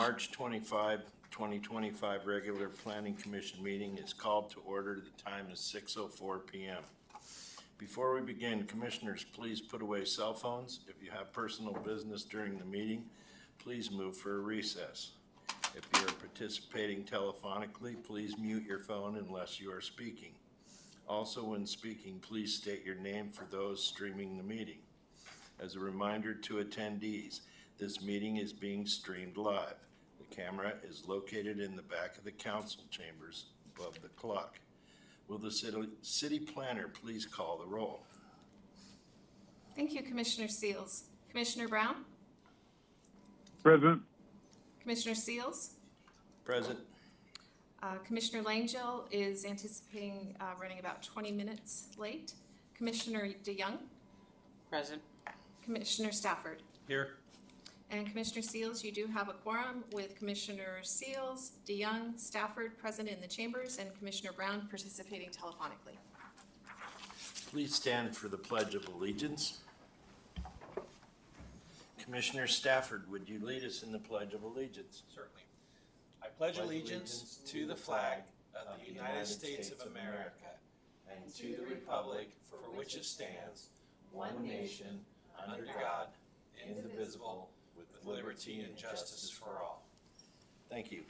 March 25, 2025 regular Planning Commission meeting is called to order. The time is 6:04 p.m. Before we begin, commissioners, please put away cell phones. If you have personal business during the meeting, please move for a recess. If you are participating telephonically, please mute your phone unless you are speaking. Also, when speaking, please state your name for those streaming the meeting. As a reminder to attendees, this meeting is being streamed live. The camera is located in the back of the council chambers above the clock. Will the city planner please call the roll? Thank you, Commissioner Seals. Commissioner Brown? Present. Commissioner Seals? Present. Commissioner Langil is anticipating running about 20 minutes late. Commissioner DeYoung? Present. Commissioner Stafford? Here. And Commissioner Seals, you do have a quorum with Commissioner Seals, DeYoung, Stafford present in the chambers, and Commissioner Brown participating telephonically. Please stand for the Pledge of Allegiance. Commissioner Stafford, would you lead us in the Pledge of Allegiance? Certainly. I pledge allegiance to the flag of the United States of America and to the republic for which it stands, one nation, under God, indivisible, with liberty and justice for all. Thank you.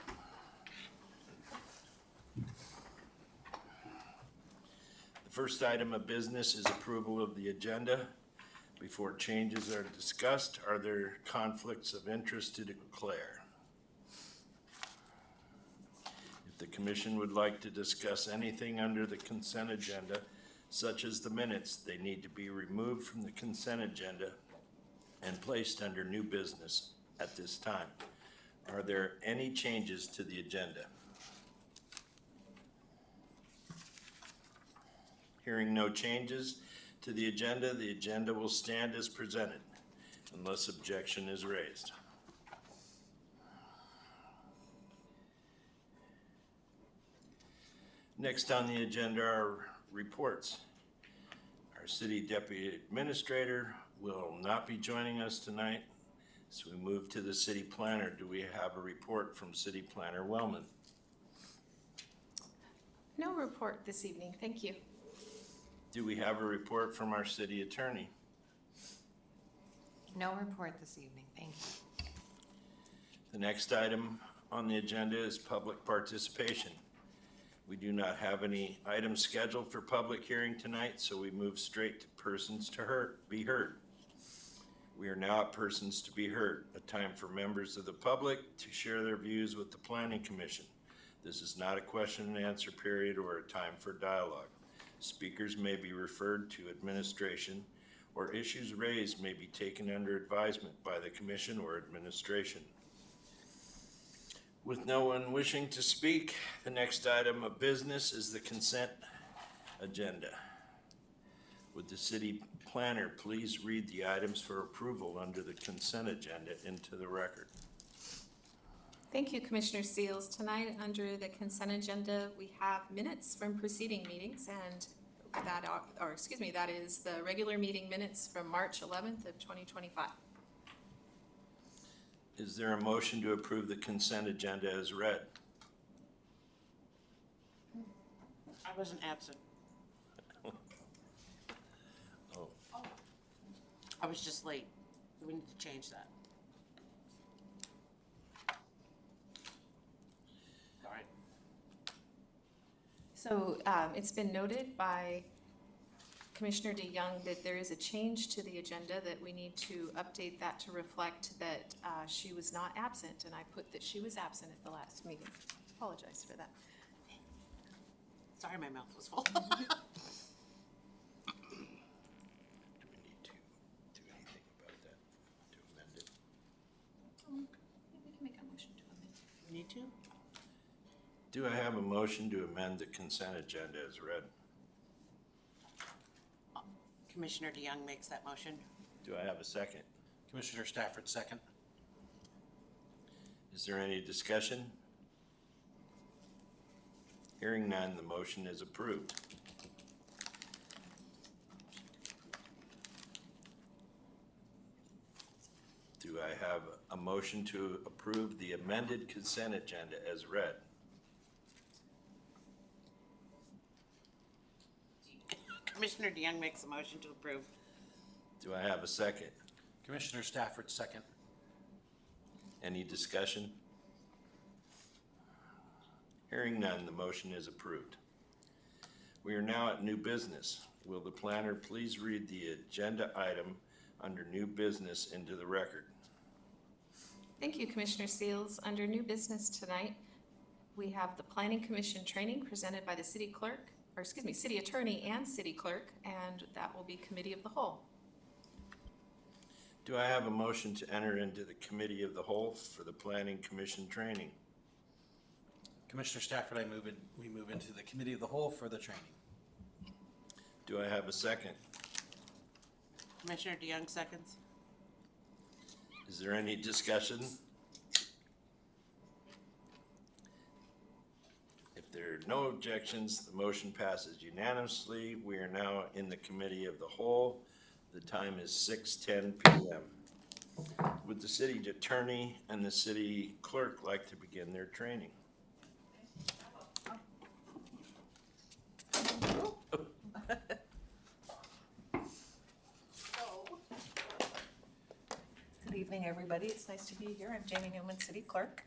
The first item of business is approval of the agenda. Before changes are discussed, are there conflicts of interest to declare? If the commission would like to discuss anything under the consent agenda, such as the minutes, they need to be removed from the consent agenda and placed under new business at this time. Are there any changes to the agenda? Hearing no changes to the agenda will stand as presented unless objection is raised. Next on the agenda are reports. Our city deputy administrator will not be joining us tonight, so we move to the city planner. Do we have a report from City Planner Wellman? No report this evening, thank you. Do we have a report from our city attorney? No report this evening, thank you. The next item on the agenda is public participation. We do not have any items scheduled for public hearing tonight, so we move straight to persons to be heard. We are now at persons to be heard, a time for members of the public to share their views with the Planning Commission. This is not a question and answer period or a time for dialogue. Speakers may be referred to administration, or issues raised may be taken under advisement by the commission or administration. With no one wishing to speak, the next item of business is the consent agenda. Would the city planner please read the items for approval under the consent agenda into the record? Thank you, Commissioner Seals. Tonight, under the consent agenda, we have minutes from preceding meetings, and that is the regular meeting minutes from March 11th of 2025. Is there a motion to approve the consent agenda as read? I wasn't absent. Oh, I was just late. We need to change that. All right. So it's been noted by Commissioner DeYoung that there is a change to the agenda, that we need to update that to reflect that she was not absent, and I put that she was absent at the last meeting. Apologize for that. Sorry, my mouth was full. do we need to do anything about that, to amend it? We can make a motion to amend. You need to? Do I have a motion to amend the consent agenda as read? Commissioner DeYoung makes that motion. Do I have a second? Commissioner Stafford, second. Is there any discussion? Hearing none, the motion is approved. Do I have a motion to approve the amended consent agenda as read? Commissioner DeYoung makes a motion to approve. Do I have a second? Commissioner Stafford, second. Any discussion? Hearing none, the motion is approved. We are now at new business. Will the planner please read the agenda item under new business into the record? Thank you, Commissioner Seals. Under new business tonight, we have the Planning Commission training presented by the city clerk, or excuse me, city attorney and city clerk, and that will be committee of the whole. Do I have a motion to enter into the committee of the whole for the Planning Commission training? Commissioner Stafford, we move into the committee of the whole for the training. Do I have a second? Commissioner DeYoung seconds. Is there any discussion? If there are no objections, the motion passes unanimously. We are now in the committee of the whole. The time is 6:10 p.m. Would the city attorney and the city clerk like to begin their training? Good evening, everybody. It's nice to be here. I'm Jamie Newman, City Clerk,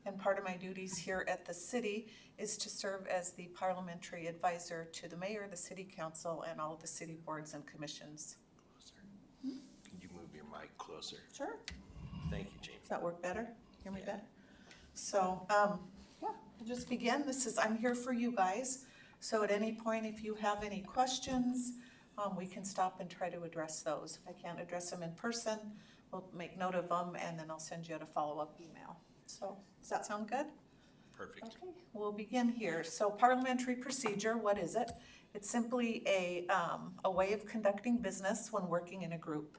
and part of my duties here at the city is to serve as the parliamentary advisor to the mayor, the city council, and all of the city boards and commissions. Can you move your mic closer? Sure. Thank you, Jamie. Does that work better? Hear me better? So, we'll just begin. I'm here for you guys. So at any point, if you have any questions, we can stop and try to address those. If I can't address them in person, we'll make note of them and then I'll send you out a follow-up email. So, does that sound good? Perfect. Okay, we'll begin here. So parliamentary procedure, what is it? It's simply a way of conducting business when working in a group.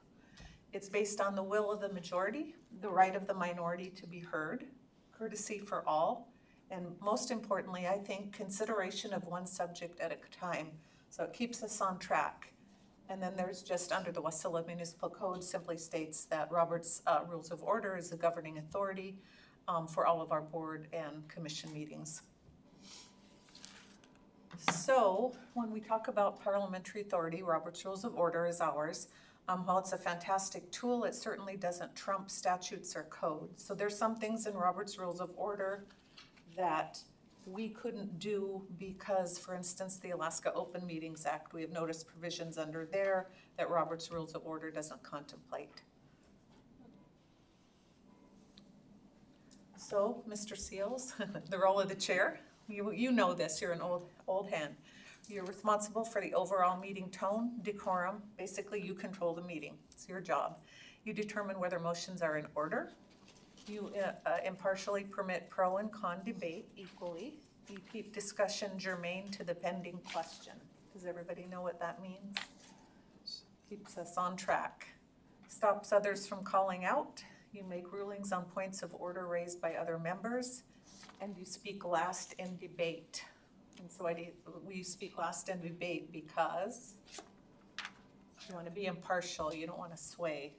It's based on the will of the majority, the right of the minority to be heard, courtesy for all, and most importantly, I think, consideration of one subject at a time. So it keeps us on track. And then there's just under the Wasilla Municipal Code simply states that Robert's Rules of Order is the governing authority for all of our board and commission meetings. So when we talk about parliamentary authority, Robert's Rules of Order is ours. While it's a fantastic tool, it certainly doesn't trump statutes or code. So there's some things in Robert's Rules of Order that we couldn't do because, for instance, the Alaska Open Meetings Act, we have notice provisions under there that Robert's Rules of Order doesn't contemplate. So, Mr. Seals, the role of the chair, you know this, you're an old hand. You're responsible for the overall meeting tone, decorum. Basically, you control the meeting. It's your job. You determine whether motions are in order. You impartially permit pro and con debate equally. You keep discussion germane to the pending question. Does everybody know what that means? Keeps us on track. Stops others from calling out. You make rulings on points of order raised by other members. And you speak last in debate. And so we speak last in debate because you want to be impartial. You don't want to sway.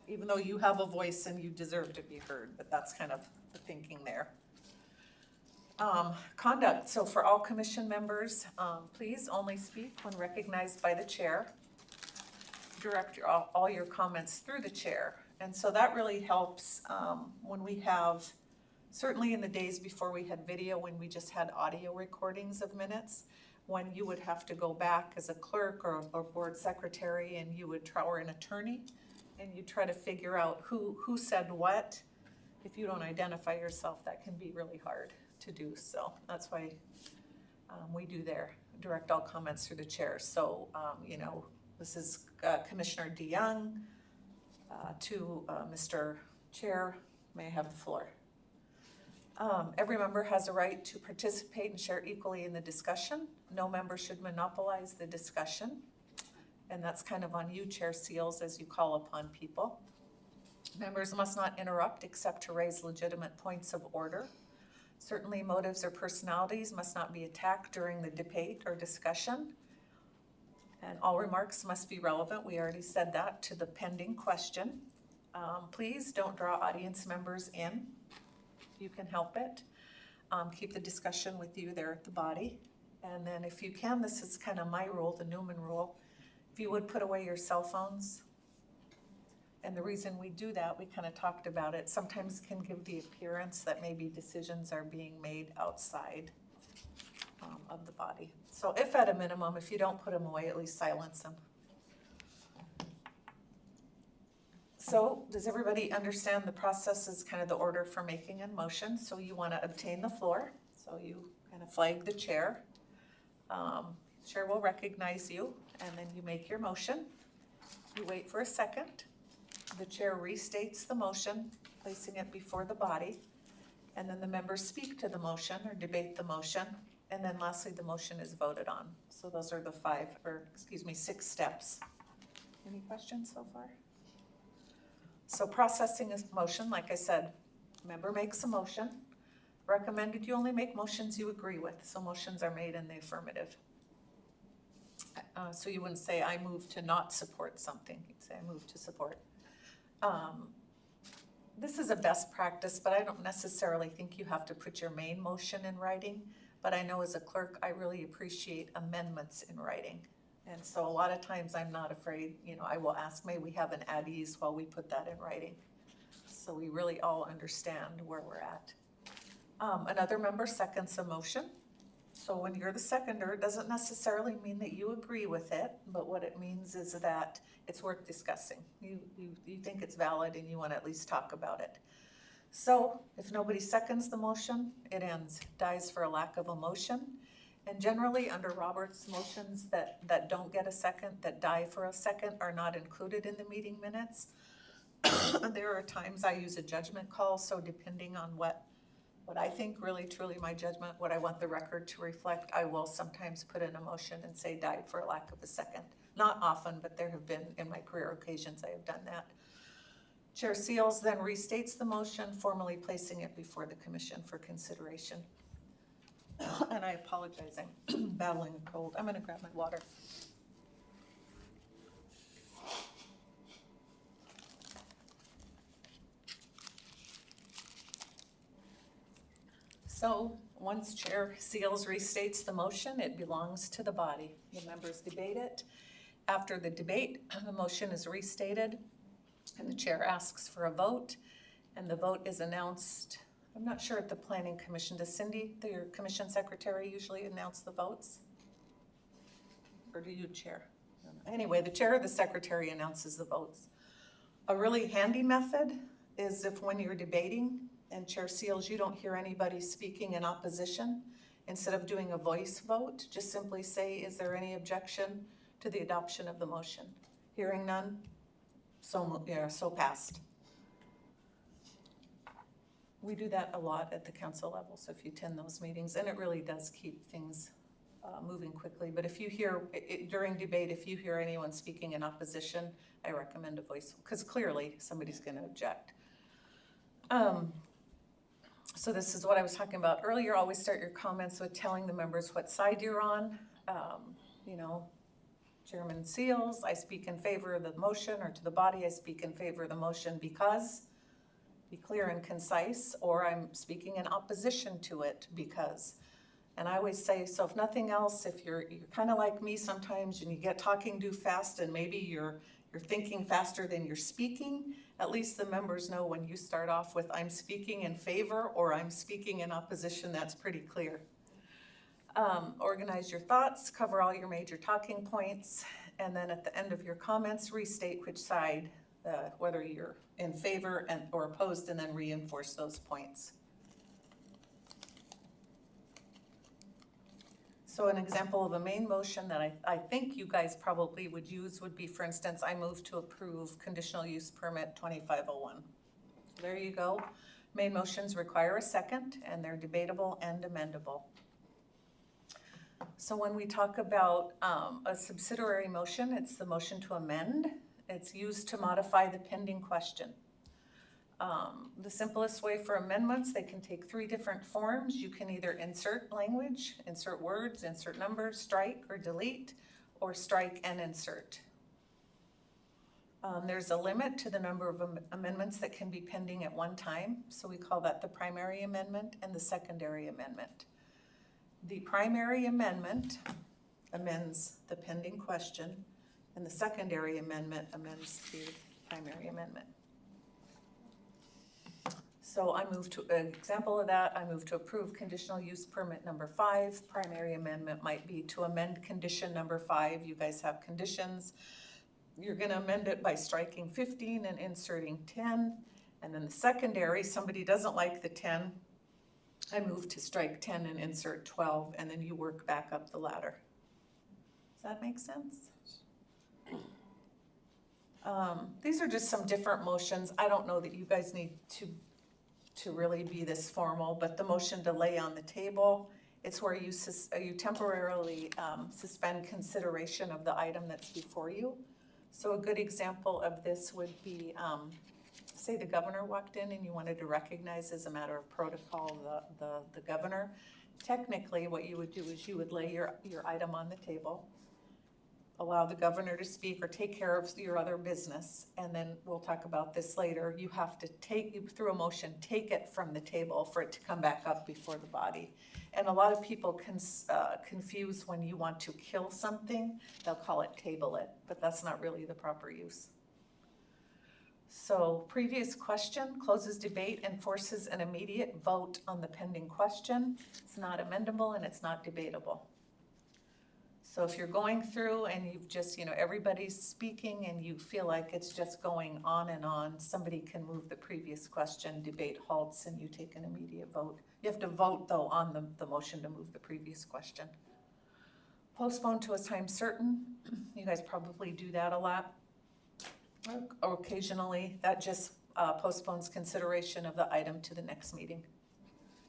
Even though you have a voice and you deserve to be heard, but that's kind of the thinking there. Conduct, so for all commission members, please only speak when recognized by the chair. Direct all your comments through the chair. And so that really helps when we have, certainly in the days before we had video, when we just had audio recordings of minutes, when you would have to go back as a clerk or board secretary and you would try, or an attorney, and you try to figure out who said what. If you don't identify yourself, that can be really hard to do. So that's why we do there, direct all comments through the chair. So, this is Commissioner DeYoung to Mr. Chair. May I have the floor? Every member has a right to participate and share equally in the discussion. No member should monopolize the discussion. And that's kind of on you, Chair Seals, as you call upon people. Members must not interrupt except to raise legitimate points of order. Certainly motives or personalities must not be attacked during the debate or discussion. And all remarks must be relevant, we already said that, to the pending question. Please don't draw audience members in, if you can help it. Keep the discussion with you there at the body. And then if you can, this is kind of my rule, the Newman rule, if you would put away your cell phones. And the reason we do that, we kind of talked about it, sometimes can give the appearance that maybe decisions are being made outside of the body. So if at a minimum, if you don't put them away, at least silence them. So does everybody understand the process is kind of the order for making a motion? So you want to obtain the floor. So you kind of flag the chair. Chair will recognize you and then you make your motion. You wait for a second. The chair restates the motion, placing it before the body. And then the members speak to the motion or debate the motion. And then lastly, the motion is voted on. So those are the 6 steps. Any questions so far? So processing a motion, like I said, member makes a motion. Recommended you only make motions you agree with. So motions are made in the affirmative. So you wouldn't say, I move to not support something. You'd say, I move to support. This is a best practice, but I don't necessarily think you have to put your main motion in writing. But I know as a clerk, I really appreciate amendments in writing. And so a lot of times I'm not afraid, I will ask, may we have an at ease while we put that in writing? So we really all understand where we're at. Another member seconds a motion. So when you're the seconder, it doesn't necessarily mean that you agree with it, but what it means is that it's worth discussing. You think it's valid and you want to at least talk about it. So if nobody seconds the motion, it ends, dies for a lack of a motion. And generally under Robert's motions that don't get a second, that die for a second, are not included in the meeting minutes. There are times I use a judgment call, so depending on what I think really truly my judgment, what I want the record to reflect, I will sometimes put in a motion and say died for a lack of a second. Not often, but there have been in my career occasions I have done that. Chair Seals then restates the motion, formally placing it before the commission for consideration. And I apologize, I'm battling a cold. I'm gonna grab my water. So once Chair Seals restates the motion, it belongs to the body. The members debate it. After the debate, the motion is restated and the chair asks for a vote, and the vote is announced. I'm not sure at the Planning Commission. Does Cindy, your commission secretary, usually announce the votes? Or do you, Chair? Anyway, the chair or the secretary announces the votes. A really handy method is if when you're debating and Chair Seals, you don't hear anybody speaking in opposition, instead of doing a voice vote, just simply say, is there any objection to the adoption of the motion? Hearing none, so passed. We do that a lot at the council level, so if you attend those meetings, and it really does keep things moving quickly. But if you hear, during debate, if you hear anyone speaking in opposition, I recommend a voice, because clearly somebody's going to object. So this is what I was talking about earlier. Always start your comments with telling the members what side you're on. Chairman Seals, I speak in favor of the motion, or to the body, I speak in favor of the motion because. Be clear and concise, or I'm speaking in opposition to it because. And I always say, so if nothing else, if you're kind of like me sometimes and you get talking too fast and maybe you're thinking faster than you're speaking, at least the members know when you start off with I'm speaking in favor or I'm speaking in opposition, that's pretty clear. Organize your thoughts, cover all your major talking points, and then at the end of your comments, restate which side, whether you're in favor or opposed, and then reinforce those points. So an example of a main motion that I think you guys probably would use would be, for instance, I move to approve conditional use permit 2501. There you go. Main motions require a second, and they're debatable and amendable. So when we talk about a subsidiary motion, it's the motion to amend. It's used to modify the pending question. The simplest way for amendments, they can take 3 different forms. You can either insert language, insert words, insert numbers, strike or delete, or strike and insert. There's a limit to the number of amendments that can be pending at one time, so we call that the primary amendment and the secondary amendment. The primary amendment amends the pending question, and the secondary amendment amends the primary amendment. So I move to, an example of that, I move to approve conditional use permit number 5. Primary amendment might be to amend condition number 5. You guys have conditions. You're gonna amend it by striking 15 and inserting 10. And then the secondary, somebody doesn't like the 10. I move to strike 10 and insert 12, and then you work back up the ladder. Does that make sense? These are just some different motions. I don't know that you guys need to really be this formal, but the motion to lay on the table, it's where you temporarily suspend consideration of the item that's before you. So a good example of this would be, say the governor walked in and you wanted to recognize as a matter of protocol the governor. Technically, what you would do is you would lay your item on the table, allow the governor to speak or take care of your other business, and then we'll talk about this later. You have to through a motion, take it from the table for it to come back up before the body. And a lot of people confuse when you want to kill something, they'll call it table it, but that's not really the proper use. So previous question closes debate and forces an immediate vote on the pending question. It's not amendable and it's not debatable. So if you're going through and you've just, everybody's speaking and you feel like it's just going on and on, somebody can move the previous question, debate halts, and you take an immediate vote. You have to vote, though, on the motion to move the previous question. Postpone to a time certain. You guys probably do that a lot. Or occasionally, that just postpones consideration of the item to the next meeting.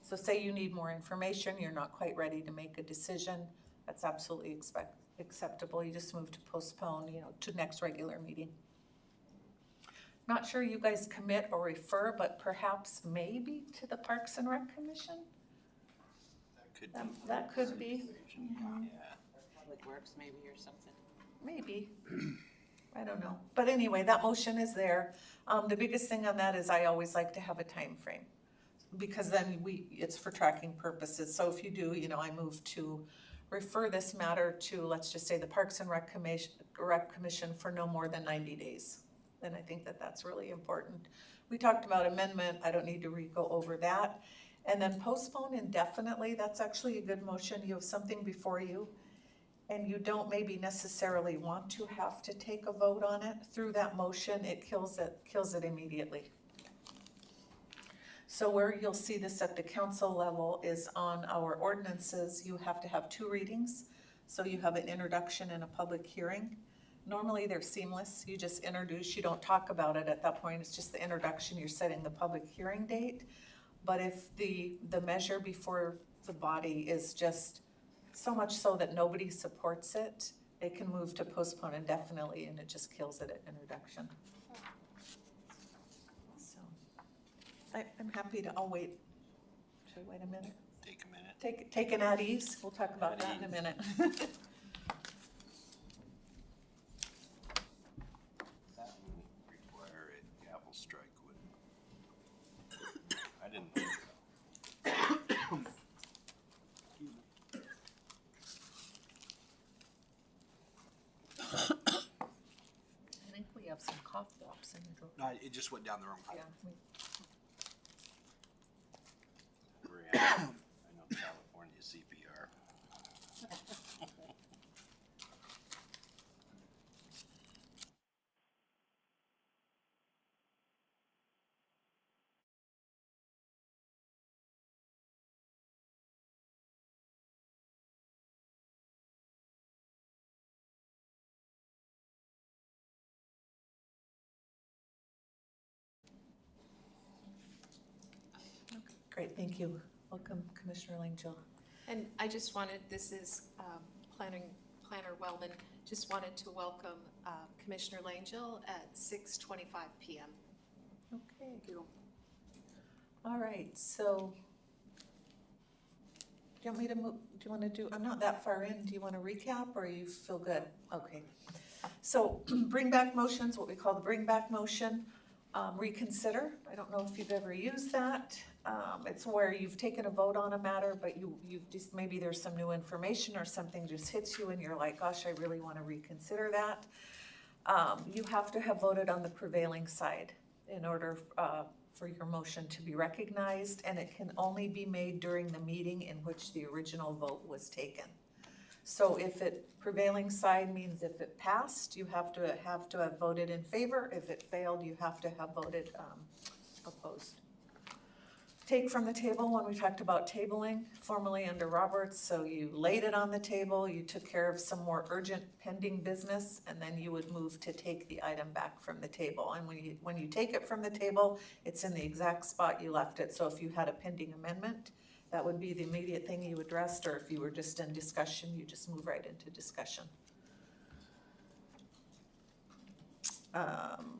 So say you need more information, you're not quite ready to make a decision, that's absolutely acceptable. You just move to postpone, to next regular meeting. Not sure you guys commit or refer, but perhaps maybe to the Parks and Rec Commission? That could be. Yeah. Public Works maybe or something. Maybe. I don't know. But anyway, that motion is there. The biggest thing on that is I always like to have a time frame, because then it's for tracking purposes. So if you do, I move to refer this matter to, let's just say, the Parks and Rec Commission for no more than 90 days. And I think that that's really important. We talked about amendment. I don't need to go over that. And then postpone indefinitely. That's actually a good motion. You have something before you, and you don't maybe necessarily want to have to take a vote on it. Through that motion, it kills it immediately. So where you'll see this at the council level is on our ordinances. You have to have 2 readings. So you have an introduction and a public hearing. Normally they're seamless. You just introduce, you don't talk about it at that point. It's just the introduction. You're setting the public hearing date. But if the measure before the body is just so much so that nobody supports it, it can move to postpone indefinitely, and it just kills it at introduction. So I'm happy to, I'll wait. Should I wait a minute? Take a minute. Take an at ease. We'll talk about that in a minute. That would require a gavel strike, wouldn't it? I didn't think so. I think we have some cough drops in the drawer. No, it just went down the wrong pipe. Yeah. I know California CPR. Great, thank you. Welcome, Commissioner Langil. And I just wanted, this is Planner Wellman, just wanted to welcome Commissioner Langil at 6:25 p.m. Okay. All right, so do you want me to move, I'm not that far in. Do you want to recap or you feel good? Okay. So bring back motions, what we call the bring back motion, reconsider. I don't know if you've ever used that. It's where you've taken a vote on a matter, but you've just, maybe there's some new information or something just hits you and you're like, gosh, I really want to reconsider that. You have to have voted on the prevailing side in order for your motion to be recognized, and it can only be made during the meeting in which the original vote was taken. So if it prevailing side means if it passed, you have to have voted in favor. If it failed, you have to have voted opposed. Take from the table, when we talked about tabling, formerly under Roberts, so you laid it on the table, you took care of some more urgent pending business, and then you would move to take the item back from the table. And when you take it from the table, it's in the exact spot you left it. So if you had a pending amendment, that would be the immediate thing you addressed, or if you were just in discussion, you just move right into discussion.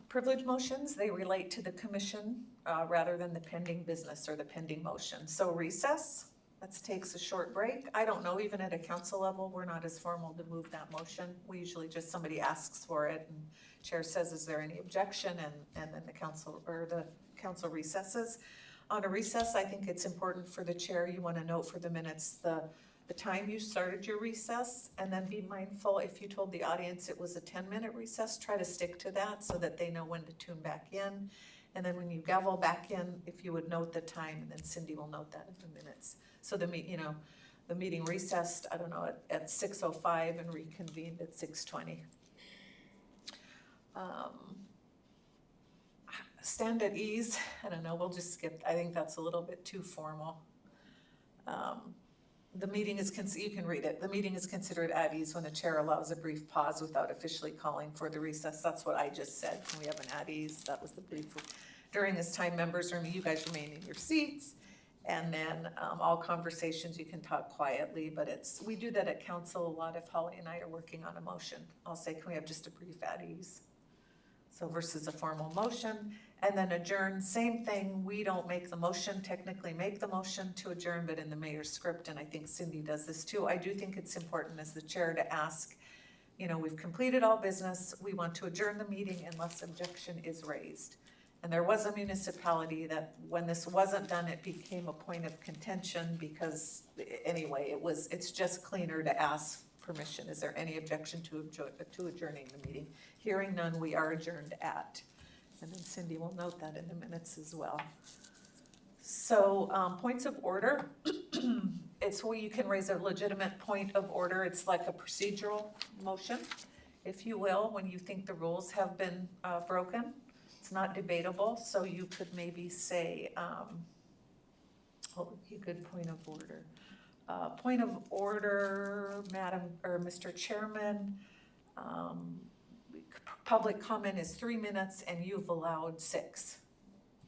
Privilege motions, they relate to the commission rather than the pending business or the pending motion. So recess, that takes a short break. I don't know, even at a council level, we're not as formal to move that motion. We usually just, somebody asks for it and chair says, is there any objection? And then the council recesses. On a recess, I think it's important for the chair, you want to note for the minutes the time you started your recess, and then be mindful, if you told the audience it was a 10-minute recess, try to stick to that so that they know when to tune back in. And then when you gavel back in, if you would note the time, and then Cindy will note that in the minutes. So the meeting recessed, I don't know, at 6:05 and reconvened at 6:20. Stand at ease, I don't know, we'll just skip, I think that's a little bit too formal. The meeting is, you can read it, the meeting is considered at ease when the chair allows a brief pause without officially calling for the recess. That's what I just said, can we have an at ease? That was the brief. During this time, you guys remain in your seats, and then all conversations, you can talk quietly, but we do that at council a lot if Holly and I are working on a motion. I'll say, can we have just a brief at ease? So versus a formal motion. And then adjourn, same thing, we don't technically make the motion to adjourn, but in the mayor's script, and I think Cindy does this too, I do think it's important as the chair to ask, we've completed all business, we want to adjourn the meeting unless objection is raised. And there was a municipality that when this wasn't done, it became a point of contention because anyway, it's just cleaner to ask permission. Is there any objection to adjourning the meeting? Hearing none, we are adjourned at. And then Cindy will note that in the minutes as well. So points of order, it's where you can raise a legitimate point of order. It's like a procedural motion, if you will, when you think the rules have been broken. It's not debatable, so you could maybe say, what would be a good point of order? Point of order, Madam or Mr. Chairman, public comment is 3 minutes and you've allowed 6.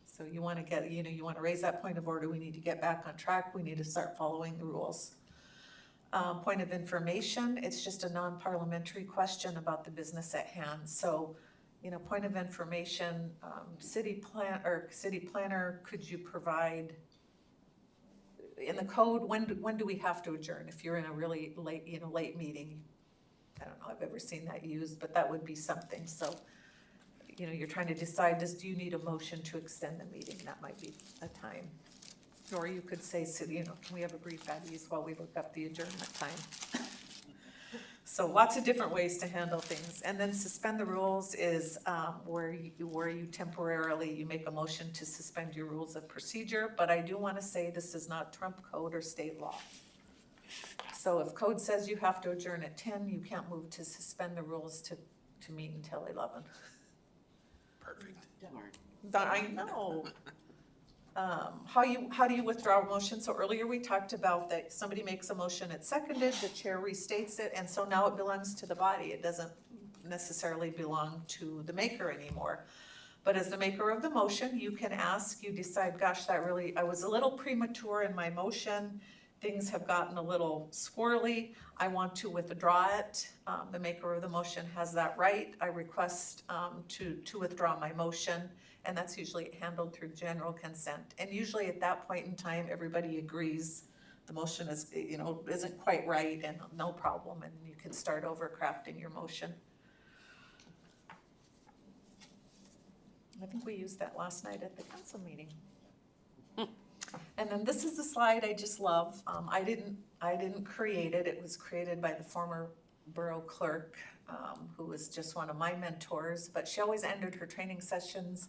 So you want to you want to raise that point of order. We need to get back on track. We need to start following the rules. Point of information, it's just a non-parliamentary question about the business at hand. So, point of information, city planner, could you provide in the code, when do we have to adjourn? If you're in a really late meeting, I don't know, I've ever seen that used, but that would be something. So, you're trying to decide, do you need a motion to extend the meeting? That might be a time. Or you could say, can we have a brief at ease while we look up the adjournment time? So lots of different ways to handle things. And then suspend the rules is where you temporarily, you make a motion to suspend your rules of procedure. But I do want to say this is not Trump code or state law. So if code says you have to adjourn at 10, you can't move to suspend the rules to meet until 11. Perfect. Darn. I know. How do you withdraw a motion? So earlier we talked about that somebody makes a motion, it's seconded, the chair restates it, and so now it belongs to the body. It doesn't necessarily belong to the maker anymore. But as the maker of the motion, you can ask, you decide, gosh, I was a little premature in my motion. Things have gotten a little squirrely. I want to withdraw it. The maker of the motion has that right. I request to withdraw my motion. And that's usually handled through general consent. And usually at that point in time, everybody agrees the motion is, isn't quite right and no problem. And you can start over crafting your motion. I think we used that last night at the council meeting. And then this is a slide I just love. I didn't create it. It was created by the former borough clerk, who was just one of my mentors, but she always ended her training sessions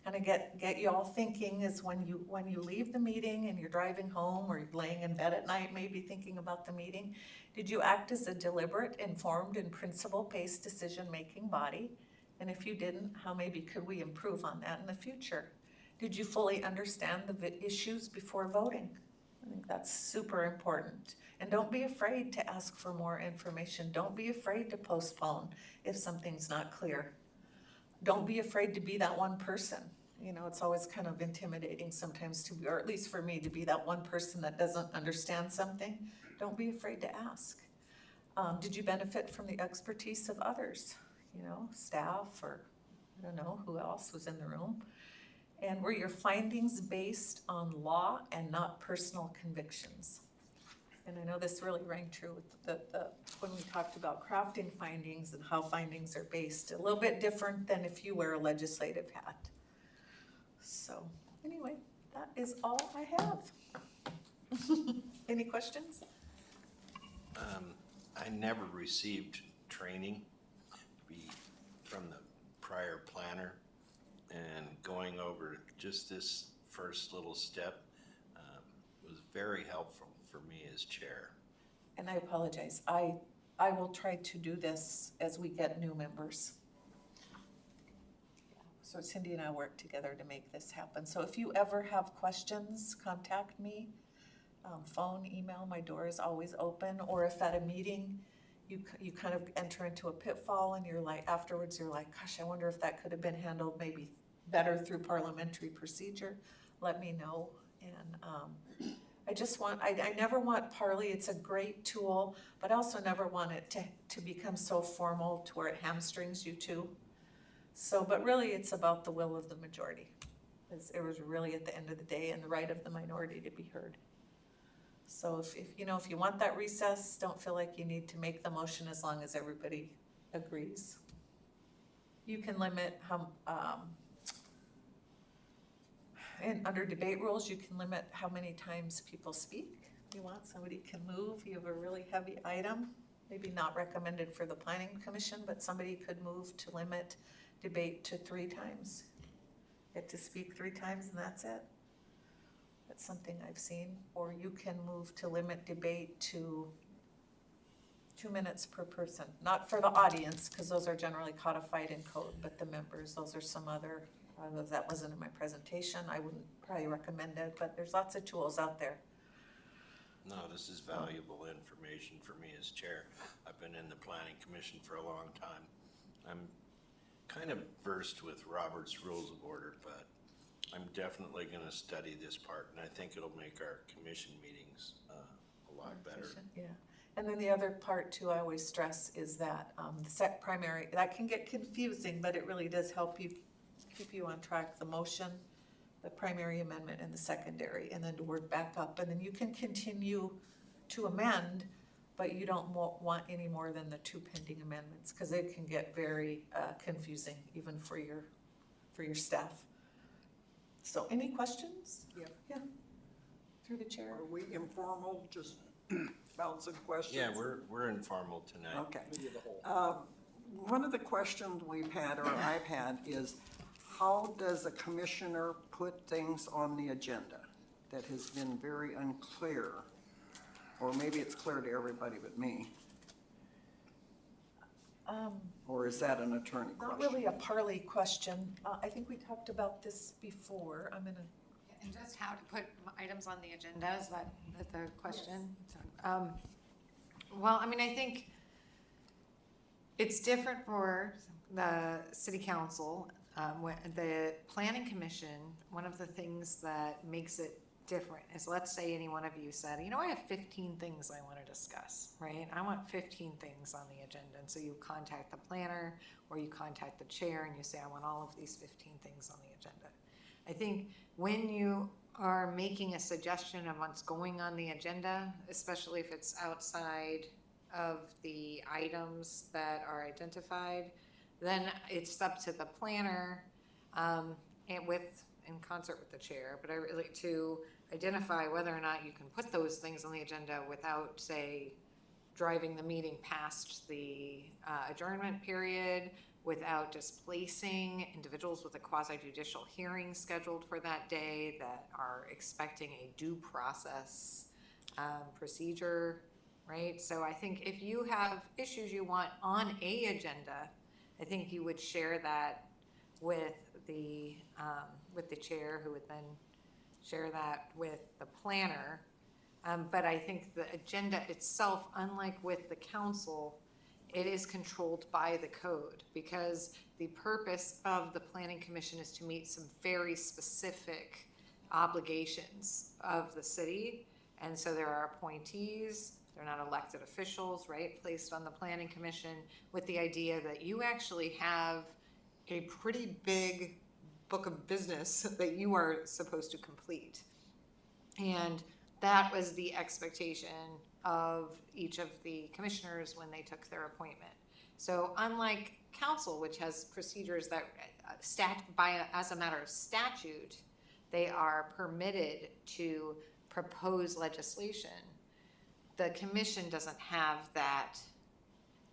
kind of get you all thinking is when you leave the meeting and you're driving home or you're laying in bed at night, maybe thinking about the meeting, did you act as a deliberate, informed, and principle-based decision-making body? And if you didn't, how maybe could we improve on that in the future? Did you fully understand the issues before voting? I think that's super important. And don't be afraid to ask for more information. Don't be afraid to postpone if something's not clear. Don't be afraid to be that one person. You know, it's always kind of intimidating sometimes to be, or at least for me, to be that one person that doesn't understand something. Don't be afraid to ask. Did you benefit from the expertise of others? You know, staff, or I don't know who else was in the room. And were your findings based on law and not personal convictions? And I know this really rang true with when we talked about crafting findings and how findings are based, a little bit different than if you wear a legislative hat. So anyway, that is all I have. Any questions? I never received training from the prior planner, and going over just this first little step was very helpful for me as chair. And I apologize. I will try to do this as we get new members. So Cindy and I work together to make this happen. So if you ever have questions, contact me. Phone, email, my door is always open. Or if at a meeting you kind of enter into a pitfall and you're like, afterwards you're like, gosh, I wonder if that could have been handled maybe better through parliamentary procedure, let me know. And I never want Parley, it's a great tool, but I also never want it to become so formal to where it hamstrings you too. So, but really it's about the will of the majority. It was really at the end of the day and the right of the minority to be heard. So if you want that recess, don't feel like you need to make the motion as long as everybody agrees. You can limit and under debate rules, you can limit how many times people speak. If you want, somebody can move, you have a really heavy item, maybe not recommended for the planning commission, but somebody could move to limit debate to 3 times. Get to speak 3 times and that's it. That's something I've seen. Or you can move to limit debate to 2 minutes per person. Not for the audience, because those are generally codified in code, but the members, those are some other, that wasn't in my presentation. I wouldn't probably recommend it, but there's lots of tools out there. No, this is valuable information for me as chair. I've been in the planning commission for a long time. I'm kind of versed with Robert's Rules of Order, but I'm definitely going to study this part, and I think it'll make our commission meetings a lot better. Yeah, and then the other part too, I always stress is that the primary, that can get confusing, but it really does help you, keep you on track. The motion, the primary amendment, and the secondary, and then to work back up, and then you can continue to amend, but you don't want any more than the 2 pending amendments, because it can get very confusing even for your staff. So any questions? Yeah. Through the chair. Are we informal, just bouncing questions? Yeah, we're informal tonight. Okay. One of the questions we've had, or I've had, is how does a commissioner put things on the agenda? That has been very unclear, or maybe it's clear to everybody but me. Or is that an attorney question? Not really a Parley question. I think we talked about this before. I'm gonna. And just how to put items on the agenda, is that the question? Yes. Well, I mean, I think it's different for the city council. When the planning commission, one of the things that makes it different is, let's say any one of you said, you know, I have 15 things I want to discuss, right? I want 15 things on the agenda. And so you contact the planner or you contact the chair and you say, I want all of these 15 things on the agenda. I think when you are making a suggestion of what's going on the agenda, especially if it's outside of the items that are identified, then it's up to the planner and in concert with the chair, but I really, to identify whether or not you can put those things on the agenda without, say, driving the meeting past the adjournment period, without displacing individuals with a quasi-judicial hearing scheduled for that day that are expecting a due process procedure, right? So I think if you have issues you want on a agenda, I think you would share that with the chair, who would then share that with the planner. But I think the agenda itself, unlike with the council, it is controlled by the code, because the purpose of the planning commission is to meet some very specific obligations of the city. And so there are appointees, they're not elected officials, right, placed on the planning commission, with the idea that you actually have a pretty big book of business that you are supposed to complete. And that was the expectation of each of the commissioners when they took their appointment. So unlike council, which has procedures that as a matter of statute, they are permitted to propose legislation, the commission doesn't have that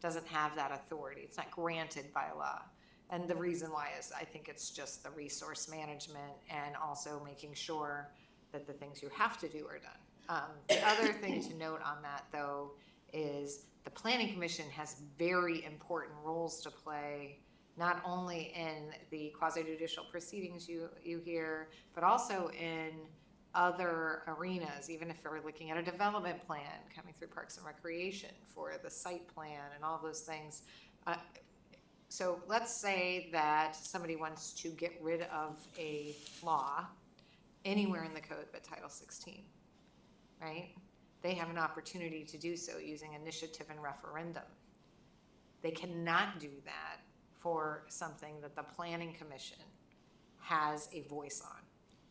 authority. It's not granted by law. And the reason why is, I think it's just the resource management and also making sure that the things you have to do are done. The other thing to note on that, though, is the Planning Commission has very important roles to play, not only in the quasi-judicial proceedings you hear, but also in other arenas, even if we're looking at a development plan coming through Parks and Recreation for the site plan and all those things. So let's say that somebody wants to get rid of a law anywhere in the code but Title 16, right? They have an opportunity to do so using initiative and referendum. They cannot do that for something that the Planning Commission has a voice on.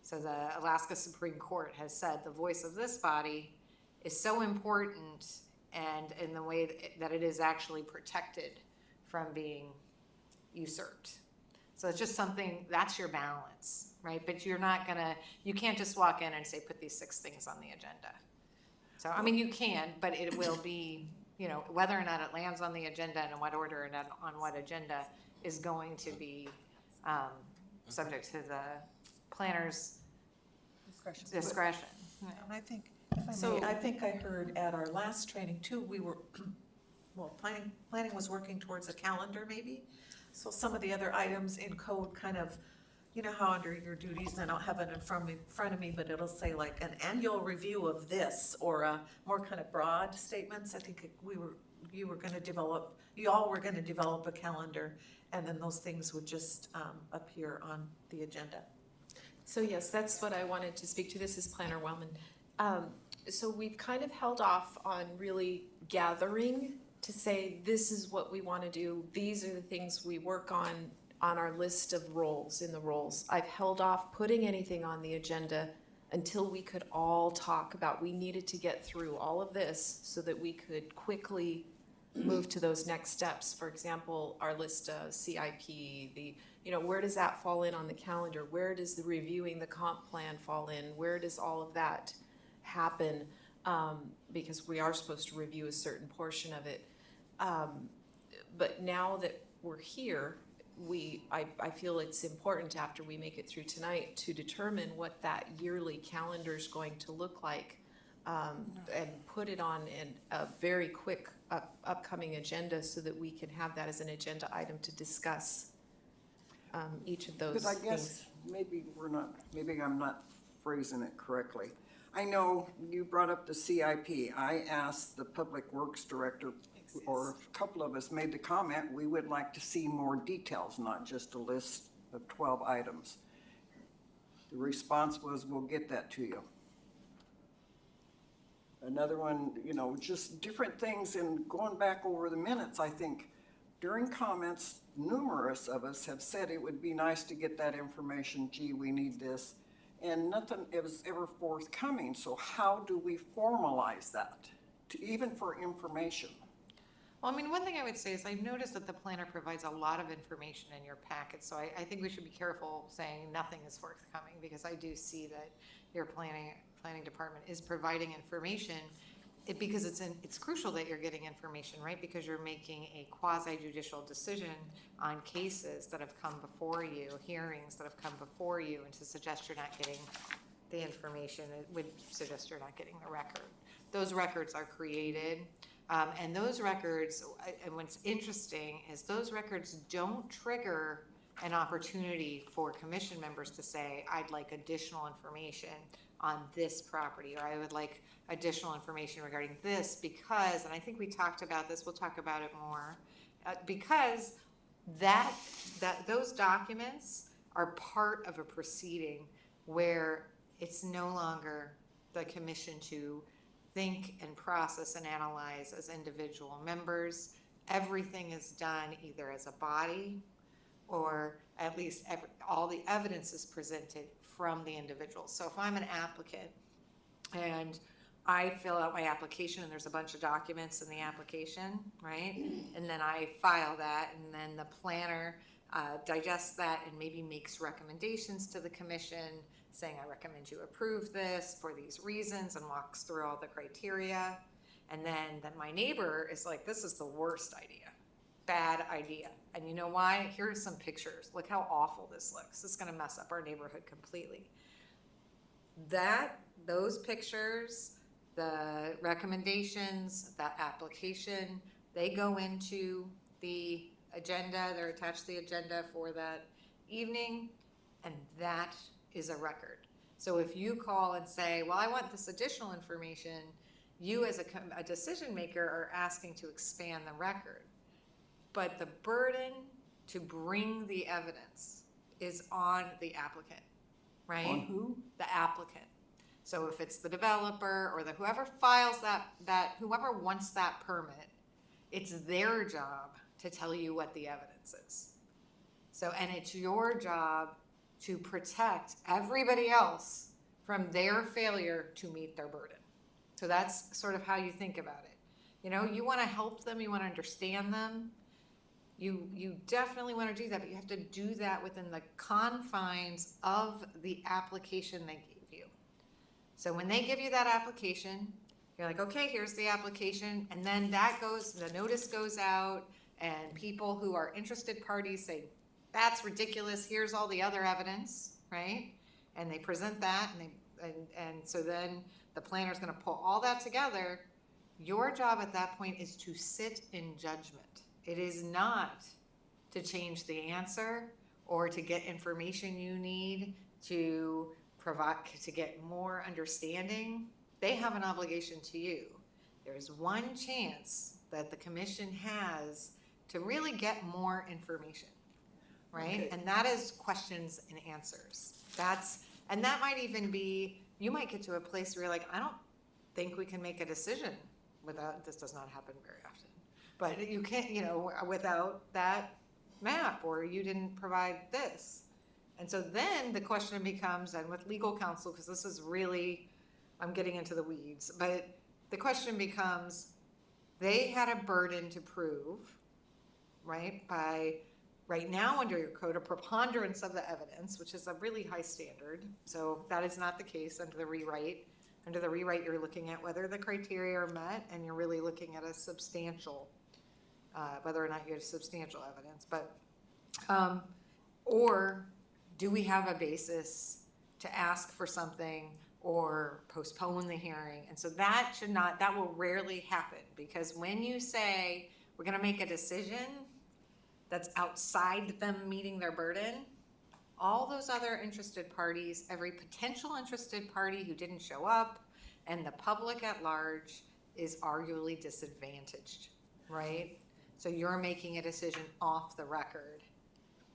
So the Alaska Supreme Court has said the voice of this body is so important, and in the way that it is actually protected from being usurped. So it's just something, that's your balance, right? But you can't just walk in and say, put these 6 things on the agenda. So, I mean, you can, but it will be, whether or not it lands on the agenda and in what order and on what agenda is going to be subject to the planner's discretion. And I think, if I may, I think I heard at our last training too, we were, planning was working towards a calendar maybe. So some of the other items in code kind of, how under your duties, and I don't have it in front of me, but it'll say like an annual review of this, or a more kind of broad statements. I think you all were gonna develop a calendar, and then those things would just appear on the agenda. So yes, that's what I wanted to speak to. This is Planner Wellman. So we've kind of held off on really gathering to say, this is what we want to do. These are the things we work on our list of roles in the roles. I've held off putting anything on the agenda until we could all talk about, we needed to get through all of this so that we could quickly move to those next steps. For example, our list of CIP, where does that fall in on the calendar? Where does the reviewing the comp plan fall in? Where does all of that happen? Because we are supposed to review a certain portion of it. But now that we're here, I feel it's important, after we make it through tonight, to determine what that yearly calendar is going to look like, and put it on a very quick upcoming agenda so that we can have that as an agenda item to discuss each of those But I things. guess maybe I'm not phrasing it correctly. I know you brought up the CIP. I asked the Public Works Director, or a couple of us made the comment, we would like to see more details, not just a list of 12 items. The response was, we'll get that to you. Another one, just different things, and going back over the minutes, I think during comments, numerous of us have said it would be nice to get that information, gee, we need this, and nothing is ever forthcoming. So how do we formalize that, even for information? Well, I mean, one thing I would say is I've noticed that the planner provides a lot of information in your packet, so I think we should be careful saying nothing is forthcoming, because I do see that your planning department is providing information. Because it's crucial that you're getting information, right? Because you're making a quasi-judicial decision on cases that have come before you, hearings that have come before you, and to suggest you're not getting the information, it would suggest you're not getting the record. Those records are created. And those records, and what's interesting is those records don't trigger an opportunity for commission members to say, I'd like additional information on this property, or I would like additional information regarding this, because, and I think we talked about this, we'll talk about it more, because those documents are part of a proceeding where it's no longer the commission to think and process and analyze as individual members. Everything is done either as a body, or at least all the evidence is presented from the individual. So if I'm an applicant and I fill out my application and there's a bunch of documents in the application, right? And then I file that, and then the planner digests that and maybe makes recommendations to the commission saying, I recommend you approve this for these reasons, and walks through all the criteria. And then my neighbor is like, this is the worst idea, bad idea. And you know why? Here are some pictures. Look how awful this looks. This is gonna mess up our neighborhood completely. Those pictures, the recommendations, that application, they go into the agenda, they're attached to the agenda for that evening, and that is a record. So if you call and say, well, I want this additional information, you as a decision maker are asking to expand the record. But the burden to bring the evidence is on the applicant, right? On who? The applicant. So if it's the developer or whoever files whoever wants that permit, it's their job to tell you what the evidence is. So, and it's your job to protect everybody else from their failure to meet their burden. So that's sort of how you think about it. You know, you want to help them, you want to understand them. You definitely want to do that, but you have to do that within the confines of the application they gave you. So when they give you that application, you're like, okay, here's the application, and then the notice goes out, and people who are interested parties say, that's ridiculous, here's all the other evidence, right? And they present that, and so then the planner's gonna pull all that together. Your job at that point is to sit in judgment. It is not to change the answer or to get information you need to get more understanding. They have an obligation to you. There's one chance that the commission has to really get more information, right? Okay. And that is questions and answers. And that might even be, you might get to a place where you're like, I don't think we can make a decision without, this does not happen very often, but you can't, without that map, or you didn't provide this. And so then the question becomes, and with legal counsel, because this is really, I'm getting into the weeds, but the question becomes, they had a burden to prove, right? Right now, under your code, a preponderance of the evidence, which is a really high standard. So that is not the case under the rewrite. Under the rewrite, you're looking at whether the criteria are met, and you're really looking at a substantial, whether or not you have substantial evidence. But, or do we have a basis to ask for something or postpone the hearing? And so that will rarely happen, because when you say we're gonna make a decision that's outside them meeting their burden, all those other interested parties, every potential interested party who didn't show up, and the public at large is arguably disadvantaged, right? So you're making a decision off the record.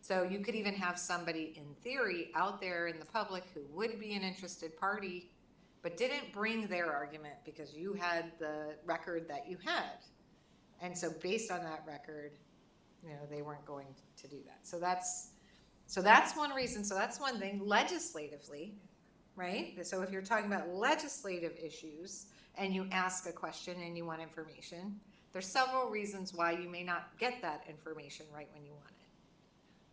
So you could even have somebody in theory out there in the public who would be an interested party, but didn't bring their argument because you had the record that you had. And so based on that record, they weren't going to do that. So that's one reason. So that's one thing legislatively, right? So if you're talking about legislative issues and you ask a question and you want information, There's several reasons why you may not get that information right when you want it.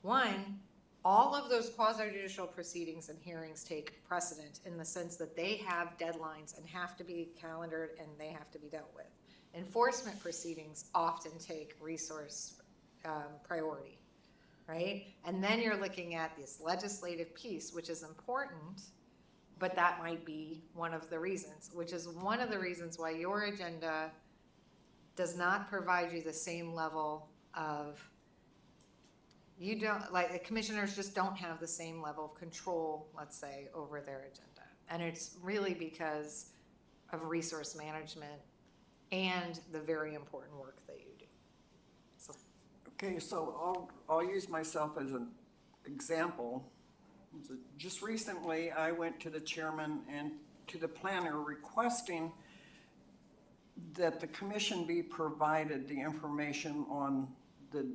One, all of those quasi-judicial proceedings and hearings take precedent in the sense that they have deadlines and have to be calendared and they have to be dealt with. Enforcement proceedings often take resource priority, right? And then you're looking at this legislative piece, which is important, but that might be one of the reasons, which is one of the reasons why your agenda does not provide you the same level of, you don't, like, the commissioners just don't have the same level of control, let's say, over their agenda. And it's really because of resource management and the very important work that you do. So, Okay, so I'll use myself as an example. Just recently, I went to the chairman and to the planner requesting that the commission be provided the information on the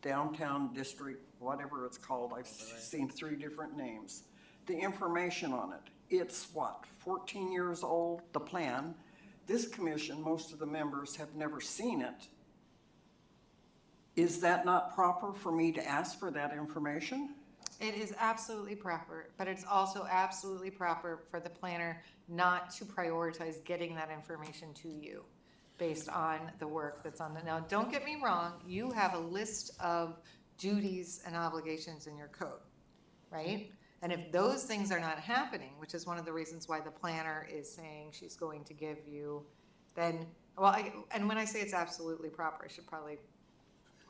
downtown district, whatever it's called. I've seen 3 different names. The information on it. It's what, 14 years old, the plan. This commission, most of the members have never seen it. Is that not proper for me to ask for that information? it is absolutely proper, but it's also absolutely proper for the planner not to prioritize getting that information to you based on the work that's on the, now, don't get me wrong, you have a list of duties and obligations in your code, right? And if those things are not happening, which is one of the reasons why the planner is saying she's going to give you, then, well, and when I say it's absolutely proper, I should probably,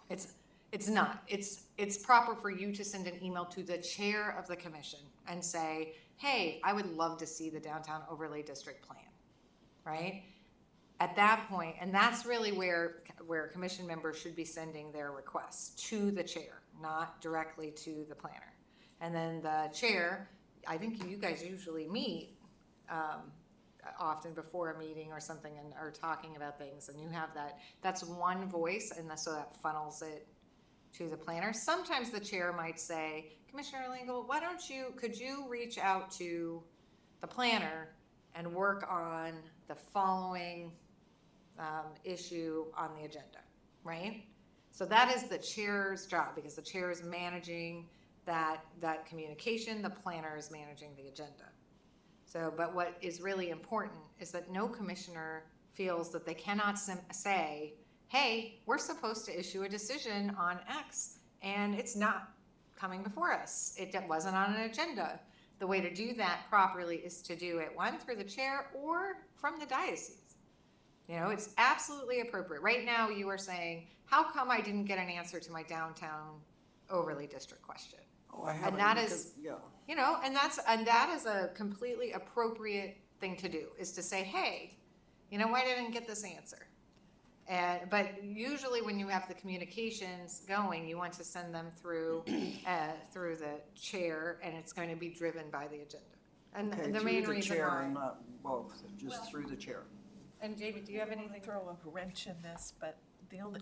it's not. It's proper for you to send an email to the chair of the commission and say, hey, I would love to see the downtown overlay district plan, right? At that point, and that's really where commission members should be sending their requests to the chair, not directly to the planner. And then the chair, I think you guys usually meet often before a meeting or something and are talking about things, and you have that's one voice, and so that funnels it to the planner. Sometimes the chair might say, Commissioner Langil, could you reach out to the planner and work on the following issue on the agenda, right? So that is the chair's job, because the chair is managing that communication, the planner is managing the agenda. So, but what is really important is that no commissioner feels that they cannot say, hey, we're supposed to issue a decision on X, and it's not coming before us. It wasn't on an agenda. The way to do that properly is to do it, one, through the chair or from the diocese. You know, it's absolutely appropriate. Right now, you are saying, how come I didn't get an answer to my downtown overlay district question? Oh, I haven't. And that because- is, Yeah. you know, and that is a completely appropriate thing to do, is to say, hey, you know, why didn't I get this answer? But usually when you have the communications going, you want to send them through through the chair, and it's going to be driven by the agenda. And Okay, the through main the reason chair why. and not both, just through the chair. And Jamie, do you have anything? Throw a wrench in this, but the only,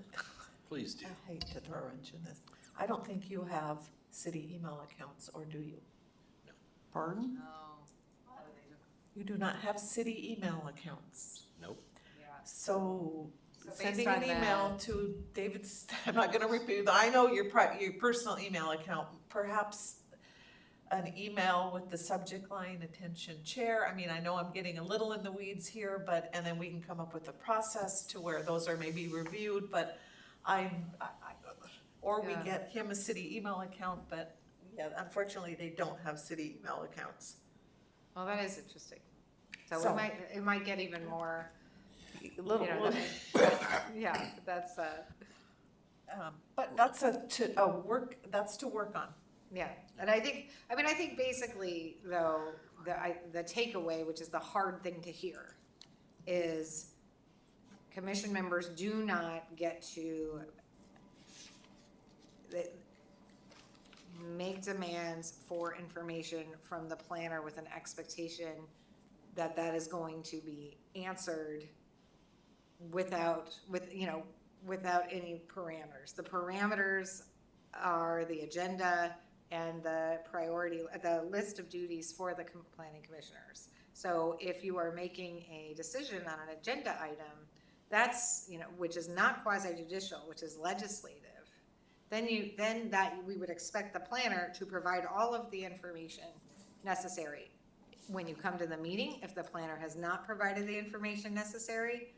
Please do. I hate to throw a wrench in this. I don't think you have city email accounts, or do you? Pardon? No. You do not have city email accounts. Nope. Yeah. So based sending on an email to David's, I'm not gonna repeat, I know your personal email account, perhaps an email with the subject line, attention chair. I mean, I know I'm getting a little in the weeds here, but, and then we can come up with a process to where those are maybe reviewed, but or we Yeah. get him a city email account, but yeah, unfortunately, they don't have city email accounts. Well, that is interesting. So So- it might get even more, Little, you know, little. yeah, that's, But that's that's to work on. yeah. And I think basically, though, the takeaway, which is the hard thing to hear, is commission members do not get to make demands for information from the planner with an expectation that is going to be answered without any parameters. The parameters are the agenda and the list of duties for the planning commissioners. So if you are making a decision on an agenda item, that's, you know, which is not quasi judicial, which is legislative, then we would expect the planner to provide all of the information necessary. When you come to the meeting, if the planner has not provided the information necessary,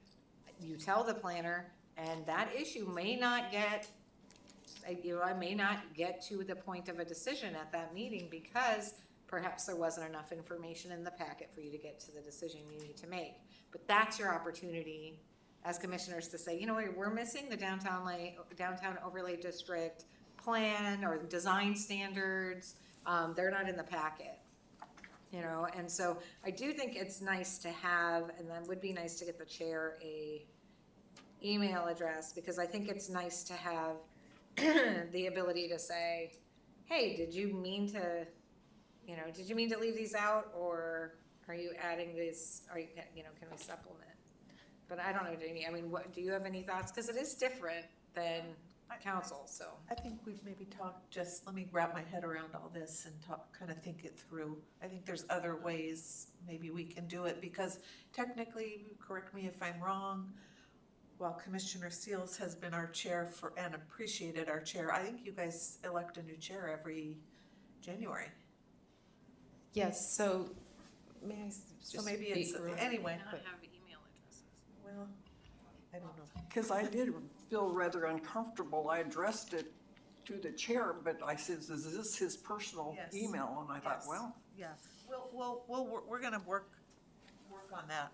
you tell the planner, and that issue may not get, I may not get to the point of a decision at that meeting because perhaps there wasn't enough information in the packet for you to get to the decision you need to make. But that's your opportunity as commissioners to say, you know what, we're missing the downtown overlay district plan or design standards. They're not in the packet. You know, and so I do think it's nice to have, and that would be nice to get the chair a email address, because I think it's nice to have the ability to say, hey, did you mean to leave these out, or are you adding this, can we supplement? But I don't know, Jamie, I mean, what, do you have any thoughts? Because it is different than council, so. I think we've maybe talked, just let me wrap my head around all this and kind of think it through. I think there's other ways maybe we can do it, because technically, correct me if I'm wrong, while Commissioner Seals has been our chair and appreciated our chair, I think you guys elect a new chair every January. Yes, so may I So maybe it's, anyway. Not have email addresses. Well, I don't know. Because I did feel rather uncomfortable. I addressed it to the chair, but I said, is this his personal Yes. email? And I thought, Yes. well, Yeah, we're gonna work on that,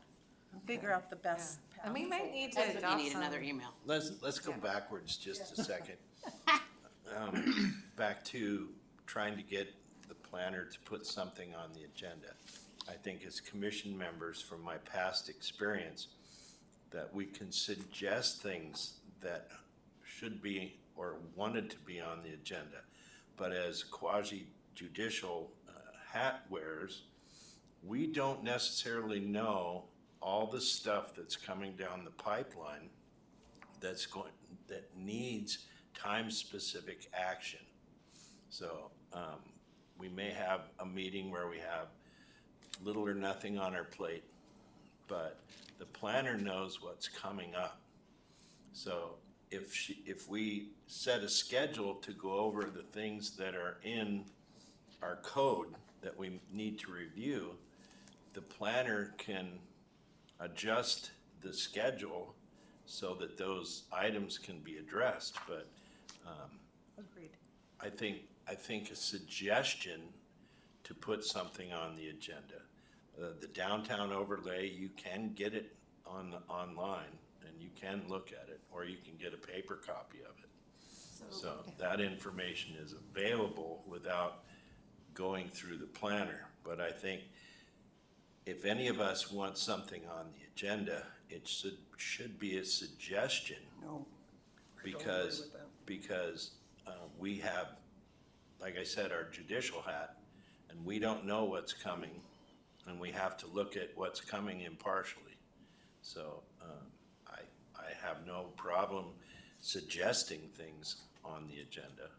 figure out the best path. And we might need to That's when adopt you need some. another email. Let's go backwards just a second. Back to trying to get the planner to put something on the agenda. I think as commission members, from my past experience, that we can suggest things that should be or wanted to be on the agenda. But as quasi-judicial hat wearers, we don't necessarily know all the stuff that's coming down the pipeline that needs time-specific action. So we may have a meeting where we have little or nothing on our plate, but the planner knows what's coming up. So if we set a schedule to go over the things that are in our code that we need to review, the planner can adjust the schedule so that those items can be addressed. But Agreed. I think a suggestion to put something on the agenda. The downtown overlay, you can get it online and you can look at it, or you can get a paper copy of it. So that information is available without going through the planner. But I think if any of us want something on the agenda, it should be a suggestion, no. I don't agree with that. because we have, like I said, our judicial hat, and we don't know what's coming, and we have to look at what's coming impartially. So I have no problem suggesting things on the agenda,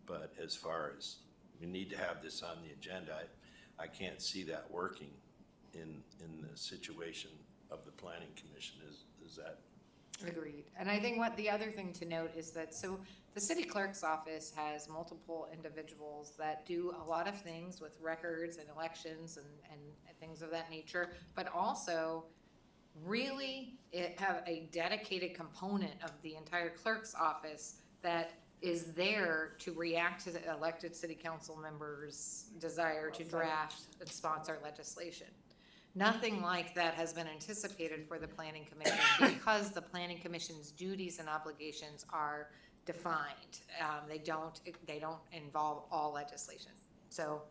but as far as we need to have this on the agenda, I can't see that working in the situation of the planning commission. Is that? Agreed. And I think what the other thing to note is that, so the city clerk's office has multiple individuals that do a lot of things with records and elections and things of that nature, but also really have a dedicated component of the entire clerk's office that is there to react to the elected city council members' desire to draft and sponsor legislation. Nothing like that has been anticipated for the planning commission because the planning commission's duties and obligations are defined. They don't involve all legislation. So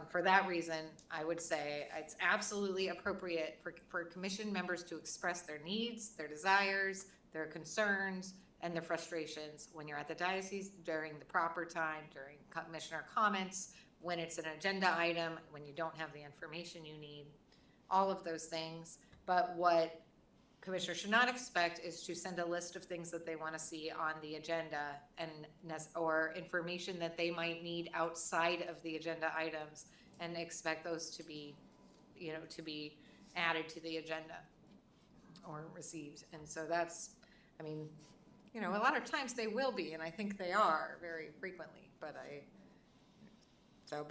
for that reason, I would say it's absolutely appropriate for commission members to express their needs, their desires, their concerns, and their frustrations when you're at the diocese during the proper time, during commissioner comments, when it's an agenda item, when you don't have the information you need. All of those things, but what commissioners should not expect is to send a list of things that they want to see on the agenda or information that they might need outside of the agenda items and expect those to be, to be added to the agenda. or received. And so that's, I mean, you know, a lot of times they will be, and I think they are very frequently, but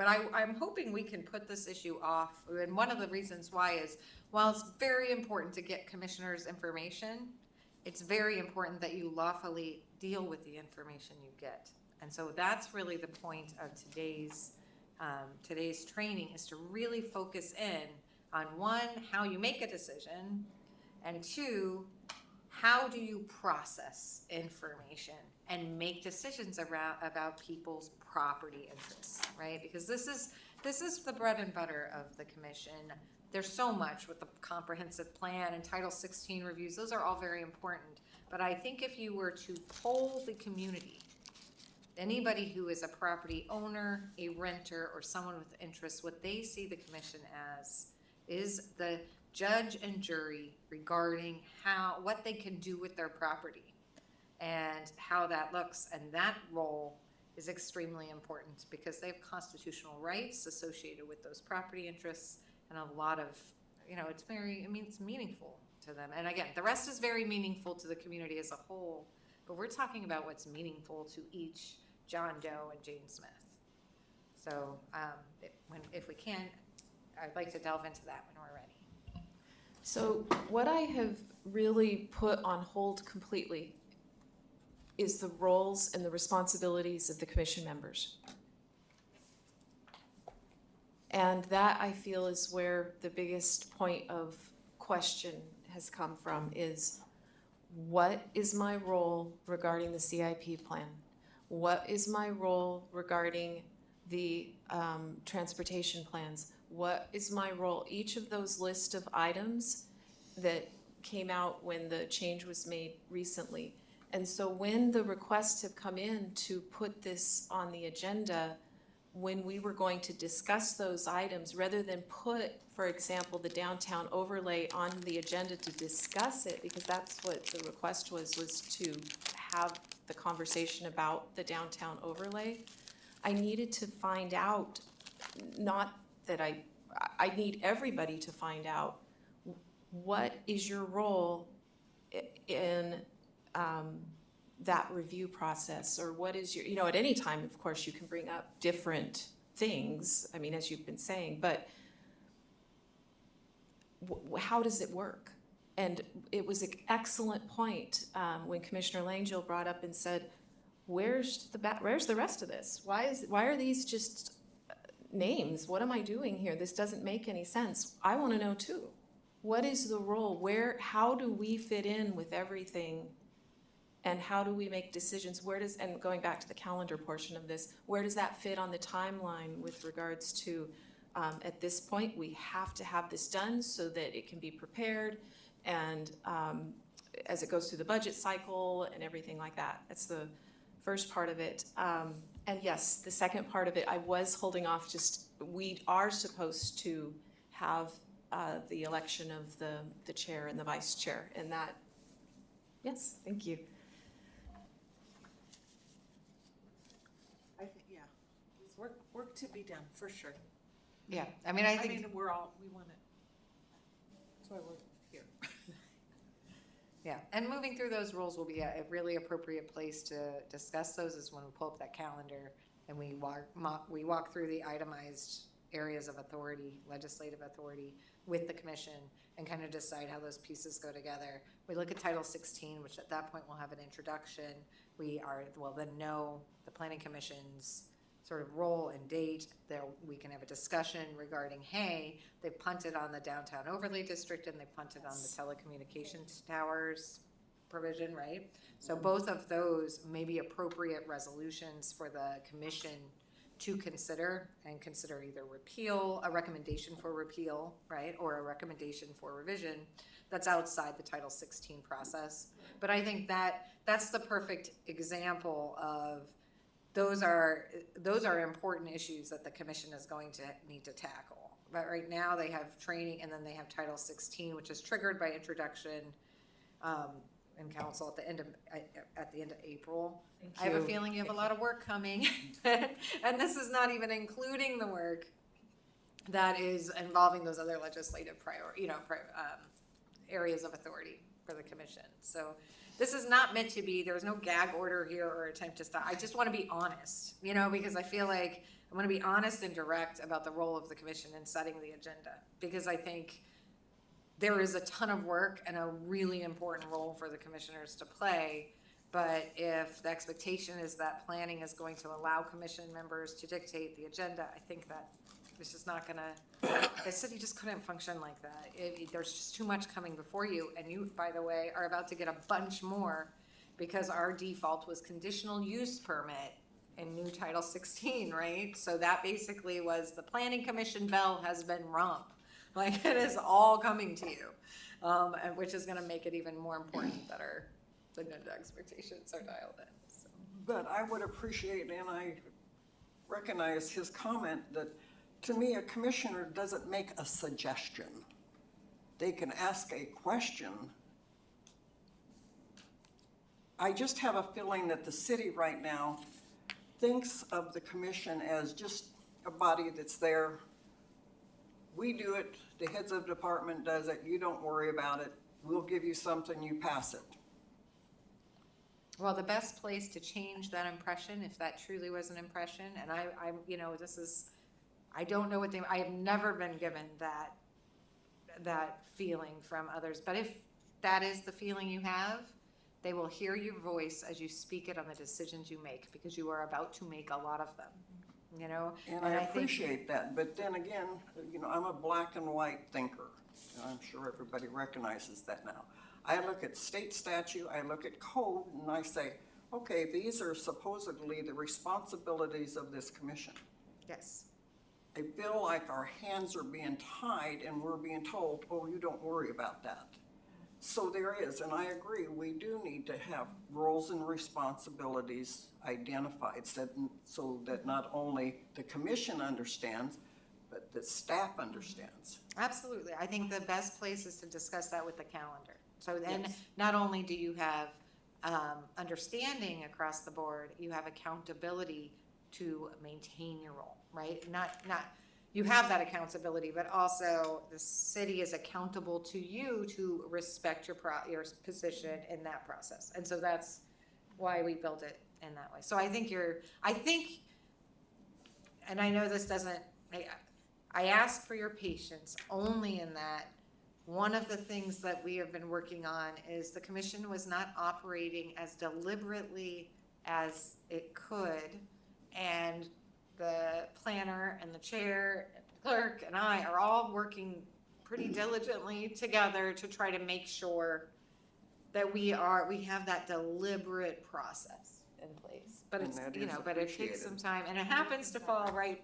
I'm hoping we can put this issue off. And one of the reasons why is, while it's very important to get commissioners' information, it's very important that you lawfully deal with the information you get. And so that's really the point of today's training, is to really focus in on, one, how you make a decision, and two, how do you process information and make decisions about people's property interests, right? Because this is the bread and butter of the commission. There's so much with the comprehensive plan and Title 16 reviews. Those are all very important. But I think if you were to poll the community, anybody who is a property owner, a renter, or someone with interest, what they see the commission as is the judge and jury regarding what they can do with their property and how that looks. And that role is extremely important because they have constitutional rights associated with those property interests, and a lot of, you know, it's meaningful to them. And again, the rest is very meaningful to the community as a whole, but we're talking about what's meaningful to each John Doe and Jane Smith. So if we can, I'd like to delve into that when we're ready. So what I have really put on hold completely is the roles and the responsibilities of the commission members. And that, I feel, is where the biggest point of question has come from, is what is my role regarding the CIP plan? What is my role regarding the transportation plans? What is my role? Each of those list of items that came out when the change was made recently. And so when the requests have come in to put this on the agenda, when we were going to discuss those items, rather than put, for example, the downtown overlay on the agenda to discuss it, because that's what the request was to have the conversation about the downtown overlay, I needed to find out, not that I need everybody to find out, what is your role in that review process, or what is your, you know, at any time, of course, you can bring up different things, I mean, as you've been saying, but how does it work? And it was an excellent point when Commissioner Langil brought up and said, where's the rest of this? Why are these just names? What am I doing here? This doesn't make any sense. I want to know too. What is the role? How do we fit in with everything? And how do we make decisions? And going back to the calendar portion of this, where does that fit on the timeline with regards to, at this point, we have to have this done so that it can be prepared, and as it goes through the budget cycle and everything like that. That's the first part of it. And yes, the second part of it, I was holding off, we are supposed to have the election of the chair and the vice chair, and that, yes, thank you. I think, yeah, there's work to be done, for sure. Yeah, I mean, I think we want it. That's why we're here. yeah, and moving through those rules will be a really appropriate place to discuss those, is when we pull up that calendar and we walk through the itemized areas of authority, legislative authority, with the commission, and kind of decide how those pieces go together. We look at Title 16, which at that point we'll have an introduction. We'll then know the Planning Commission's sort of role and date. There we can have a discussion regarding, hey, they punted on the downtown overlay district and they punted on the telecommunications towers provision, right? So both of those may be appropriate resolutions for the commission to consider, and consider either a recommendation for repeal, right, or a recommendation for revision that's outside the Title 16 process. But I think that's the perfect example of those are important issues that the commission is going to need to tackle. But right now they have training, and then they have Title 16, which is triggered by introduction in council at the end of April. I have a feeling you have a lot of work coming, and this is not even including the work that is involving those other legislative areas of authority for the commission. So this is not meant to be, there's no gag order here or attempt to stop. I just want to be honest, you know, because I feel like I want to be honest and direct about the role of the commission in setting the agenda. Because I think there is a ton of work and a really important role for the commissioners to play. But if the expectation is that planning is going to allow commission members to dictate the agenda, I think that it's just not gonna, the city just couldn't function like that. There's just too much coming before you, and you, by the way, are about to get a bunch more because our default was conditional use permit in new Title 16, right? So that basically was the planning commission bell has been rung. Like, it is all coming to you, and which is gonna make it even more important that our agenda expectations are dialed in, so. But I would appreciate, and I recognize his comment, that to me, a commissioner doesn't make a suggestion. They can ask a question. I just have a feeling that the city right now thinks of the commission as just a body that's there. We do it, the heads of department does it, you don't worry about it. We'll give you something, you pass it. Well, the best place to change that impression, if that truly was an impression, and I'm, you know, this is, I don't know what they, I have never been given that feeling from others, but if that is the feeling you have, they will hear your voice as you speak it on the decisions you make, because you are about to make a lot of them, you know? And I think- appreciate that, but then again, you know, I'm a black and white thinker. And I'm sure everybody recognizes that now. I look at state statute, I look at code, and I say, okay, these are supposedly the responsibilities of this commission. Yes. I feel like our hands are being tied and we're being told, oh, you don't worry about that. So there is, and I agree, we do need to have roles and responsibilities identified so that not only the commission understands, but the staff understands. Absolutely. I think the best place is to discuss that with the calendar. So then, Yes. not only do you have understanding across the board, you have accountability to maintain your role, right? Not you have that accountability, but also the city is accountable to you to respect your position in that process. And so that's why we built it in that way. So I think and I know this doesn't, I ask for your patience only in that one of the things that we have been working on is the commission was not operating as deliberately as it could. And the planner and the chair and the clerk and I are all working pretty diligently together to try to make sure that we have that deliberate process in place. But And it's, that you is know, but it takes some appreciated. time, and it happens to fall right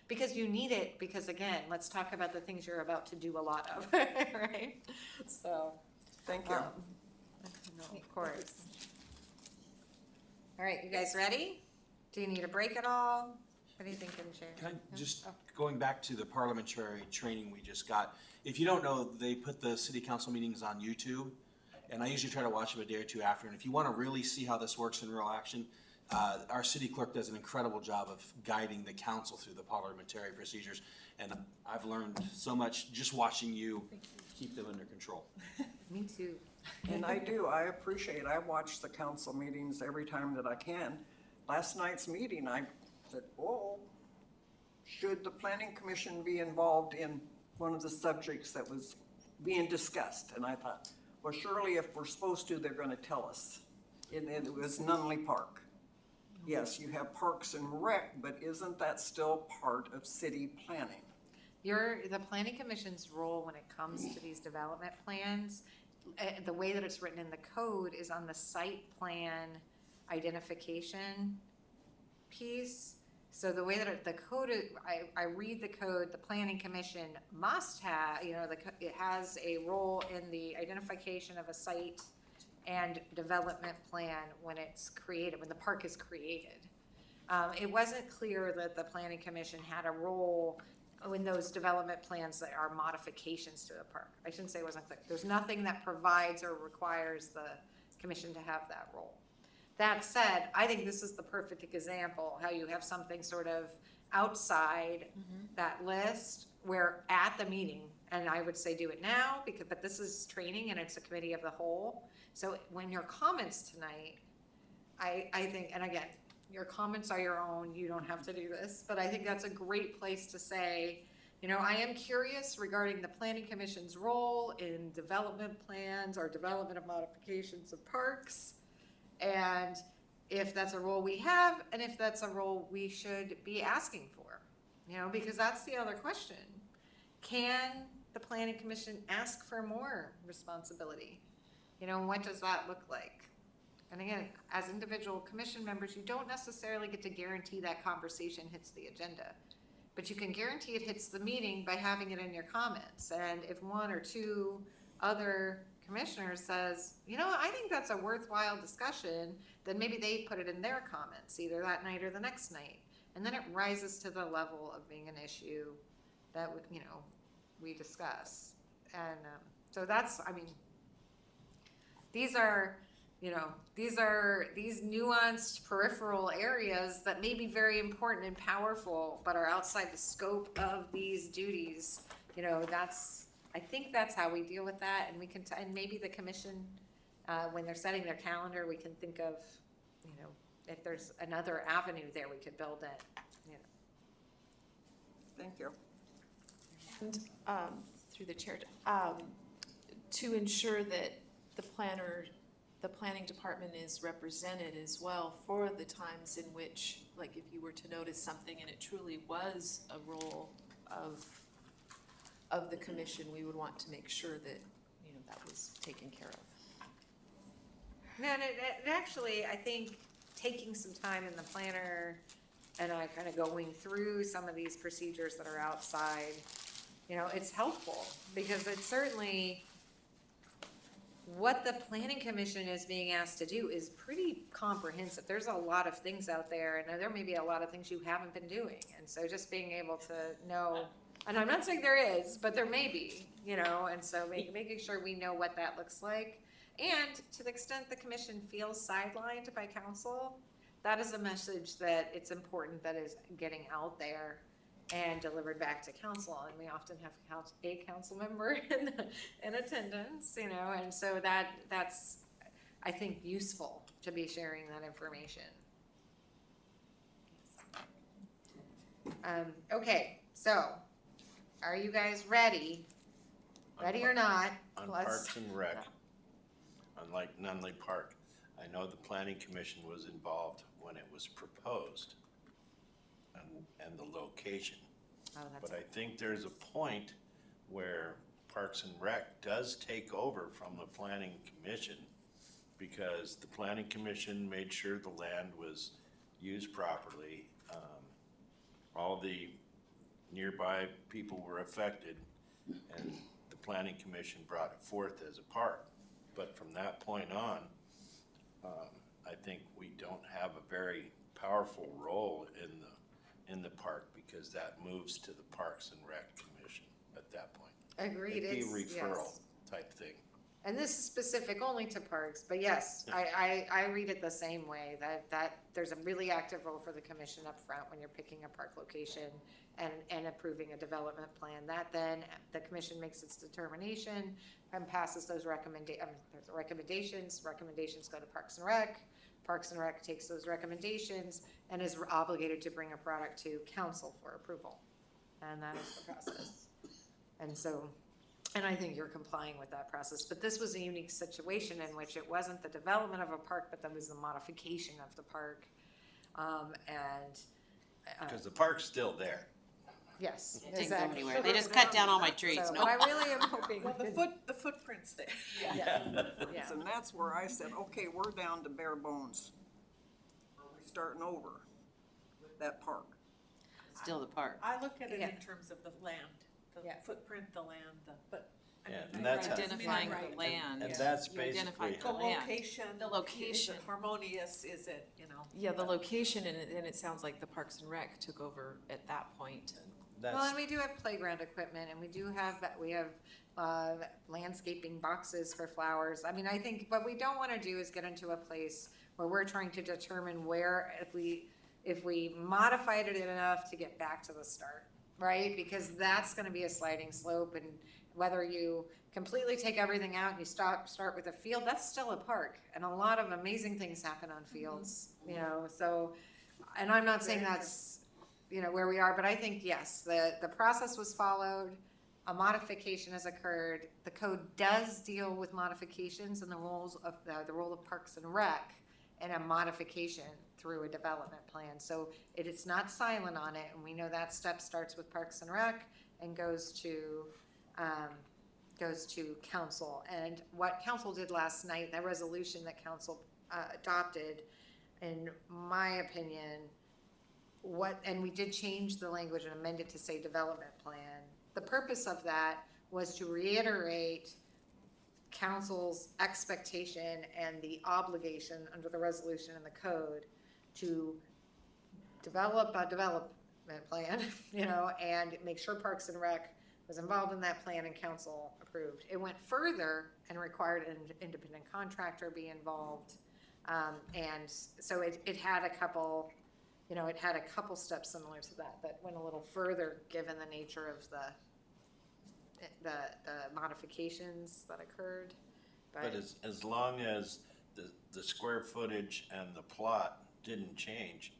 because you need it, because again, let's talk about the things you're about to do a lot of, right? So, Thank you. of course. All right, you guys ready? Do you need a break at all? What do you think, Chair? Can I just, Oh. going back to the parliamentary training we just got, if you don't know, they put the city council meetings on YouTube, and I usually try to watch them a day or two after, and if you want to really see how this works in real action, our city clerk does an incredible job of guiding the council through the parliamentary procedures, and I've learned so much just watching you keep them under control. Me too. And I do, I appreciate, I watch the council meetings every time that I can. Last night's meeting, I said, oh, should the planning commission be involved in one of the subjects that was being discussed? And I thought, well, surely if we're supposed to, they're gonna tell us. And it was Nunley Park. Yes, you have Parks and Rec, but isn't that still part of city planning? The planning commission's role when it comes to these development plans, the way that it's written in the code is on the site plan identification piece. So the way that the code, I read the code, the planning commission must have, you know, it has a role in the identification of a site and development plan when it's created, when the park is created. It wasn't clear that the planning commission had a role in those development plans that are modifications to the park. I shouldn't say it wasn't clear. There's nothing that provides or requires the commission to have that role. That said, I think this is the perfect example, how you have something sort of outside that list, where at the meeting, And I would say do it now, but this is training and it's a committee of the whole. So when your comments tonight, I think, and again, your comments are your own, you don't have to do this, but I think that's a great place to say, I am curious regarding the planning commission's role in development plans or development of modifications of parks. And if that's a role we have, and if that's a role we should be asking for, because that's the other question. Can the planning commission ask for more responsibility? What does that look like? And again, as individual commission members, you don't necessarily get to guarantee that conversation hits the agenda. But you can guarantee it hits the meeting by having it in your comments. And if one or two other commissioners says, I think that's a worthwhile discussion, then maybe they put it in their comments, either that night or the next night. And then it rises to the level of being an issue that, we discuss. And so that's, these are these nuanced peripheral areas that may be very important and powerful, but are outside the scope of these duties. I think that's how we deal with that, and we can, and maybe the commission, when they're setting their calendar, we can think of, if there's another avenue there, we could build it, Thank you. And through the chair, to ensure that the planning department is represented as well for the times in which, like if you were to notice something and it truly was a role of the commission, we would want to make sure that, that was taken care of. No, and it actually, I think taking some time in the planner and I kind of going through some of these procedures that are outside, it's helpful because it's certainly what the planning commission is being asked to do is pretty comprehensive. There's a lot of things out there, and there may be a lot of things you haven't been doing. And so just being able to know, and I'm not saying there is, but there may be, and so making sure we know what that looks like. And to the extent the commission feels sidelined by council, that is a message that it's important that is getting out there and delivered back to council. And we often have a council member in attendance, and so that's, I think, useful to be sharing that information. Okay, so are you guys ready? Ready or not? On Parks and Rec, unlike Nunley Park, I know the planning commission was involved when it was proposed and the location. Oh, that's But I think there's a point where Parks and Rec does take over from the planning commission because the planning commission made sure the land was used properly. All the nearby people were affected and the planning commission brought it forth as a park. But from that point on, I think we don't have a very powerful role in the park because that moves to the Parks and Rec Commission at that point. agreed. It'd be a It's- referral yes. type thing. And this is specific only to parks, but yes, I read it the same way, that there's a really active role for the commission up front when you're picking a park location and approving a development plan. That then, the commission makes its determination and passes those recommendations go to Parks and Rec. Parks and Rec takes those recommendations and is obligated to bring a product to council for approval. And that is the process. And so, and I think you're complying with that process, but this was a unique situation in which it wasn't the development of a park, but that was the modification of the park. Because the park's still there. Yes. It didn't go exactly. anywhere. They just cut down all my trees. So No. I really am hoping. Well, the footprint's there. Yeah. And that's where I said, okay, we're down to bare bones. Are we starting over with that park? Still the park. I look at it Yeah. in terms of the land, the Yeah. footprint, the land, but. I Yeah, mean, and that's how- Identifying right. the land. And that's You identify basically, the The land. location. The location. Is it harmonious, is it, Yeah, the location, and it sounds like the Parks and Rec took over at that point. Well, that's, and we do have playground equipment, and we have landscaping boxes for flowers. I mean, I think what we don't want to do is get into a place where we're trying to determine where, if we modified it enough to get back to the start, right? Because that's going to be a sliding slope, Whether you completely take everything out and you start with a field, that's still a park. And a lot of amazing things happen on fields, you know, so, and I'm not saying that's, you know, where we are, but I think, yes, the process was followed, a modification has occurred. The code does deal with modifications and the roles of, the role of Parks and Rec and a modification through a development plan. So it is not silent on it, and we know that step starts with Parks and Rec and goes to council. And what council did last night, that resolution that council adopted, in my opinion, and we did change the language and amend it to say development plan. The purpose of that was to reiterate council's expectation and the obligation under the resolution and the code to develop a development plan, you know, and make sure Parks and Rec was involved in that plan and council approved. It went further and required an independent contractor be involved. And so it had a couple, you know, it had a couple steps similar to that went a little further given the nature of the modifications that occurred. But as long as the square footage and the plot didn't change,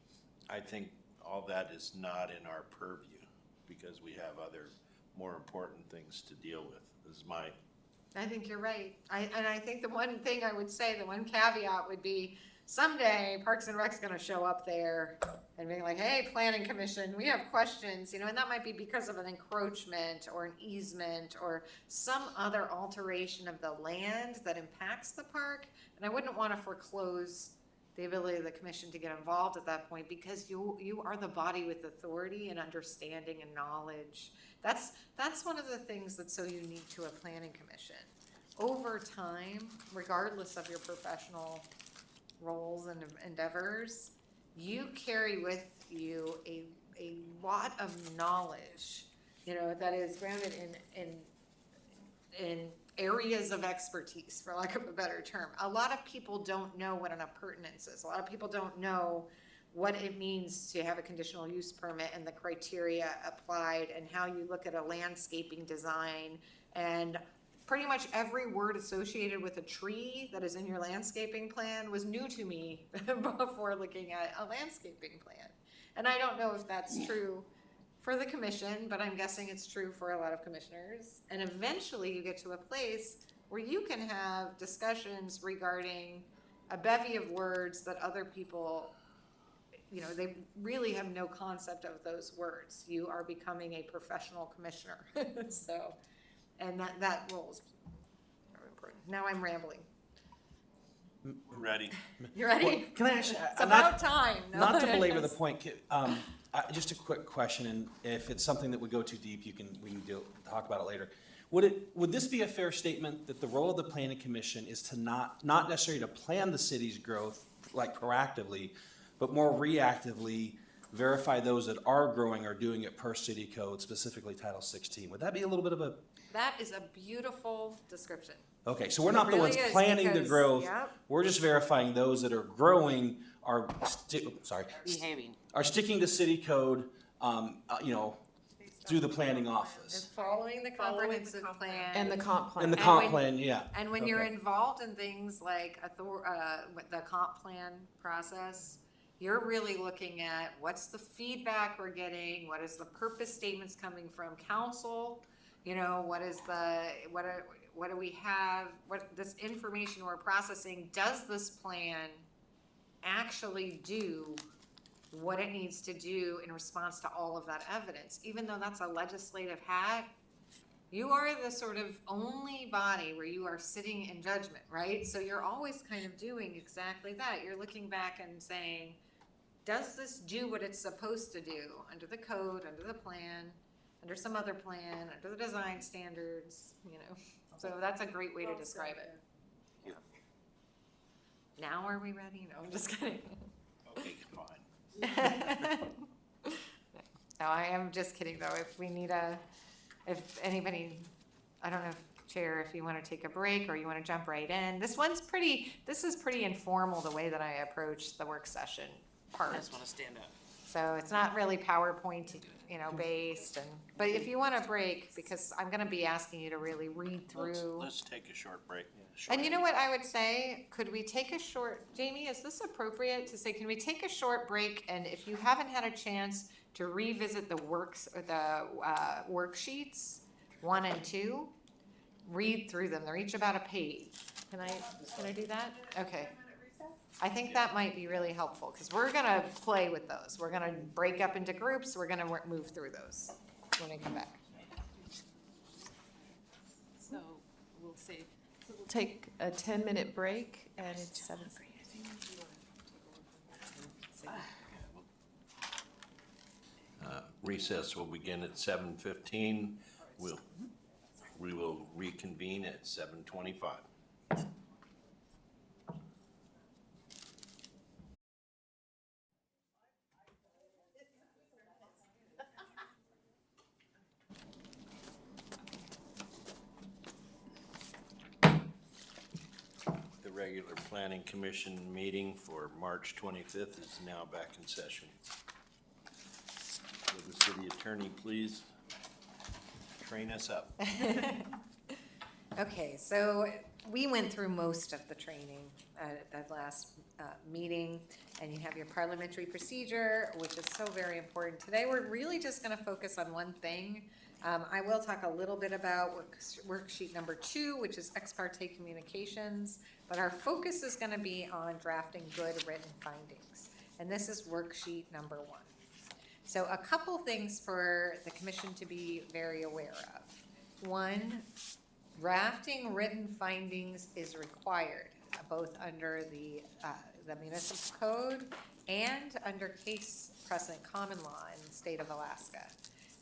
I think all that is not in our purview because we have other more important things to deal with. This is my, I think you're right. And I think the one thing I would say, the one caveat would be someday Parks and Rec's gonna show up there and be like, hey, Planning Commission, we have questions, you know, and that might be because of an encroachment or an easement or some other alteration of the land that impacts the park. And I wouldn't wanna foreclose the ability of the commission to get involved at that point because you are the body with authority and understanding and knowledge. That's one of the things that's so unique to a planning commission. Over time, regardless of your professional roles and endeavors, you carry with you a lot of knowledge, you know, that is grounded in areas of expertise, for lack of a better term. A lot of people don't know what an appurtenance is. A lot of people don't know what it means to have a conditional use permit and the criteria applied and how you look at a landscaping design. And pretty much every word associated with a tree that is in your landscaping plan was new to me before looking at a landscaping plan. And I don't know if that's true for the commission, but I'm guessing it's true for a lot of commissioners. And eventually you get to a place where you can have discussions regarding a bevy of words that other people, you know, they really have no concept of those words. You are becoming a professional commissioner. So, and that role is very important. Now I'm rambling. ready. You ready? Well, can I actually, It's about time. No? not to belabor the point, just a quick question, and if it's something that would go too deep, we can talk about it later. Would this be a fair statement that the role of the planning commission is to not necessarily to plan the city's growth like proactively, but more reactively verify those that are growing are doing it per city code, specifically Title 16? Would that be a little bit of a? That is a beautiful description. Okay, so we're It not the really ones is, planning the because- growth. yep. We're just verifying those that are growing are Behaving. are sticking to city code, through the planning And office. following the Following the comprehensive comp plan. And the comp plan. And the And comp when- plan, yeah. And when you're Okay. involved in things like the comp plan process, you're really looking at what's the feedback we're getting, what is the purpose statements coming from council, you know, what do we have, what this information we're processing, does this plan actually do what it needs to do in response to all of that evidence? Even though that's a legislative hat, you are the sort of only body where you are sitting in judgment, right? So you're always kind of doing exactly that. You're looking back and saying, does this do what it's supposed to do under the code, under the plan, under some other plan, under the design standards, you know? So that's a great way to describe it. Yeah. Now are we ready? No, I'm just kidding. Okay, fine. No, I am just kidding though. If anybody, I don't know, Chair, if you want to take a break or you want to jump right in. This is pretty informal, the way that I approach the work session I part. just want to stand up. So it's not really PowerPoint, based, but if you want a break, because I'm gonna be asking you to really read through. Let's take a short break. And you know what I would say? Could we take a short, Jamie, is this appropriate to say, can we take a short break? And if you haven't had a chance to revisit the worksheets, 1 and 2, read through them. They're each about a page. Can I do that? Okay. I think that might be really helpful, because we're gonna play with those. We're gonna break up into groups. We're gonna move through those when we come back. So we'll take a 10-minute break, and it's 7. Recess will begin at 7:15. We will reconvene at 7:25. The regular Planning Commission meeting for March 25th is now back in session. Will the city attorney please train us up? Okay, so we went through most of the training at that last meeting, and you have your parliamentary procedure, which is so very important. Today, we're really just gonna focus on one thing. I will talk a little bit about worksheet number 2, which is ex parte communications, but our focus is gonna be on drafting good written findings. And this is worksheet number 1. So a couple things for the commission to be very aware of. 1, drafting written findings is required, both under the municipal code and under case precedent common law in the state of Alaska.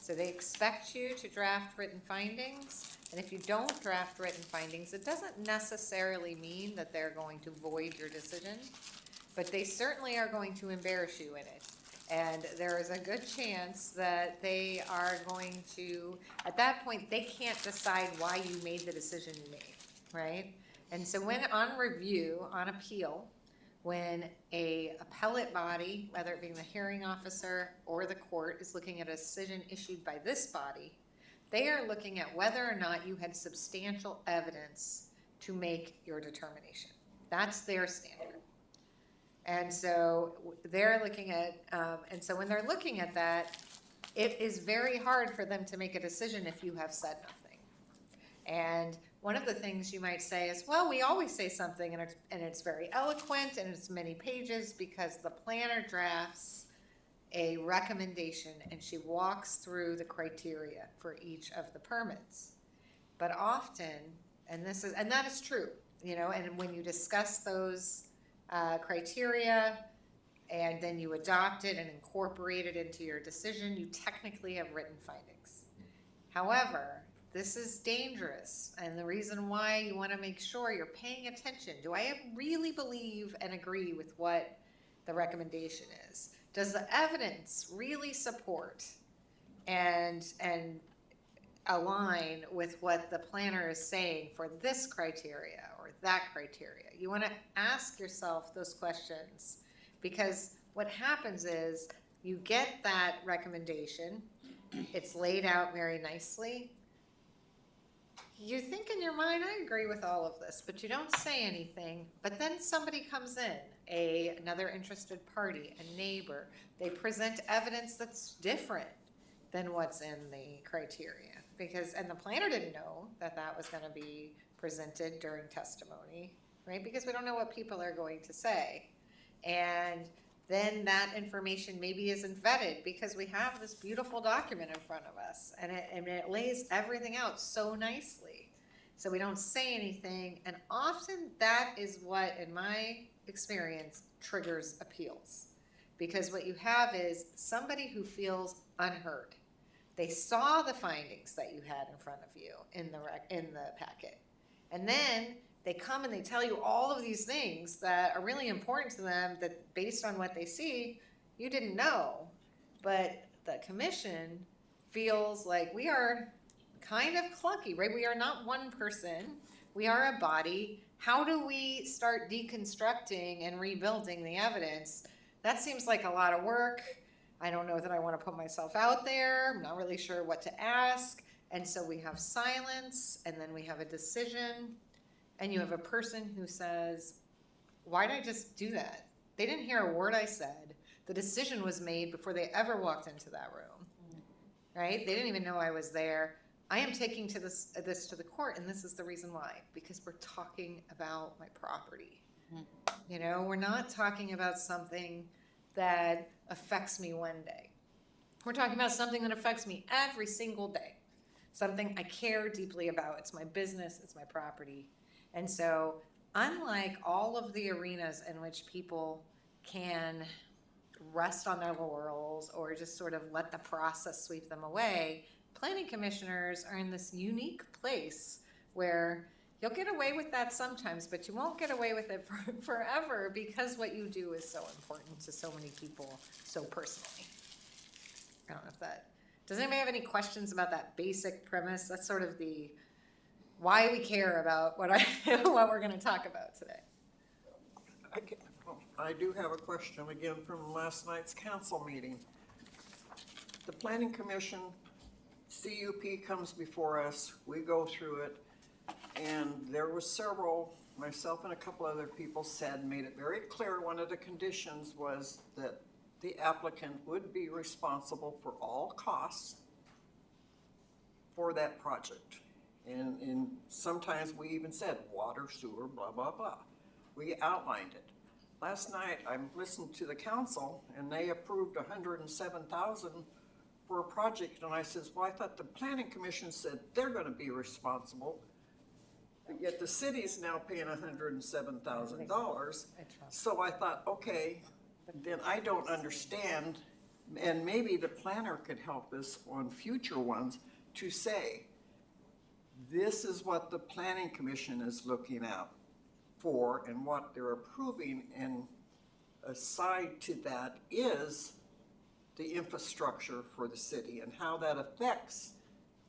So they expect you to draft written findings, and if you don't draft written findings, it doesn't necessarily mean that they're going to void your decision, but they certainly are going to embarrass you in it. And there is a good chance that they are going to, at that point, they can't decide why you made the decision you made, right? And so when on review, on appeal, when a appellate body, whether it be the hearing officer or the court, is looking at a decision issued by this body, they are looking at whether or not you had substantial evidence to make your determination. That's their standard. And so they're looking at, and so when they're looking at that, it is very hard for them to make a decision if you have said nothing. And one of the things you might say is, well, we always say something and it's very eloquent and it's many pages because the planner drafts a recommendation and she walks through the criteria for each of the permits. But often, and that is true, and when you discuss those criteria, and then you adopt it and incorporate it into your decision, you technically have written findings. However, this is dangerous, and the reason why you want to make sure you're paying attention. Do I really believe and agree with what the recommendation is? Does the evidence really support and align with what the planner is saying for this criteria or that criteria? You want to ask yourself those questions, because what happens is you get that recommendation, it's laid out very nicely. You think in your mind, I agree with all of this, but you don't say anything. But then somebody comes in, another interested party, a neighbor. They present evidence that's different than what's in the criteria, and the planner didn't know that was going to be presented during testimony, right? Because we don't know what people are going to say. And then that information maybe isn't vetted because we have this beautiful document in front of us and it lays everything out so nicely. So we don't say anything, and often that is what, in my experience, triggers appeals. Because what you have is somebody who feels unheard. They saw the findings that you had in front of you in the packet. And then they come and they tell you all of these things that are really important to them that based on what they see, you didn't know. But the commission feels like we are kind of clunky, right? We are not one person. We are a body. How do we start deconstructing and rebuilding the evidence? That seems like a lot of work. I don't know that I want to put myself out there. I'm not really sure what to ask. And so we have silence, and then we have a decision, and you have a person who says, why did I just do that? They didn't hear a word I said. The decision was made before they ever walked into that room, right? They didn't even know I was there. I am taking this to the court, and this is the reason why, because we're talking about my property. You know, we're not talking about something that affects me one day. We're talking about something that affects me every single day. Something I care deeply about. It's my business, it's my property. And so, unlike all of the arenas in which people can rest on their laurels or just sort of let the process sweep them away, planning commissioners are in this unique place where you'll get away with that sometimes, but you won't get away with it forever, because what you do is so important to so many people so personally. I don't know if that... Does anybody have any questions about that basic premise? That's sort of the why we care about what we're going to talk about today. I do have a question again from last night's council meeting. The Planning Commission, CUP comes before us, we go through it, and there were several, myself and a couple other people made it very clear one of the conditions was that the applicant would be responsible for all costs for that project. And sometimes we even said water, sewer, blah, blah, blah. We outlined it. Last night, I listened to the council, and they approved $107,000 for a project, and I says, well, I thought the Planning Commission said they're gonna be responsible, but yet the city is now paying $107,000. So I thought, okay, then I don't understand, and maybe the planner could help us on future ones to say, this is what the Planning Commission is looking at for and what they're approving, and aside to that is the infrastructure for the city and how that affects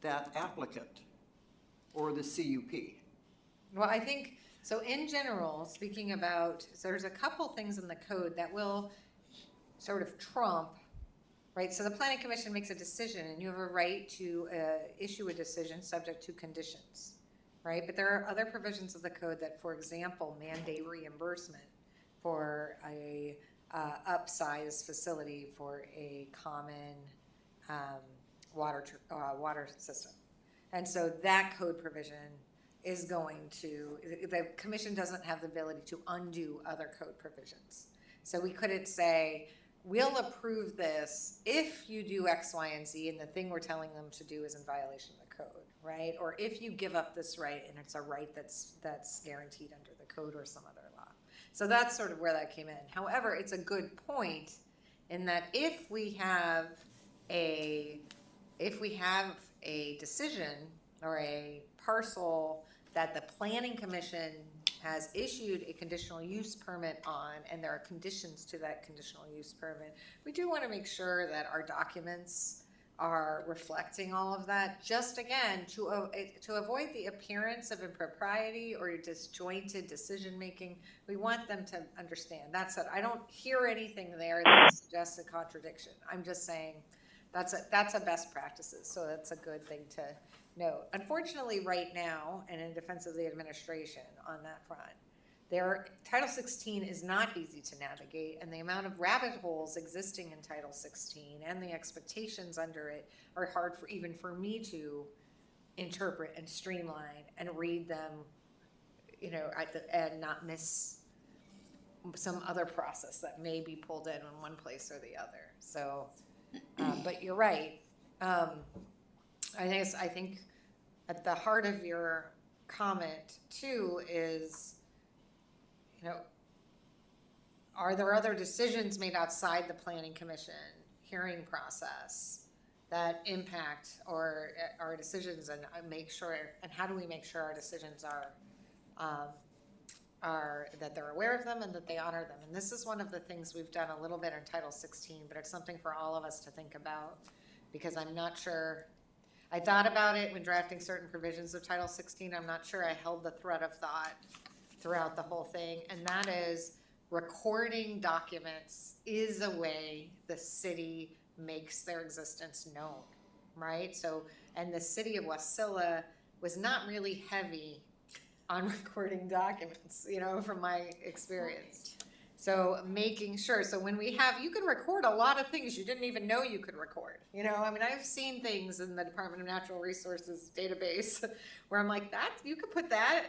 that applicant or the CUP. Well, I think, so in general, speaking about, so there's a couple things in the code that will sort of trump, right? So the Planning Commission makes a decision, and you have a right to issue a decision subject to conditions, right? But there are other provisions of the code that, for example, mandate reimbursement for a upsize facility for a common water system. And so that code provision is going to, the commission doesn't have the ability to undo other code provisions. So we couldn't say, we'll approve this if you do X, Y, and Z, and the thing we're telling them to do is in violation of the code, right? Or if you give up this right and it's a right that's guaranteed under the code or some other law. So that's sort of where that came in. However, it's a good point in that if we have a decision or a parcel that the Planning Commission has issued a conditional use permit on, and there are conditions to that conditional use permit, we do want to make sure that our documents are reflecting all of that, just again, to avoid the appearance of impropriety or disjointed decision-making. We want them to understand. That's it. I don't hear anything there that suggests a contradiction. I'm just saying that's a best practices, so that's a good thing to note. Unfortunately, right now, and in defense of the administration on that front, Title 16 is not easy to navigate, and the amount of rabbit holes existing in Title 16 and the expectations under it are hard even for me to interpret and streamline and read them, and not miss some other process that may be pulled in one place or the other. So, but you're right. I think at the heart of your comment too is, are there other decisions made outside the Planning Commission hearing process that impact our decisions, and how do we make sure our decisions are that they're aware of them and that they honor them? And this is one of the things we've done a little bit in Title 16, but it's something for all of us to think about, because I'm not sure. I thought about it when drafting certain provisions of Title 16. I'm not sure I held the thread of thought throughout the whole thing, and that is, recording documents is a way the city makes their existence known, right? So, and the city of Wasilla was not really heavy on recording documents, you know, from my experience. So making sure, so when we have, you can record a lot of things you didn't even know you could record. You know, I mean, I've seen things in the Department of Natural Resources database where I'm like, that, you could put that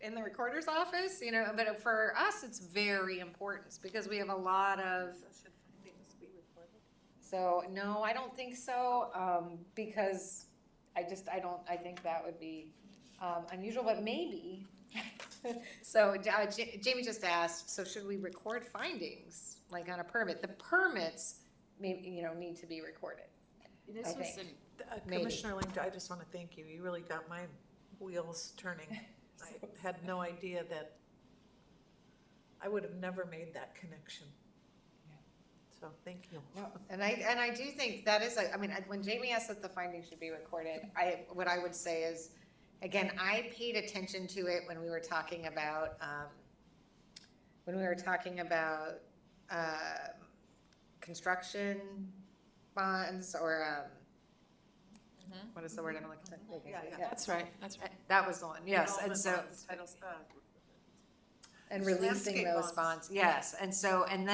in the recorder's office, you know, but for us, it's very important because we have a lot of, So should findings be recorded? so no, I don't think so, because I think that would be, unusual, but maybe. So Jamie just asked, so should we record findings, like on a permit? The permits, maybe, you know, need to be recorded. This I was think. an, Commissioner Langil, I just want to thank you. You really got my wheels turning. I had no idea that, I would have never made that connection. So, thank you. And I do think that is, I mean, when Jamie asked that the findings should be recorded, what I would say is, again, I paid attention to it when we were talking about, construction bonds or, what is the word I'm looking for? Yeah. That's right, that's right. That was the one, yes, and so, and releasing Landscape those bonds. bonds, yes, and so, and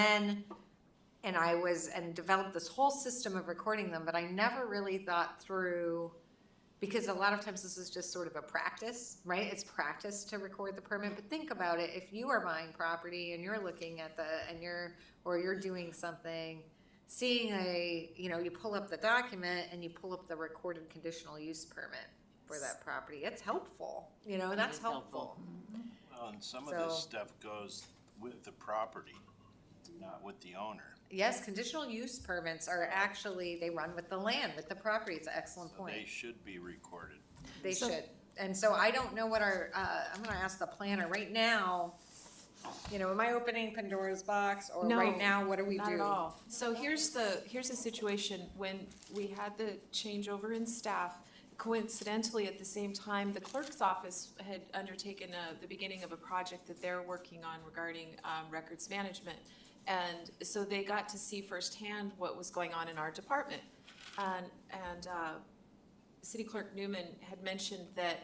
I developed this whole system of recording them, but I never really thought through, because a lot of times this is just sort of a practice, right? It's practice to record the permit, but think about it, if you are buying property and you're looking at you're doing something, seeing you pull up the document and you pull up the recorded conditional use permit for that property, it's helpful, that's helpful. Well, and some of So- this stuff goes with the property, not with the owner. Yes, conditional use permits are actually, they run with the land, with the property, it's an excellent So point. they should be recorded. They So- should. And so I don't know what I'm gonna ask the planner, right now, am I opening Pandora's box, or No, right now, what do we do? Not at all. So here's the situation, when we had the changeover in staff, coincidentally, at the same time, the clerk's office had undertaken the beginning of a project that they're working on regarding records management. And so they got to see firsthand what was going on in our department. And City Clerk Newman had mentioned that,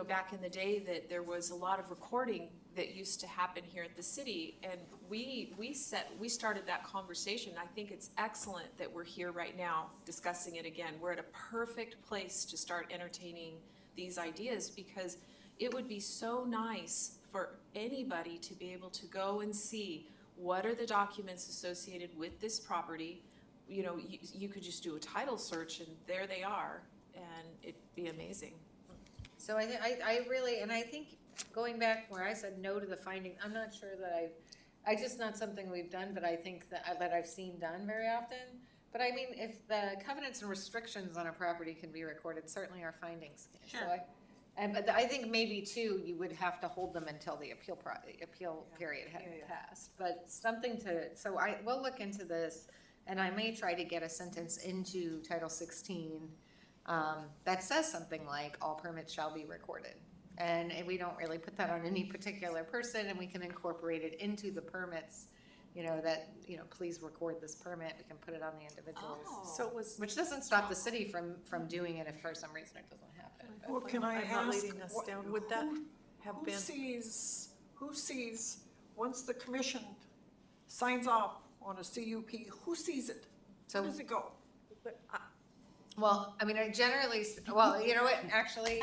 back in the day, that there was a lot of recording that used to happen here at the city. And we started that conversation. I think it's excellent that we're here right now discussing it again. We're at a perfect place to start entertaining these ideas, because it would be so nice for anybody to be able to go and see what are the documents associated with this property. You could just do a title search and there they are, and it'd be amazing. So I really, and I think going back where I said no to the finding, I'm not sure that it's just not something we've done, but I think that I've seen done very often. But I mean, if the covenants and restrictions on a property can be recorded, certainly our findings can. Sure. But I think maybe too, you would have to hold them until the appeal period had passed. But something so we'll look into this, and I may try to get a sentence into Title 16 that says something like, all permits shall be recorded. And we don't really put that on any particular person, and we can incorporate it into the permits, please record this permit, we can put it on the individuals. So it was. Which doesn't stop the city from doing it if for some reason it doesn't happen. Well, can I I'm not ask, leading us what- down. Would that have who been? who sees, once the commission signs off on a CUP, who sees it? So- Where does it go? Well, I mean, I generally, well, you know what, actually,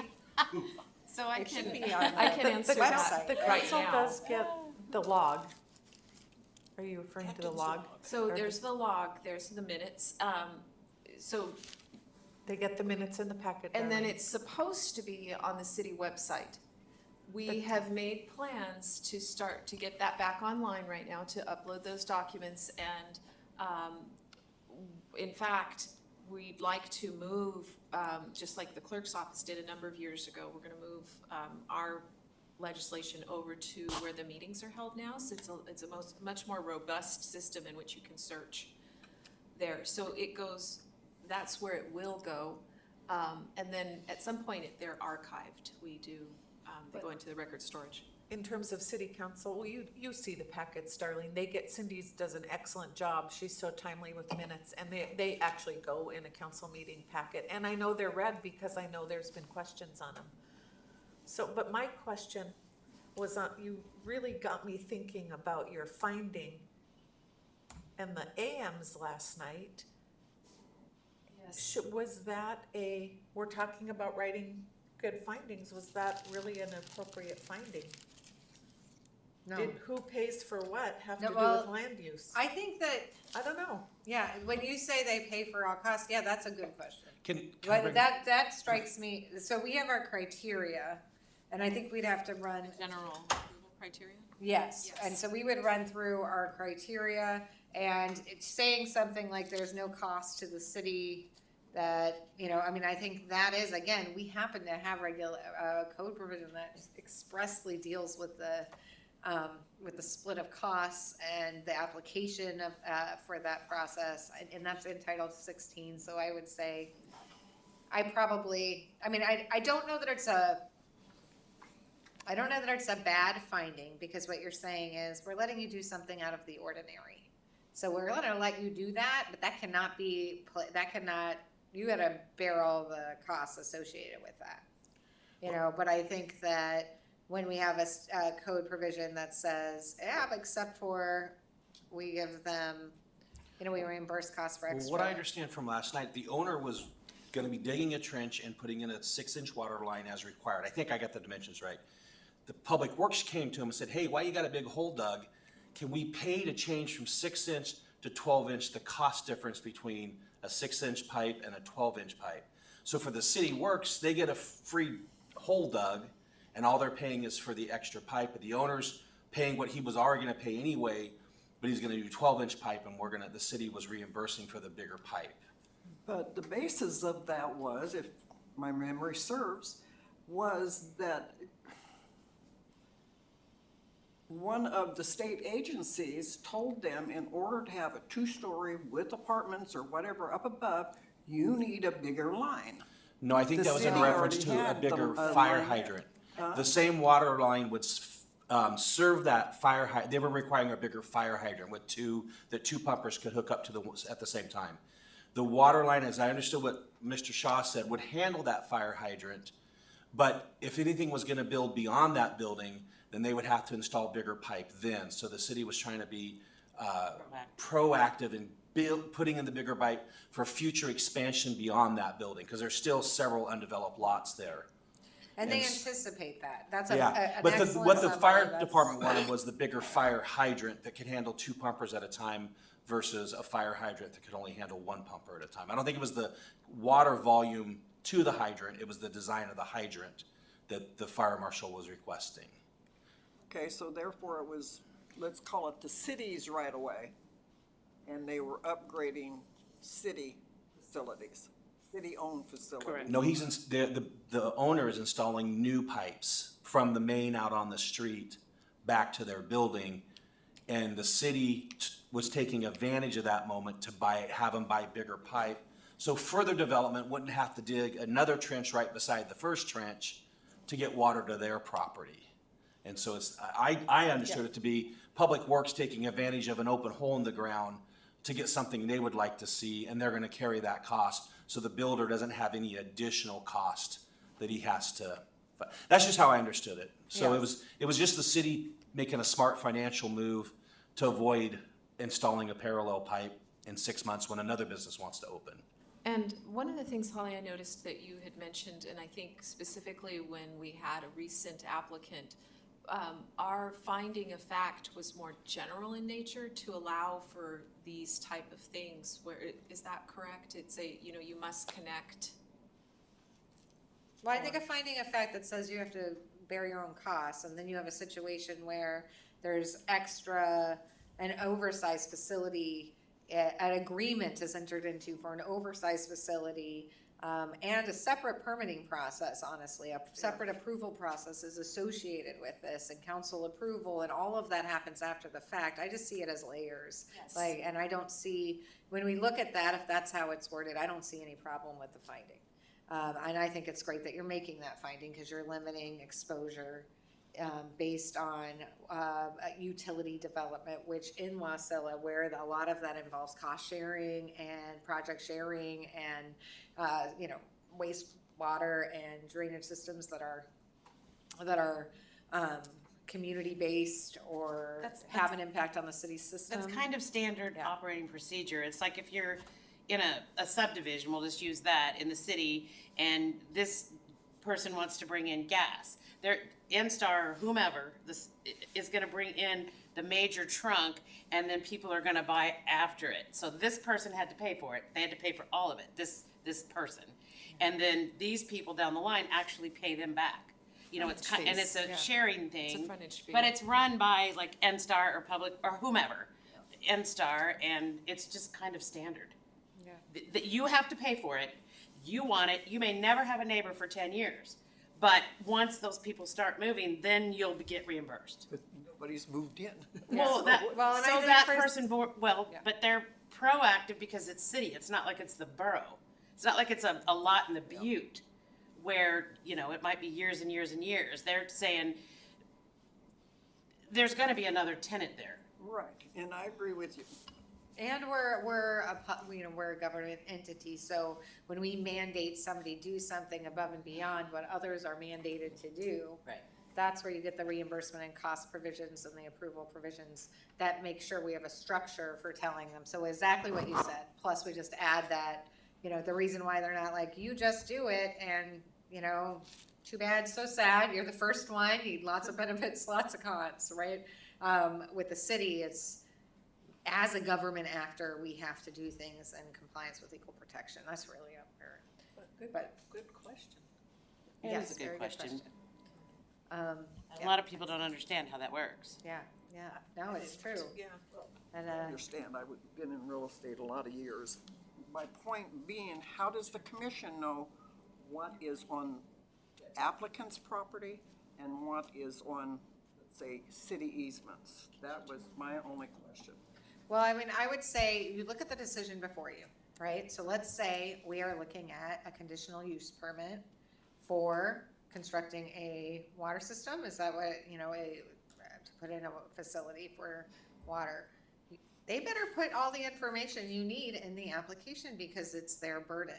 So I It should can, be on I can the answer website. that The right council now. does get the log. Are you referring to the log? So there's the log, there's the minutes, so, They get the minutes in the packet. and then Darlene. it's supposed to be on the city website. We have made plans to start to get that back online right now, to upload those documents, and, in fact, we'd like to move, just like the clerk's office did a number of years ago, we're gonna move, our legislation over to where the meetings are held now, so it's a much more robust system in which you can search there. So it goes, that's where it will go, and then at some point they're archived. We do, they go into the record storage. in terms of city council, well, you see the packets, Darlene, Cindy does an excellent job, she's so timely with minutes, and they actually go in a council meeting packet, and I know they're read because I know there's been questions on them. So, but my question was, you really got me thinking about your finding and the AMs last night. Yes. Was that we're talking about writing good findings, was that really an appropriate finding? No, Did who pays for what have to No, do well, with land use? I think that, I don't know. yeah, when you say they pay for all costs, yeah, that's a good question. Can I But bring- that strikes me, so we have our criteria, and I think we'd have to run, General approval criteria? yes, Yes. and so we would run through our criteria, and it's saying something like there's no cost to the city, that, I mean, I think that is, again, we happen to have regular, code provision that expressly deals with the split of costs and the application of, for that process, and that's in Title 16, so I would say, I don't know that it's a bad finding, because what you're saying is, we're letting you do something out of the ordinary. So we're gonna let you do that, but that cannot, you gotta bear all the costs associated with that. But I think that when we have a code provision that says, yeah, except for, we give them, we reimburse costs for extra. What I understand from last night, the owner was gonna be digging a trench and putting in a 6-inch water line as required. I think I got the dimensions right. The Public Works came to him and said, hey, why you got a big hole dug? Can we pay to change from 6-inch to 12-inch, the cost difference between a 6-inch pipe and a 12-inch pipe? So for the city works, they get a free hole dug, and all they're paying is for the extra pipe, but the owner's paying what he was already gonna pay anyway, but he's gonna do 12-inch pipe, and the city was reimbursing for the bigger pipe. But the basis of that was, if my memory serves, was that one of the state agencies told them in order to have a 2-story with apartments or whatever up above, you need a bigger line. No, I think The that was in city reference already to a had bigger the fire line. hydrant. The same water line would serve that fire hydrant. They were requiring a bigger fire hydrant with that two pumpers could hook up to at the same time. The water line, as I understood what Mr. Shaw said, would handle that fire hydrant, but if anything was gonna build beyond that building, then they would have to install bigger pipe then. So the city was trying to be proactive in putting in the bigger pipe for future expansion beyond that building, because there's still several undeveloped lots there. And they And anticipate that, that's Yeah, an but excellent what the summary. fire That's- department wanted was the bigger fire hydrant that could handle 2 pumpers at a time versus a fire hydrant that could only handle 1 pumper at a time. I don't think it was the water volume to the hydrant, it was the design of the hydrant that the fire marshal was requesting. Okay, so therefore it was, let's call it the city's right of way, and they were upgrading city facilities, city-owned facilities. Correct. No, the owner is installing new pipes from the main out on the street back to their building. And the city was taking advantage of that moment to have them buy bigger pipe. So further development wouldn't have to dig another trench right beside the first trench to get water to their property. And so I understood it to be Public Works taking advantage of an open hole in the ground to get something they would like to see, and they're gonna carry that cost, so the builder doesn't have any additional cost that he has to. That's just how I understood it. So Yeah. it was just the city making a smart financial move to avoid installing a parallel pipe in 6 months when another business wants to open. And one of the things, Holly, I noticed that you had mentioned, and I think specifically when we had a recent applicant, our finding of fact was more general in nature to allow for these type of things. Is that correct? It's you must connect. Well, I think a finding of fact that says you have to bear your own costs, and then you have a situation where there's an oversized facility, an agreement is entered into for an oversized facility, and a separate permitting process, honestly, a separate approval process is associated with this, and council approval, and all of that happens after the fact. I just see it as layers. Yes. And I don't see, when we look at that, if that's how it's worded, I don't see any problem with the finding. And I think it's great that you're making that finding, because you're limiting exposure based on utility development, which in Wasilla, where a lot of that involves cost sharing and project sharing and, wastewater and drainage systems that are community-based or have an impact on the city system. That's kind of standard Yeah. operating procedure. It's like if you're in a subdivision, we'll just use that, in the city, and this person wants to bring in gas. Their N-Star or whomever this is gonna bring in the major trunk, and then people are gonna buy after it. So this person had to pay for it. They had to pay for all of it, this person. And then these people down the line actually pay them back. You know, it's and it's a Yeah. sharing It's a thing. frontage fee. But it's run by like N-Star or Public or whomever, N-Star, and it's just kind of standard. Yeah. That you have to pay for it, you want it, you may never have a neighbor for 10 years. But once those people start moving, then you'll get reimbursed. But nobody's moved in. Well, that, Well, and I so think that for- person, Yeah. but they're proactive because it's city, it's not like it's the borough. It's not like it's a lot in the Butte where, it might be years and years and years. They're saying, there's gonna be another tenant there. Right, and I agree with you. And we're we're a government entity, so when we mandate somebody do something above and beyond what others are mandated to do, Right. that's where you get the reimbursement and cost provisions and the approval provisions that make sure we have a structure for telling them. So exactly what you said, plus we just add that, the reason why they're not like, you just do it and, too bad, so sad, you're the first one, you need lots of benefits, lots of cons, right? With the city, it's, as a government actor, we have to do things in compliance with equal protection. That's really up there. Good question. It Yes, is a good very question. Um, A lot of people don't understand how that works. yeah, no, it's true. Yeah. And, I understand, I've been in real estate a lot of years. My point being, how does the commission know what is on the applicant's property and what is on, let's say, city easements? That was my only question. well, I mean, I would say you look at the decision before you, right? So let's say we are looking at a conditional use permit for constructing a water system. Is that what, to put in a facility for water? They better put all the information you need in the application because it's their burden.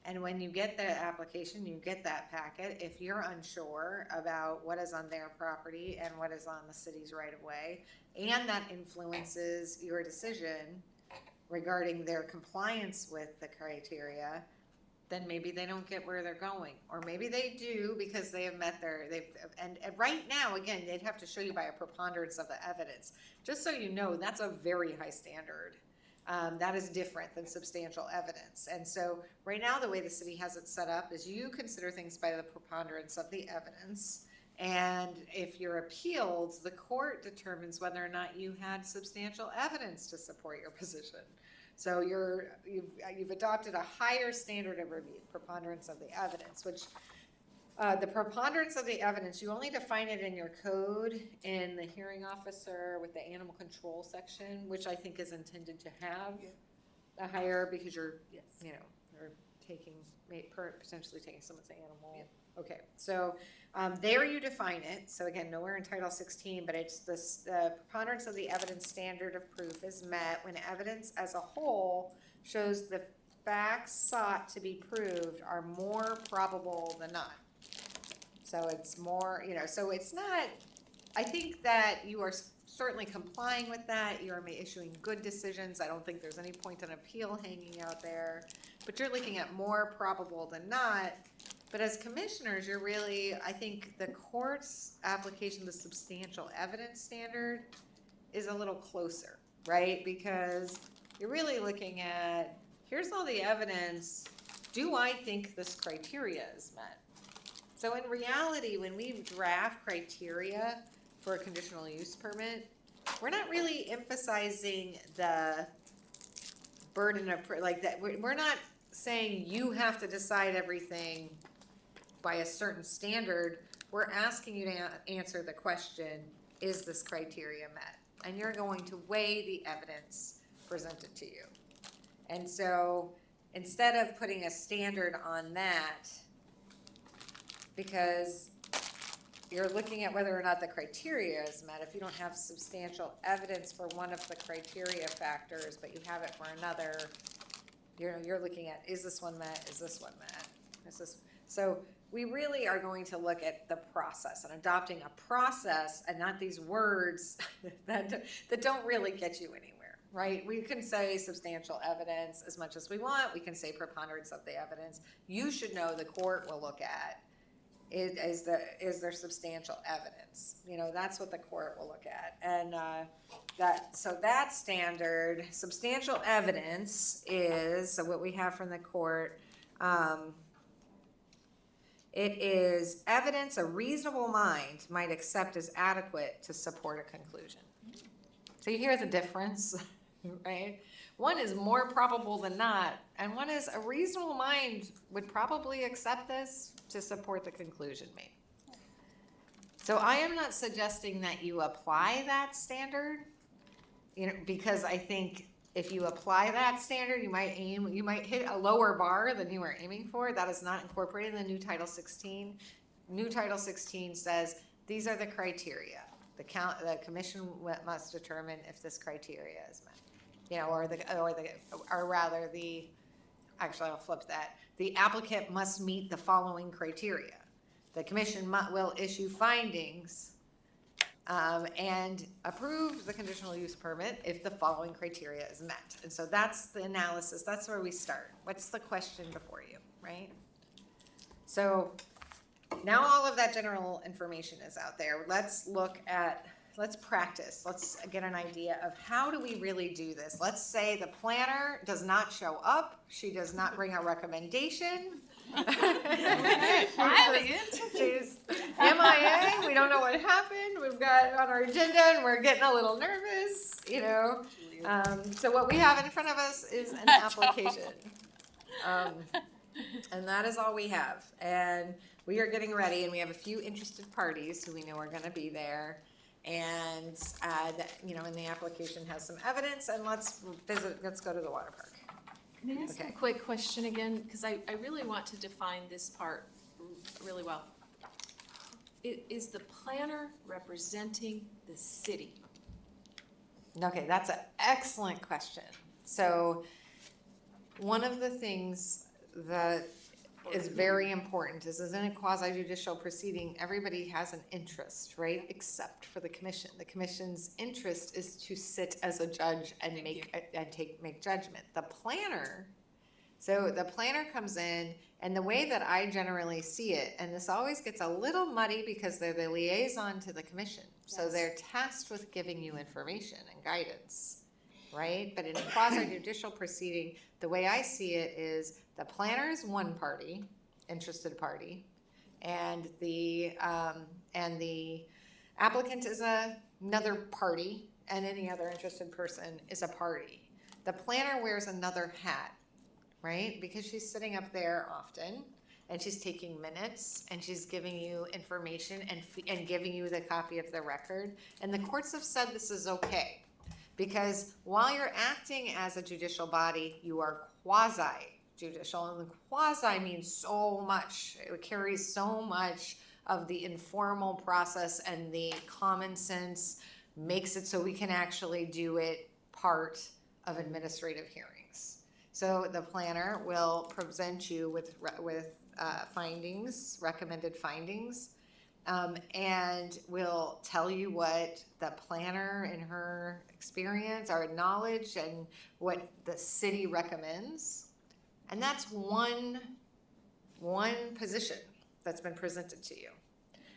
And when you get the application, you get that packet. If you're unsure about what is on their property and what is on the city's right of way, and that influences your decision regarding their compliance with the criteria, then maybe they don't get where they're going. Or maybe they do because they have met and right now, again, they'd have to show you by a preponderance of the evidence. Just so you know, that's a very high standard. That is different than substantial evidence. And so right now, the way the city has it set up is you consider things by the preponderance of the evidence. And if you're appealed, the court determines whether or not you had substantial evidence to support your position. So you've adopted a higher standard of review, preponderance of the evidence, which the preponderance of the evidence, you only define it in your code in the hearing officer with the animal control section, which I think is intended to have a higher, because you're potentially taking someone's animal. Okay, so there you define it. So again, nowhere in Title 16, but it's the preponderance of the evidence standard of proof is met when evidence as a whole shows the facts sought to be proved are more probable than not. So it's more, so it's not, I think that you are certainly complying with that. You're issuing good decisions. I don't think there's any point in appeal hanging out there, but you're looking at more probable than not. But as commissioners, you're really, I think the court's application of the substantial evidence standard is a little closer, right? Because you're really looking at, here's all the evidence. Do I think this criteria is met? So in reality, when we draft criteria for a conditional use permit, we're not really emphasizing the burden of, like that. We're not saying you have to decide everything by a certain standard. We're asking you to answer the question, is this criteria met? And you're going to weigh the evidence presented to you. And so instead of putting a standard on that, because you're looking at whether or not the criteria is met. If you don't have substantial evidence for one of the criteria factors, but you have it for another, you're looking at, is this one met? Is this one met? So we really are going to look at the process and adopting a process and not these words that don't really get you anywhere, right? We can say substantial evidence as much as we want. We can say preponderance of the evidence. You should know the court will look at is there substantial evidence? You know, that's what the court will look at. And that standard, substantial evidence is, so what we have from the court, it is evidence a reasonable mind might accept as adequate to support a conclusion. So you hear the difference, right? One is more probable than not, and one is a reasonable mind would probably accept this to support the conclusion made. So I am not suggesting that you apply that standard, you know, because I think if you apply that standard, you might hit a lower bar than you were aiming for. That is not incorporated in the new Title 16. New Title 16 says these are the criteria. The commission must determine if this criteria is met. You know, actually I'll flip that. The applicant must meet the following criteria. The commission will issue findings and approve the conditional use permit if the following criteria is met. And so that's the analysis. That's where we start. What's the question before you, right? So now all of that general information is out there. Let's practice. Let's get an idea of how do we really do this. Let's say the planner does not show up. She does not bring a recommendation. She's MIA. We don't know what happened. We've got on our agenda and we're getting a little nervous, you know. So what we have in front of us is an application. And that is all we have. And we are getting ready and we have a few interested parties who we know are going to be there. And, you know, and the application has some evidence and let's go to the water park. Can I ask Okay. a quick question again? Because I really want to define this part really well. Is the planner representing the city? Okay, that's an excellent question. So one of the things that is very important is in a quasi-judicial proceeding, everybody has an interest, right? Except for the commission. The commission's interest is to sit as a judge and make judgment. The planner comes in, and the way that I generally see it, and this always gets a little muddy because they're the liaison to the commission. So Yes. they're tasked with giving you information and guidance, right? But in a quasi-judicial proceeding, the way I see it is the planner is one party, interested party, and the applicant is another party, and any other interested person is a party. The planner wears another hat, right? Because she's sitting up there often, and she's taking minutes, and she's giving you information and giving you the copy of the record. And the courts have said this is okay. Because while you're acting as a judicial body, you are quasi-judicial, and the quasi means so much. It carries so much of the informal process and the common sense, makes it so we can actually do it part of administrative hearings. So the planner will present you with findings, recommended findings, and will tell you what the planner in her experience or knowledge and what the city recommends. And that's one position that's been presented to you.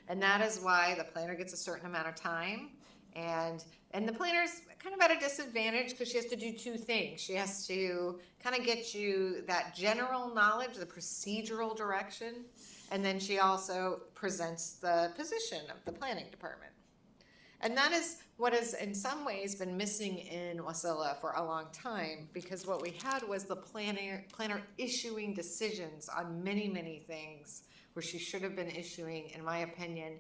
And that is why the planner gets a certain amount of time. And the planner's kind of at a disadvantage because she has to do two things. She has to kind of get you that general knowledge, the procedural direction, and then she also presents the position of the planning department. And that is what has in some ways been missing in Wasilla for a long time, because what we had was the planner issuing decisions on many, many things where she should have been issuing, in my opinion,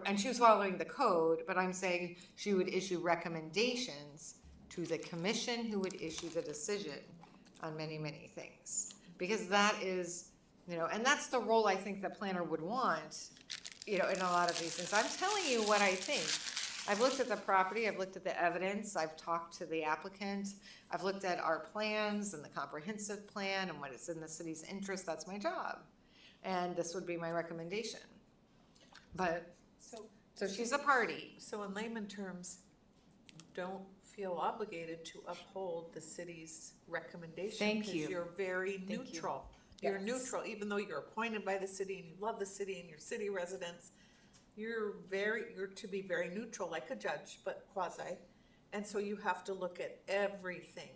and she was following the code, but I'm saying she would issue recommendations to the commission who would issue the decision on many, many things. Because that is, you know, and that's the role I think the planner would want you know, in a lot of these things. I'm telling you what I think. I've looked at the property, I've looked at the evidence, I've talked to the applicant, I've looked at our plans and the comprehensive plan and what is in the city's interest. That's my job. And this would be my recommendation. But, so she's a party. So in layman terms, don't feel obligated to uphold the city's recommendation. Thank you. Because you're very Thank you. neutral. You're Yes. neutral, even though you're appointed by the city and you love the city and you're city residents. You're to be very neutral, like a judge, but quasi. And so you have to look at everything,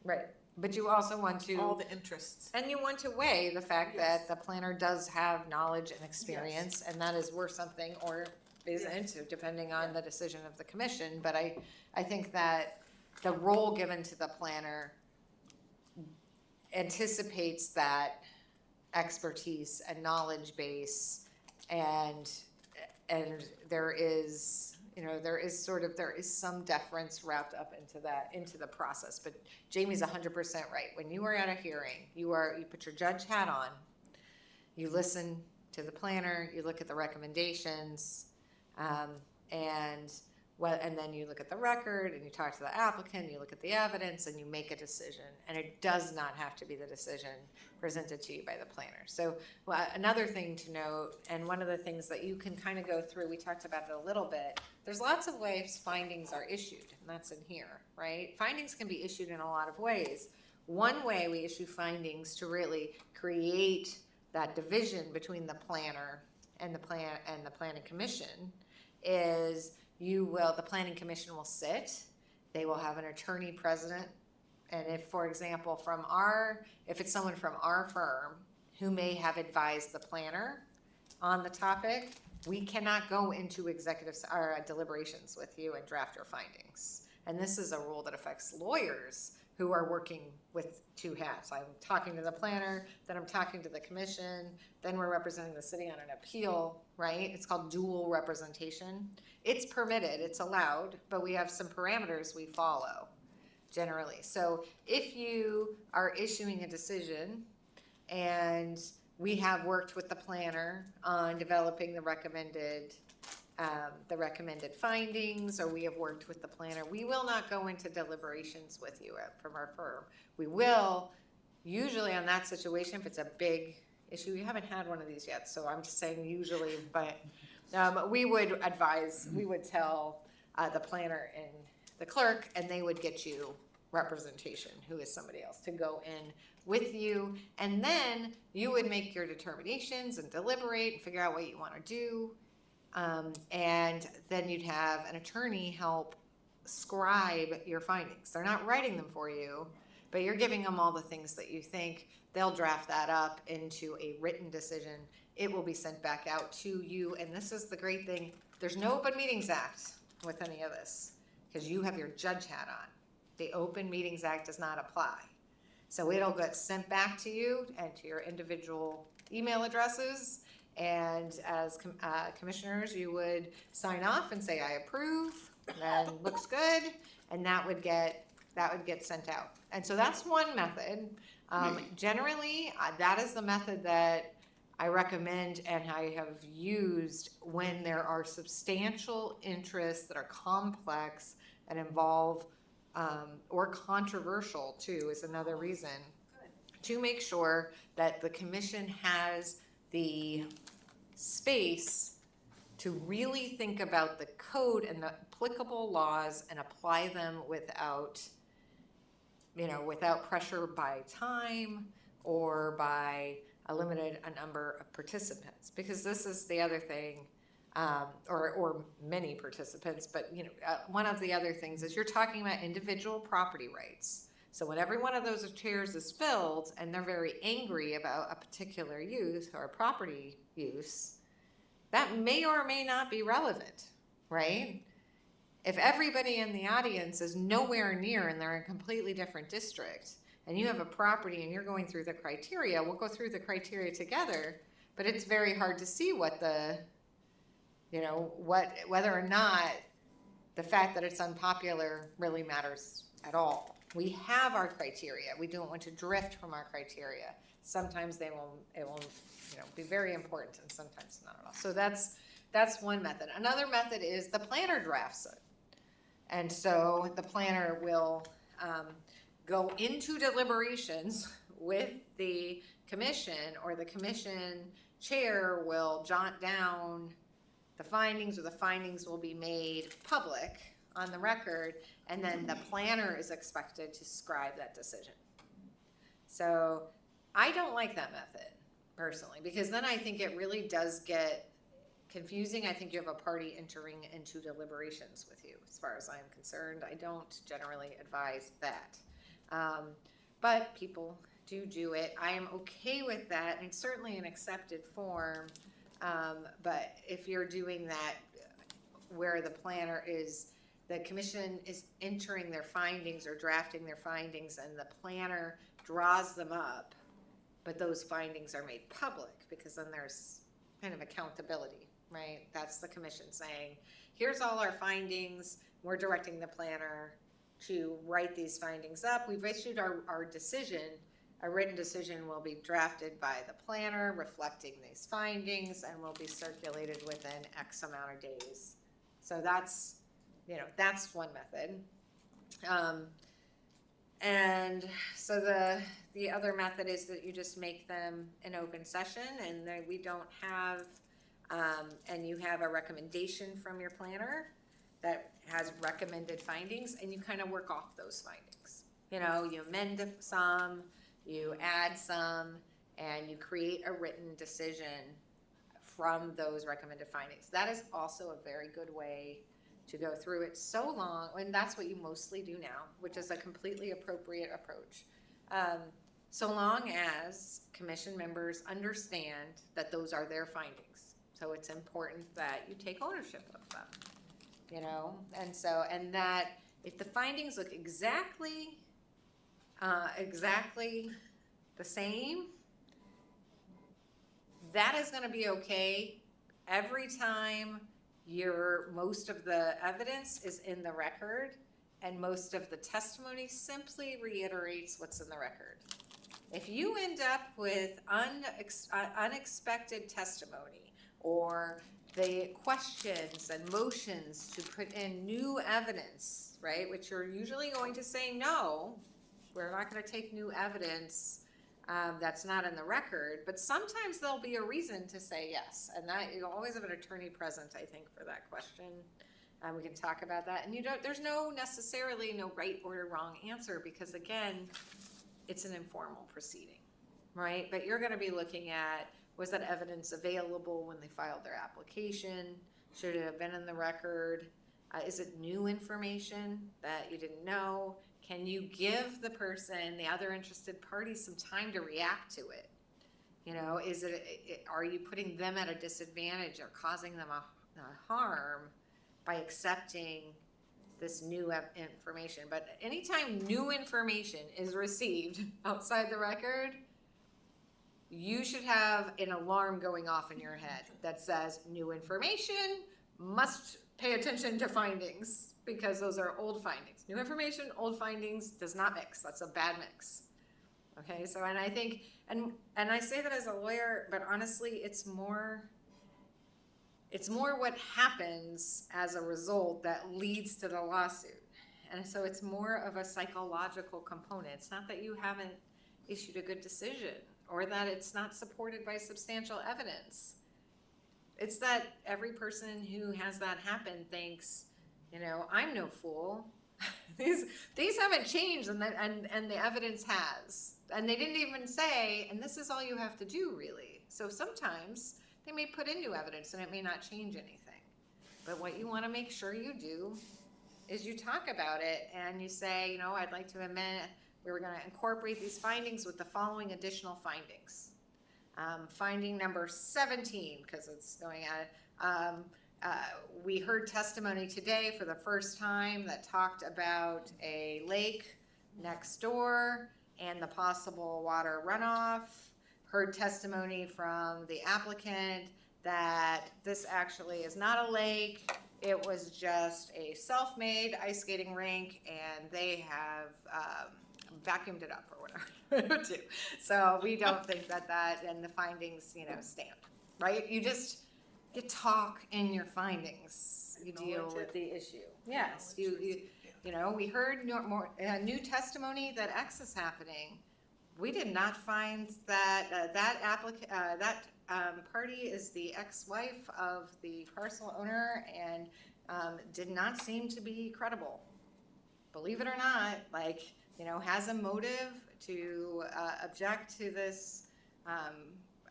Right. But you also want to. all the interests. And you want to weigh the fact Yes. that the planner does have knowledge and experience, and that is worth something or isn't, depending on the decision of the commission. But I think that the role given to the planner anticipates that expertise and knowledge base, and there is, you know, there is some deference wrapped up into the process. But Jamie's 100% right. When you are at a hearing, you put your judge hat on, you listen to the planner, you look at the recommendations, and then you look at the record and you talk to the applicant, you look at the evidence and you make a decision. And it does not have to be the decision presented to you by the planner. So another thing to note, and one of the things that you can kind of go through, we talked about it a little bit, there's lots of ways findings are issued, and that's in here, right? Findings can be issued in a lot of ways. One way we issue findings to really create that division between the planner and the planning commission is the planning commission will sit, they will have an attorney present, and if, for example, if it's someone from our firm who may have advised the planner on the topic, we cannot go into executive deliberations with you and draft your findings. And this is a rule that affects lawyers who are working with two hats. I'm talking to the planner, then I'm talking to the commission, then we're representing the city on an appeal, right? It's called dual representation. It's permitted, it's allowed, but we have some parameters we follow generally. So if you are issuing a decision and we have worked with the planner on developing the recommended findings, or we have worked with the planner, we will not go into deliberations with you from our firm. We will, usually on that situation, if it's a big issue, we haven't had one of these yet, so I'm just saying usually, but we would tell the planner and the clerk, and they would get you representation, who is somebody else, to go in with you, and then you would make your determinations and deliberate and figure out what you want to do. And then you'd have an attorney help scribe your findings. They're not writing them for you, but you're giving them all the things that you think. They'll draft that up into a written decision. It will be sent back out to you. And this is the great thing. There's no Open Meetings Act with any of this because you have your judge hat on. The Open Meetings Act does not apply. So it'll get sent back to you and to your individual email addresses. And as commissioners, you would sign off and say, I approve, then looks good, and that would get sent out. And so that's one method. Generally, that is the method that I recommend and I have used when there are substantial interests that are complex and involve, or controversial too, is another reason, to make sure that the commission has the space to really think about the code and the applicable laws and apply them without pressure by time or by a number of participants. Because this is the other thing, or many participants, but one of the other things is you're talking about individual property rights. So when every one of those chairs is filled and they're very angry about a particular use or property use, that may or may not be relevant, right? If everybody in the audience is nowhere near and they're in a completely different district, and you have a property and you're going through the criteria, we'll go through the criteria together, but it's very hard to see whether or not the fact that it's unpopular really matters at all. We have our criteria. We don't want to drift from our criteria. Sometimes it will, you know, be very important, and sometimes not at all. So that's one method. Another method is the planner drafts it. And so the planner will go into deliberations with the commission, or the commission chair will jot down the findings, or the findings will be made public on the record, and then the planner is expected to scribe that decision. So I don't like that method personally, because then I think it really does get confusing. I think you have a party entering into deliberations with you, as far as I'm concerned. I don't generally advise that. But people do it. I am okay with that, and it's certainly an accepted form. But if you're doing that where the planner is, the commission is entering their findings or drafting their findings, and the planner draws them up, but those findings are made public, because then there's kind of accountability, right? That's the commission saying, here's all our findings, we're directing the planner to write these findings up. We've issued our decision. A written decision will be drafted by the planner reflecting these findings, and will be circulated within X amount of days. So that's, you know, that's one method. And so the other method is that you just make them an open session, and that we don't have, and you have a recommendation from your planner that has recommended findings, and you kind of work off those findings. You know, you amend some, you add some, and you create a written decision from those recommended findings. That is also a very good way to go through it so long, and that's what you mostly do now, which is a completely appropriate approach. So long as commission members understand that those are their findings. So it's important that you take ownership of them, you know? And so, and that if the findings look exactly the same, that is gonna be okay every time most of the evidence is in the record, and most of the testimony simply reiterates what's in the record. If you end up with unexpected testimony, or the questions and motions to put in new evidence, right, which you're usually going to say, no, we're not gonna take new evidence that's not in the record, but sometimes there'll be a reason to say yes, and that you'll always have an attorney present, I think, for that question. We can talk about that, and there's necessarily no right or wrong answer, because again, it's an informal proceeding, right? But you're gonna be looking at, was that evidence available when they filed their application? Should it have been in the record? Is it new information that you didn't know? Can you give the person, the other interested party, some time to react to it? You know, are you putting them at a disadvantage or causing them a harm by accepting this new information? But anytime new information is received outside the record, you should have an alarm going off in your head that says new information, must pay attention to findings, because those are old findings. New information, old findings does not mix. That's a bad mix. Okay, so, and I think, and I say that as a lawyer, but honestly, it's more what happens as a result that leads to the lawsuit. And so it's more of a psychological component. It's not that you haven't issued a good decision, or that it's not supported by substantial evidence. It's that every person who has that happen thinks, you know, I'm no fool. These haven't changed, and the evidence has. And they didn't even say, and this is all you have to do, really. So sometimes they may put in new evidence and it may not change anything. But what you want to make sure you do is you talk about it and you say, you know, I'd like to amend, we were going to incorporate these findings with the following additional findings. Finding number 17, because it's going at we heard testimony today for the first time that talked about a lake next door and the possible water runoff. Heard testimony from the applicant that this actually is not a lake. It was just a self-made ice skating rink, and they have vacuumed it up or whatever, too. So we don't think that and the findings, stand, right? You talk in your findings, you deal with the issue. Yes, we heard new testimony that X is happening. We did not find that that party is the ex-wife of the parcel owner and did not seem to be credible. Believe it or not, has a motive to object to this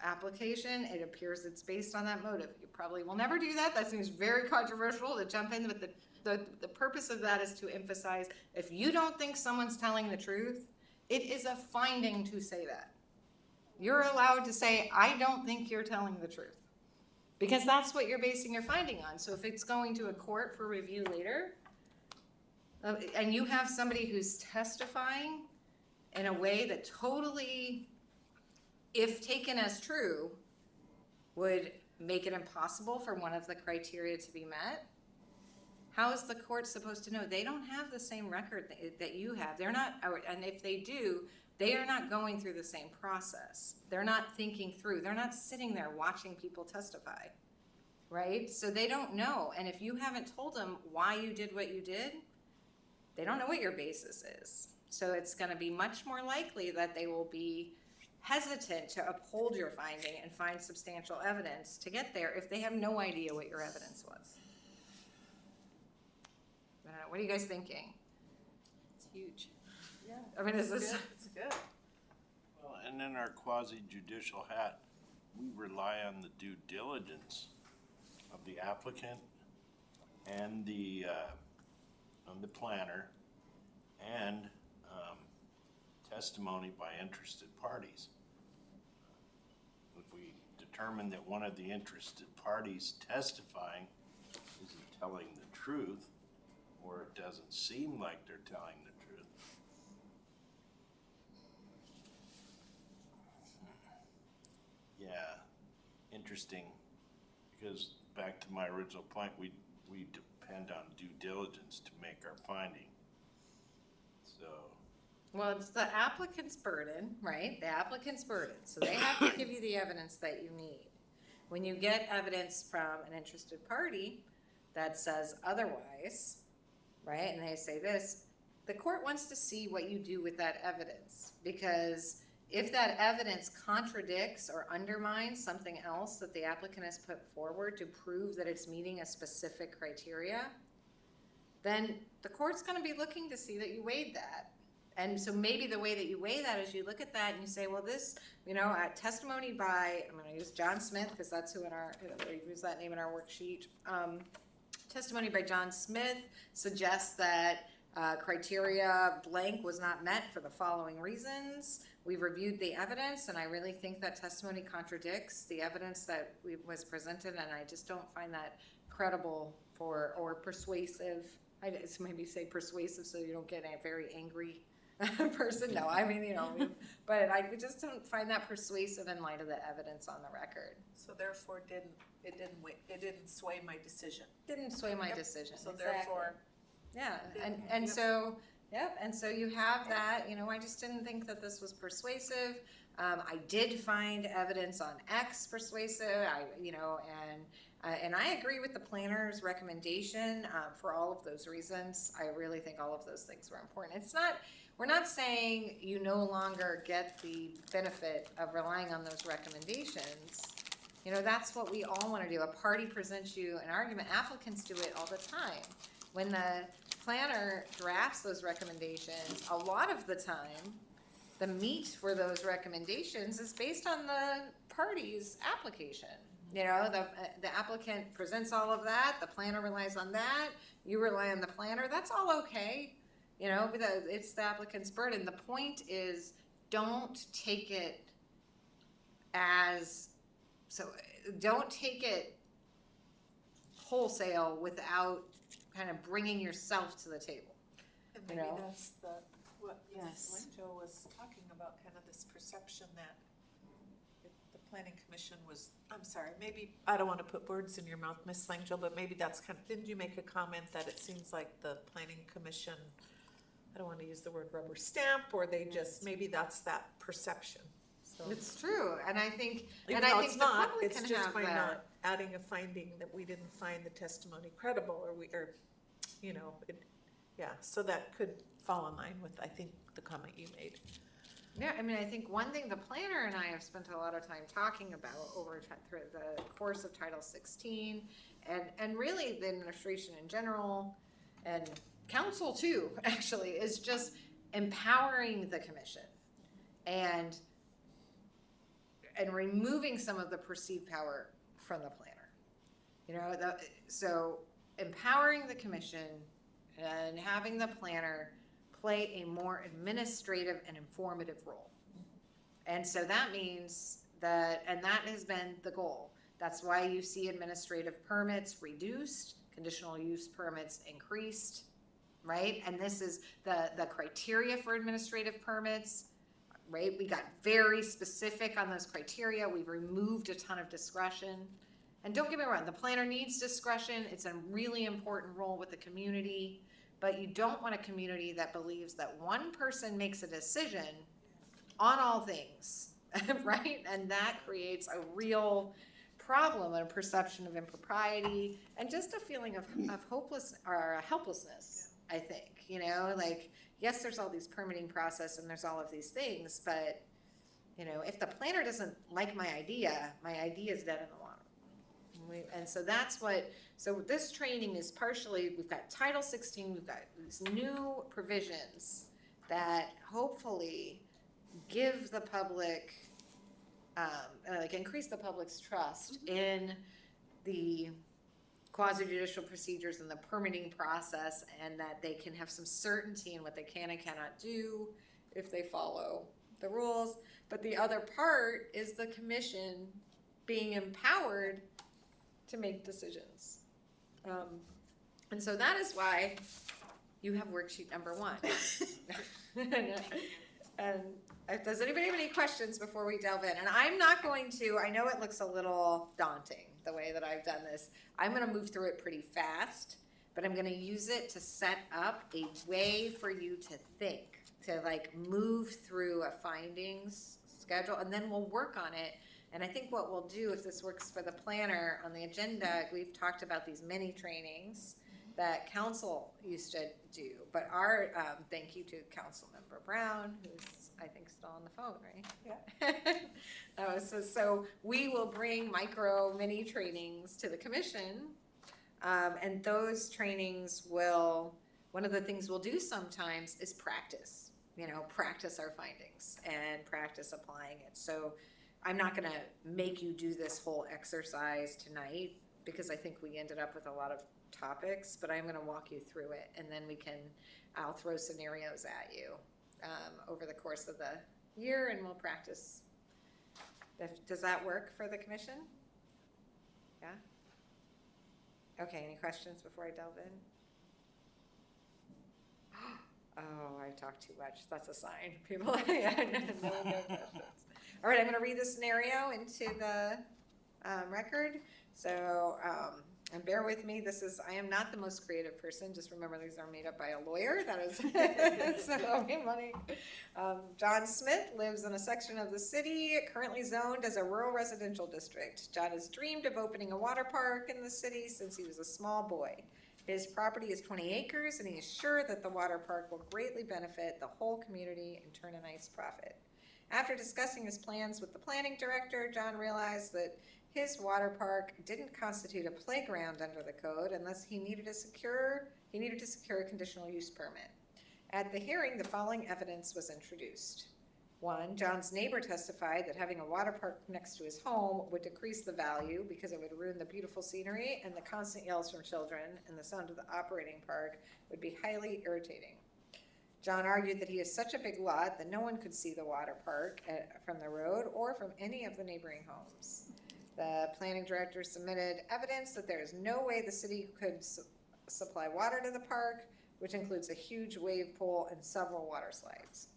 application. It appears it's based on that motive. You probably will never do that. That seems very controversial to jump in, but the purpose of that is to emphasize, if you don't think someone's telling the truth, it is a finding to say that. You're allowed to say, I don't think you're telling the truth. Because that's what you're basing your finding on. So if it's going to a court for review later, and you have somebody who's testifying in a way that totally, if taken as true, would make it impossible for one of the criteria to be met, how is the court supposed to know? They don't have the same record that you have. They're not, and if they do, they are not going through the same process. They're not thinking through. They're not sitting there watching people testify, right? So they don't know. And if you haven't told them why you did what you did, they don't know what your basis is. So it's going to be much more likely that they will be hesitant to uphold your finding and find substantial evidence to get there if they have no idea what your evidence was. I don't know. What are you guys thinking? It's huge. Yeah. I mean, is this? It's good. Well, and in our quasi-judicial hat, we rely on the due diligence of the applicant and the planner and testimony by interested parties. If we determine that one of the interested parties testifying isn't telling the truth, or it doesn't seem like they're telling the truth, yeah, interesting, because back to my original point, we depend on due diligence to make our finding. So, Well, it's the applicant's burden, right? The applicant's burden. So they have to give you the evidence that you need. When you get evidence from an interested party that says otherwise, right, and they say this, the court wants to see what you do with that evidence, because if that evidence contradicts or undermines something else that the applicant has put forward to prove that it's meeting a specific criteria, then the court's going to be looking to see that you weighed that. And so maybe the way that you weigh that is you look at that and you say, well, this, testimony by, I'm going to use John Smith because that's who we use that name in our worksheet. Testimony by John Smith suggests that criteria blank was not met for the following reasons. We've reviewed the evidence, and I really think that testimony contradicts the evidence that was presented, and I just don't find that credible or persuasive. I just maybe say persuasive so you don't get a very angry person. No, I mean, but I just don't find that persuasive in light of the evidence on the record. So therefore, it didn't sway my decision. Didn't sway my Yep. decision. So Exactly. therefore, Yeah, Didn't- and yep. so, yep, and so you have that, I just didn't think that this was persuasive. I did find evidence on X persuasive, and I agree with the planner's recommendation for all of those reasons. I really think all of those things were important. We're not saying you no longer get the benefit of relying on those recommendations. That's what we all want to do. A party presents you an argument. Applicants do it all the time. When the planner drafts those recommendations, a lot of the time, the meat for those recommendations is based on the party's application. The applicant presents all of that, the planner relies on that, you rely on the planner, that's all okay. But it's the applicant's burden. The point is, don't take it wholesale without kind of bringing yourself to the table. and maybe know? that's what Ms. Yes. Langil was talking about, kind of this perception that the planning commission was, I'm sorry, maybe, I don't want to put words in your mouth, Ms. Langil, but maybe that's didn't you make a comment that it seems like the planning commission I don't wanna use the word rubber stamp, or they just, maybe that's that perception, so. It's true, and I think, Even and I though think it's the not, public it's can just have by that. not adding a finding that we didn't find the testimony credible, or, you know, yeah, so that could fall in line with, I think, the comment you made. Yeah, I mean, I think one thing the planner and I have spent a lot of time talking about through the course of Title 16, and really the administration in general, and council too, actually, is just empowering the commission and removing some of the perceived power from the planner. You know, so empowering the commission and having the planner play a more administrative and informative role. And so that means that, and that has been the goal. That's why you see administrative permits reduced, conditional use permits increased, right? And this is the criteria for administrative permits, right? We got very specific on those criteria. We've removed a ton of discretion. And don't get me wrong, the planner needs discretion. It's a really important role with the community. But you don't want a community that believes that one person makes a decision on all things, right? And that creates a real problem and a perception of impropriety and just a feeling of hopeless or helplessness, I think. You know, like, yes, there's all these permitting process and there's all of these things, but, you know, if the planner doesn't like my idea is dead in the water. And so that's what, so this training is partially, we've got Title 16, we've got these new provisions that hopefully give the public, like increase the public's trust in the quasi-judicial procedures and the permitting process, and that they can have some certainty in what they can and cannot do if they follow the rules. But the other part is the commission being empowered to make decisions. And so that is why you have worksheet number 1. And does anybody have any questions before we delve in? And I'm not going to, I know it looks a little daunting the way that I've done this. I'm gonna move through it pretty fast, but I'm gonna use it to set up a way for you to think, to like move through a findings schedule, and then we'll work on it. And I think what we'll do, if this works for the planner on the agenda, we've talked about these mini trainings that council used to do. But our, thank you to Councilmember Brown, who's, I think, still on the phone, right? Yeah. So we will bring micro mini trainings to the commission. And those trainings will, one of the things we'll do sometimes is practice, you know, practice our findings and practice applying it. So I'm not gonna make you do this whole exercise tonight because I think we ended up with a lot of topics, but I'm gonna walk you through it, and then I'll throw scenarios at you over the course of the year, and we'll practice. Does that work for the commission? Yeah? Okay, any questions before I delve in? Oh, I talked too much. That's a sign. People, no questions. All right, I'm gonna read the scenario into the record. So, and bear with me, I am not the most creative person. Just remember, these are made up by a lawyer. That is, so money. John Smith lives in a section of the city currently zoned as a rural residential district. John has dreamed of opening a water park in the city since he was a small boy. His property is 20 acres, and he is sure that the water park will greatly benefit the whole community and turn a nice profit. After discussing his plans with the planning director, John realized that his water park didn't constitute a playground under the code, and thus he needed to secure a conditional use permit. At the hearing, the following evidence was introduced. 1, John's neighbor testified that having a water park next to his home would decrease the value because it would ruin the beautiful scenery, and the constant yells from children and the sound of the operating park would be highly irritating. John argued that he has such a big lot that no one could see the water park from the road or from any of the neighboring homes. The planning director submitted evidence that there is no way the city could supply water to the park, which includes a huge wave pool and several water slides.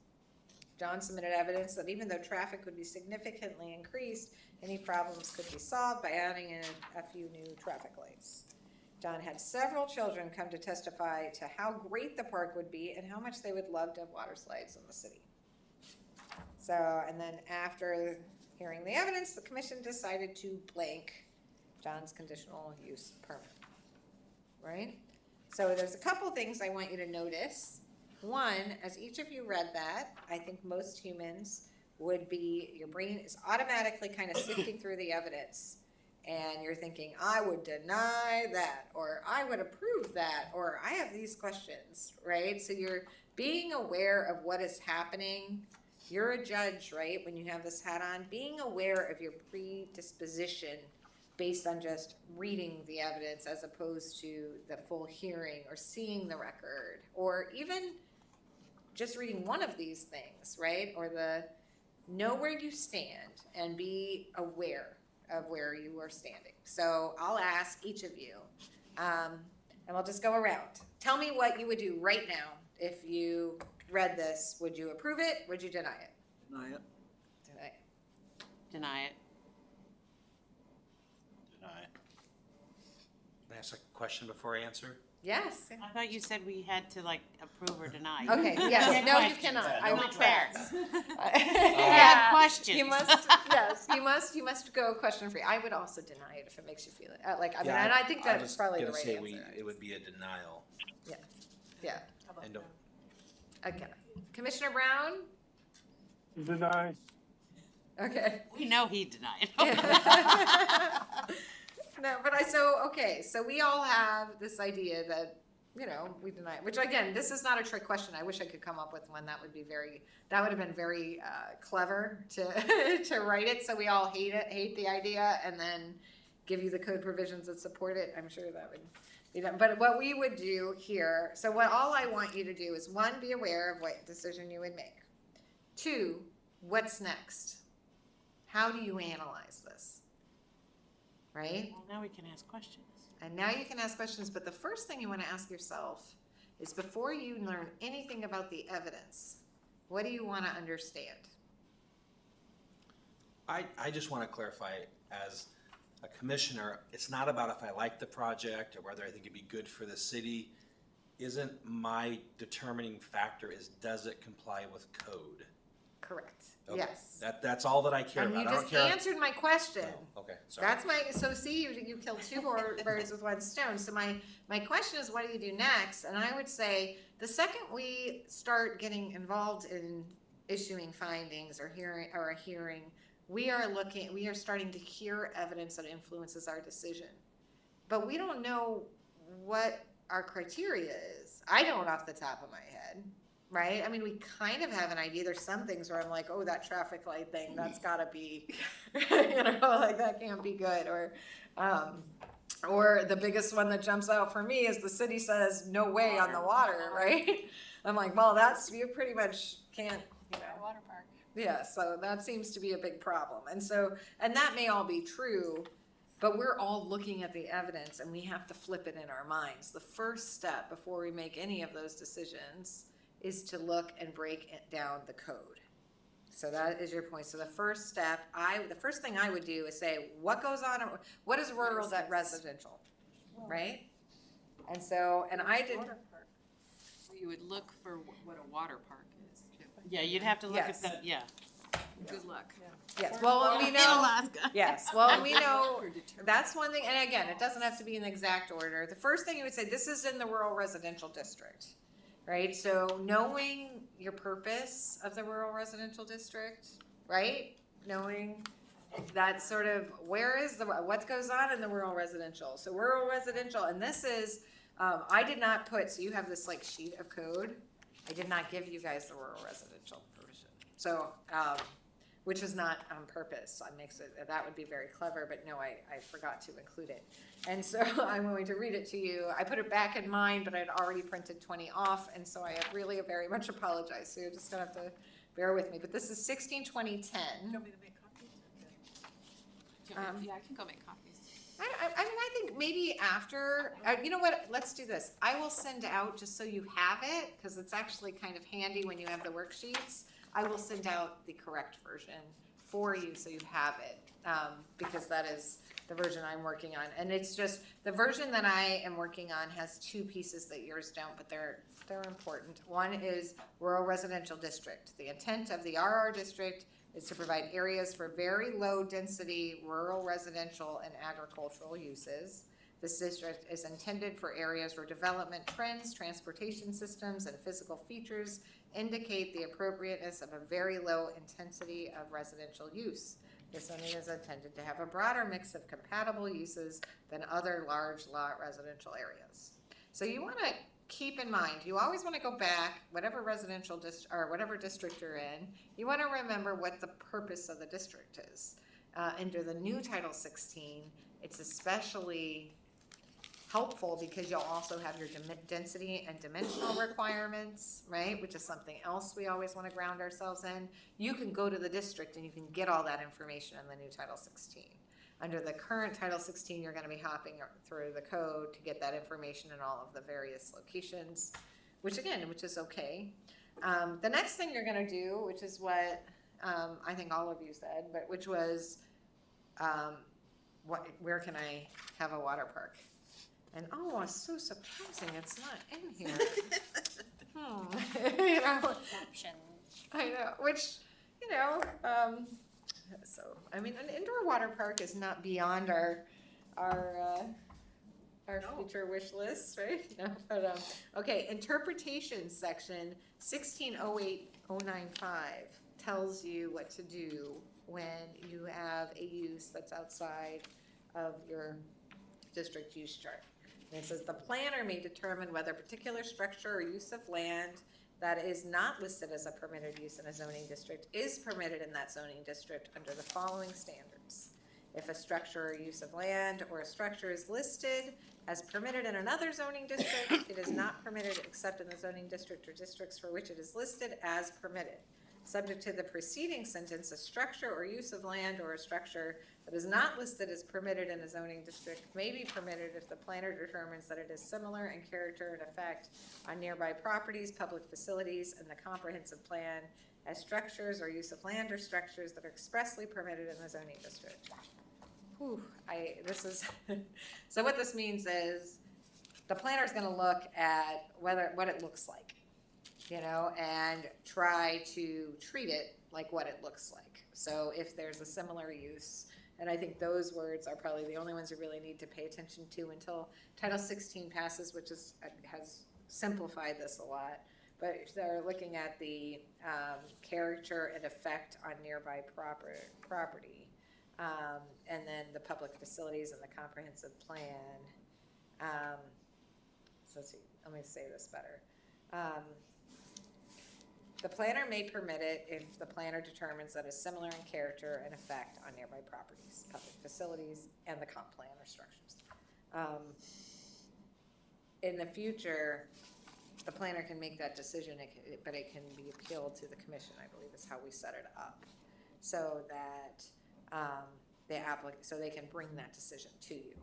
John submitted evidence that even though traffic would be significantly increased, any problems could be solved by adding in a few new traffic lights. John had several children come to testify to how great the park would be and how much they would love to have water slides in the city. So, and then after hearing the evidence, the commission decided to blank John's conditional use permit, right? So there's a couple things I want you to notice. One, as each of you read that, I think most humans would be, your brain is automatically kind of sifting through the evidence. And you're thinking, I would deny that, or I would approve that, or I have these questions, right? So you're being aware of what is happening. You're a judge, right, when you have this hat on, being aware of your predisposition based on just reading the evidence as opposed to the full hearing or seeing the record, or even just reading one of these things, right? Or the know where you stand and be aware of where you are standing. So I'll ask each of you, and we'll just go around. Tell me what you would do right now if you read this. Would you approve it? Would you deny it? Deny it. Deny it. Deny it. Deny. Can I ask a question before I answer? Yes. I thought you said we had to like approve or deny. Okay, yes, no, you Questions. cannot. Yeah, I no will Not fair. correct. We have questions. You must, yes, you must go question free. I would also deny it if it makes you feel it, like, I mean, Yeah, and I think I'm that's just probably the gonna right say answer. it would be a denial. Yeah, And don't, okay. Commissioner Brown? Deny. Okay. We know he denied. No, but so we all have this idea that, you know, we deny it, which again, this is not a trick question. I wish I could come up with one that would have been very clever to write it, so we all hate the idea, and then give you the code provisions that support it. I'm sure that would be done. But what we would do here, so what all I want you to do is, one, be aware of what decision you would make. Two, what's next? How do you analyze this? Right? Well, now we can ask questions. And now you can ask questions, but the first thing you want to ask yourself is, before you learn anything about the evidence, what do you want to understand? I just want to clarify, as a commissioner, it's not about if I like the project or whether I think it'd be good for the city. Isn't my determining factor is, does it comply with code? Correct. Okay. Yes. That's all that I care And about. you I don't just care. answered my question. Oh, okay, sorry. That's so see, you killed two birds with one stone. So my question is, what do you do next? And I would say, the second we start getting involved in issuing findings or a hearing, we are starting to hear evidence that influences our decision. But we don't know what our criteria is. I don't off the top of my head. Right? I mean, we kind of have an idea. There's some things where I'm like, oh, that traffic light thing, that's gotta be, like that can't be good. Or the biggest one that jumps out for me is the city says no way on the water, right? I'm like, well, you pretty much can't, Water park. yeah, so that seems to be a big problem. And that may all be true, but we're all looking at the evidence and we have to flip it in our minds. The first step before we make any of those decisions is to look and break it down the code. So that is your point. So the first step, the first thing I would do is say, what goes on, what is rural that residential, right? And I did, You would look for what a water park is, too. Yeah, you'd have to look at Yes. that, yeah. Good luck. yes, well, we In know, Alaska. yes, well, we know, that's one thing, and again, it doesn't have to be in the exact order. The first thing you would say, this is in the rural residential district. Right, so knowing your purpose of the rural residential district, right? Knowing that sort of, what goes on in the rural residential? So rural residential, and this is, I did not put, so you have this like sheet of code. I did not give you guys the rural residential provision. So, which was not on purpose. That would be very clever, but no, I forgot to include it. And so I'm going to read it to you. I put it back in mine, but I'd already printed 20 off, and so I really very much apologize. So you're just gonna have to bear with me. But this is 16/20/10. You want me to make copies? Yeah, I can go make copies. I mean, I think maybe after, you know what, let's do this. I will send out, just so you have it, because it's actually kind of handy when you have the worksheets. I will send out the correct version for you so you have it, because that is the version I'm working on. And it's just, the version that I am working on has two pieces that yours don't, but they're important. One is rural residential district. The intent of the RR district is to provide areas for very low density rural residential and agricultural uses. This district is intended for areas where development trends, transportation systems, and physical features indicate the appropriateness of a very low intensity of residential use. This zoning is intended to have a broader mix of compatible uses than other large lot residential areas. So you want to keep in mind, you always want to go back, whatever residential or whatever district you're in, you want to remember what the purpose of the district is. Under the new Title 16, it's especially helpful because you'll also have your density and dimensional requirements, right? Which is something else we always want to ground ourselves in. You can go to the district and you can get all that information in the new Title 16. Under the current Title 16, you're going to be hopping through the code to get that information in all of the various locations, which is okay. The next thing you're going to do, which is what I think all of you said, but which was, where can I have a water park? And it's so surprising it's not in here. You know, I know, which, you know, so I mean, an indoor water park is not beyond our future wish list, right? No, but okay, interpretation section 1608.095 tells you what to do when you have a use that's outside of your district use chart. And it says the planner may determine whether a particular structure or use of land that is not listed as a permitted use in a zoning district is permitted in that zoning district under the following standards. If a structure or use of land or a structure is listed as permitted in another zoning district, it is not permitted except in the zoning district or districts for which it is listed as permitted. Subject to the preceding sentence, a structure or use of land or a structure that is not listed as permitted in a zoning district may be permitted if the planner determines that it is similar in character and effect on nearby properties, public facilities, and the comprehensive plan as structures or use of land or structures that are expressly permitted in the zoning district. So what this means is the planner is going to look at what it looks like, you know, and try to treat it like what it looks like. So if there's a similar use, and I think those words are probably the only ones you really need to pay attention to until Title 16 passes, which has simplified this a lot. But they're looking at the character and effect on nearby property, and then the public facilities and the comprehensive plan. So let's see, let me say this better. The planner may permit it if the planner determines that it's similar in character and effect on nearby properties, public facilities, and the comp plan or structures. In the future, the planner can make that decision, but it can be appealed to the commission, I believe is how we set it up, so that so they can bring that decision to you.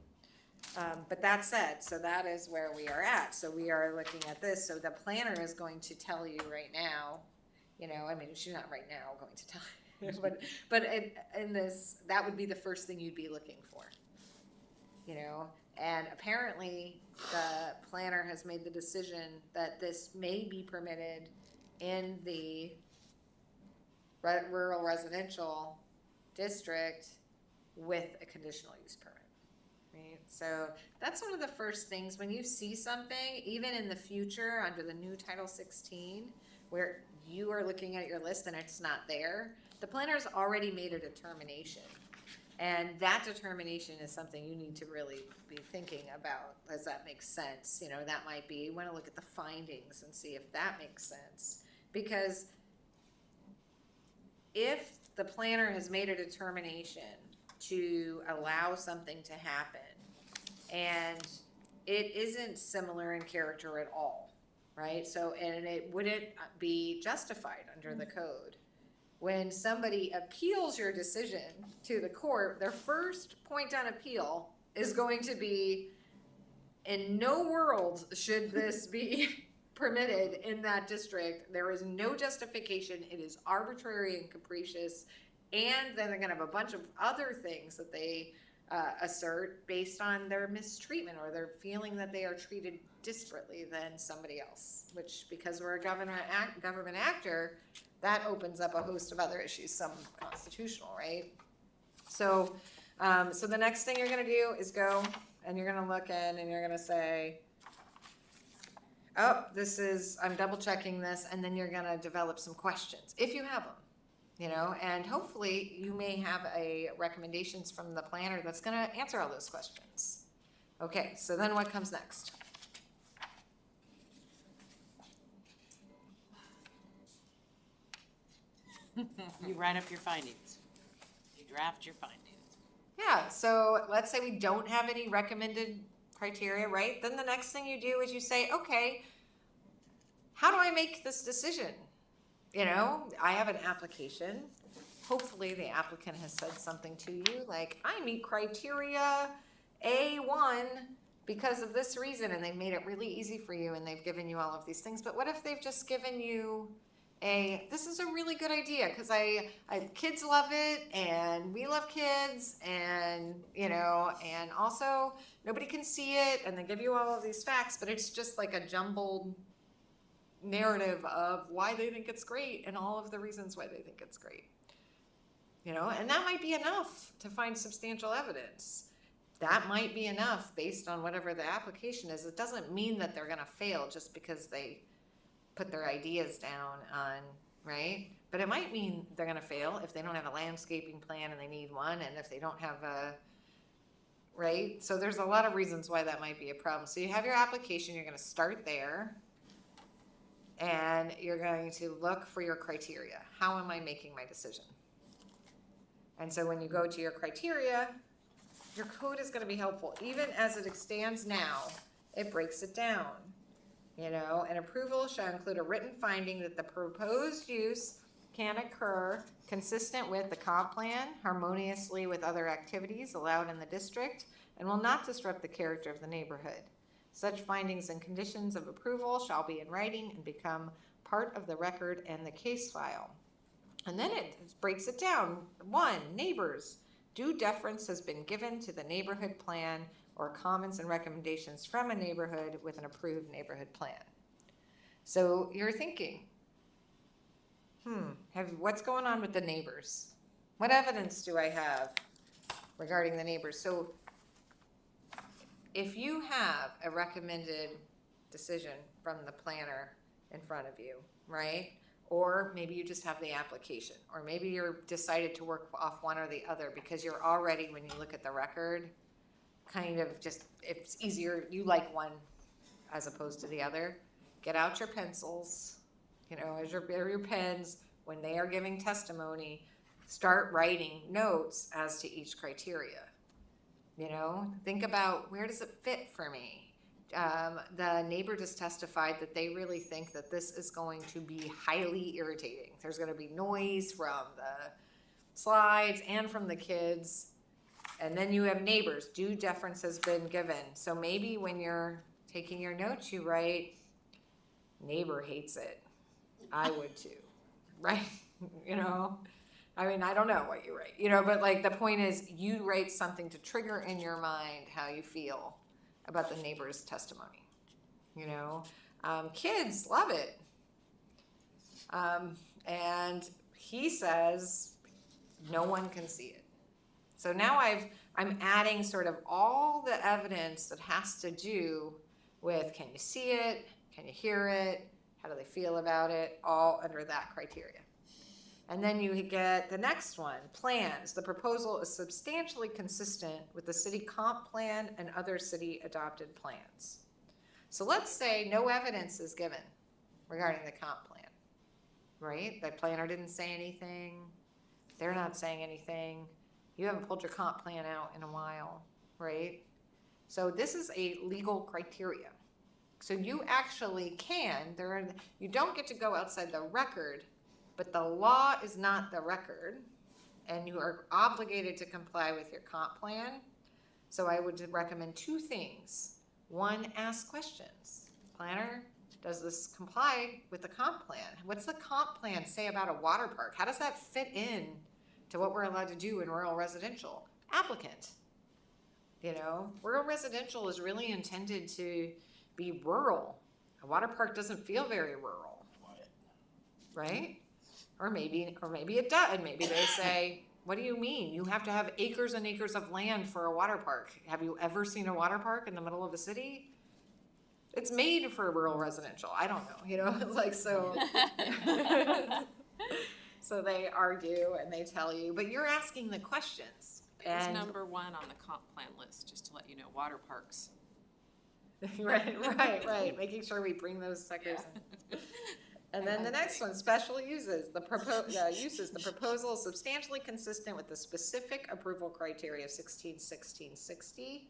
But that said, so that is where we are at. So we are looking at this. So the planner is going to tell you right now, you know, I mean, she's not right now going to tell you, but in this, that would be the first thing you'd be looking for, you know. And apparently the planner has made the decision that this may be permitted in the rural residential district with a conditional use permit. Right? So that's one of the first things when you see something, even in the future under the new Title 16, where you are looking at your list and it's not there, the planner's already made a determination. And that determination is something you need to really be thinking about. Does that make sense? You know, that might be, you want to look at the findings and see if that makes sense. Because if the planner has made a determination to allow something to happen and it isn't similar in character at all, right? So, and it wouldn't be justified under the code. When somebody appeals your decision to the court, their first point on appeal is going to be, in no world should this be permitted in that district. There is no justification. It is arbitrary and capricious. And then they're going to have a bunch of other things that they assert based on their mistreatment or their feeling that they are treated disparately than somebody else, which, because we're a government actor, that opens up a host of other issues, some constitutional, right? So, so the next thing you're gonna do is go and you're gonna look in and you're gonna say, oh, I'm double checking this, and then you're gonna develop some questions, if you have them. You know, and hopefully you may have recommendations from the planner that's gonna answer all those questions. Okay, so then what comes next? You write up your findings. You draft your findings. Yeah, so let's say we don't have any recommended criteria, right? Then the next thing you do is you say, okay, how do I make this decision? You know, I have an application. Hopefully the applicant has said something to you like, I meet criteria A1 because of this reason, and they've made it really easy for you and they've given you all of these things. But what if they've just given you this is a really good idea because kids love it and we love kids and, you know, and also nobody can see it, and they give you all of these facts, but it's just like a jumbled narrative of why they think it's great and all of the reasons why they think it's great. You know, and that might be enough to find substantial evidence. That might be enough based on whatever the application is. It doesn't mean that they're gonna fail just because they put their ideas down on, right? But it might mean they're gonna fail if they don't have a landscaping plan and they need one, and if they don't have right? So there's a lot of reasons why that might be a problem. So you have your application, you're gonna start there, and you're going to look for your criteria. How am I making my decision? And so when you go to your criteria, your code is gonna be helpful. Even as it stands now, it breaks it down. You know, an approval shall include a written finding that the proposed use can occur consistent with the comp plan, harmoniously with other activities allowed in the district, and will not disrupt the character of the neighborhood. Such findings and conditions of approval shall be in writing and become part of the record and the case file. And then it breaks it down. 1, neighbors. Due deference has been given to the neighborhood plan or comments and recommendations from a neighborhood with an approved neighborhood plan. So you're thinking, what's going on with the neighbors? What evidence do I have regarding the neighbors? So if you have a recommended decision from the planner in front of you, right? Or maybe you just have the application, or maybe you're decided to work off one or the other because you're already, when you look at the record, kind of just, it's easier, you like one as opposed to the other. Get out your pencils, you know, as your pens, when they are giving testimony, start writing notes as to each criteria. You know, think about, where does it fit for me? The neighbor just testified that they really think that this is going to be highly irritating. There's going to be noise from the slides and from the kids. And then you have neighbors. Due deference has been given. So maybe when you're taking your notes, you write, neighbor hates it. I would too, right? You know, I mean, I don't know what you write, you know, but like the point is you write something to trigger in your mind how you feel about the neighbor's testimony, you know. Kids love it. And he says no one can see it. So now I'm adding sort of all the evidence that has to do with, can you see it? Can you hear it? How do they feel about it? All under that criteria. And then you get the next one, plans. The proposal is substantially consistent with the city comp plan and other city adopted plans. So let's say no evidence is given regarding the comp plan, right? The planner didn't say anything. They're not saying anything. You haven't pulled your comp plan out in a while, right? So this is a legal criteria. So you actually can, you don't get to go outside the record, but the law is not the record, and you are obligated to comply with your comp plan. So I would recommend 2 things. 1, ask questions. Planner, does this comply with the comp plan? What's the comp plan say about a water park? How does that fit in to what we're allowed to do in rural residential? Applicant, You know, rural residential is really intended to be rural. A water park doesn't feel very rural, right? Or maybe it does, and maybe they say, what do you mean? You have to have acres and acres of land for a water park. Have you ever seen a water park in the middle of a city? It's made for rural residential. I don't know, you know, it's like, so. So they argue and they tell you, but you're asking the questions. It was And number one on the comp plan list, just to let you know, water parks. right. Making sure we bring those suckers in. And then the next one, special uses. The proposal is substantially consistent with the specific approval criteria of 161660.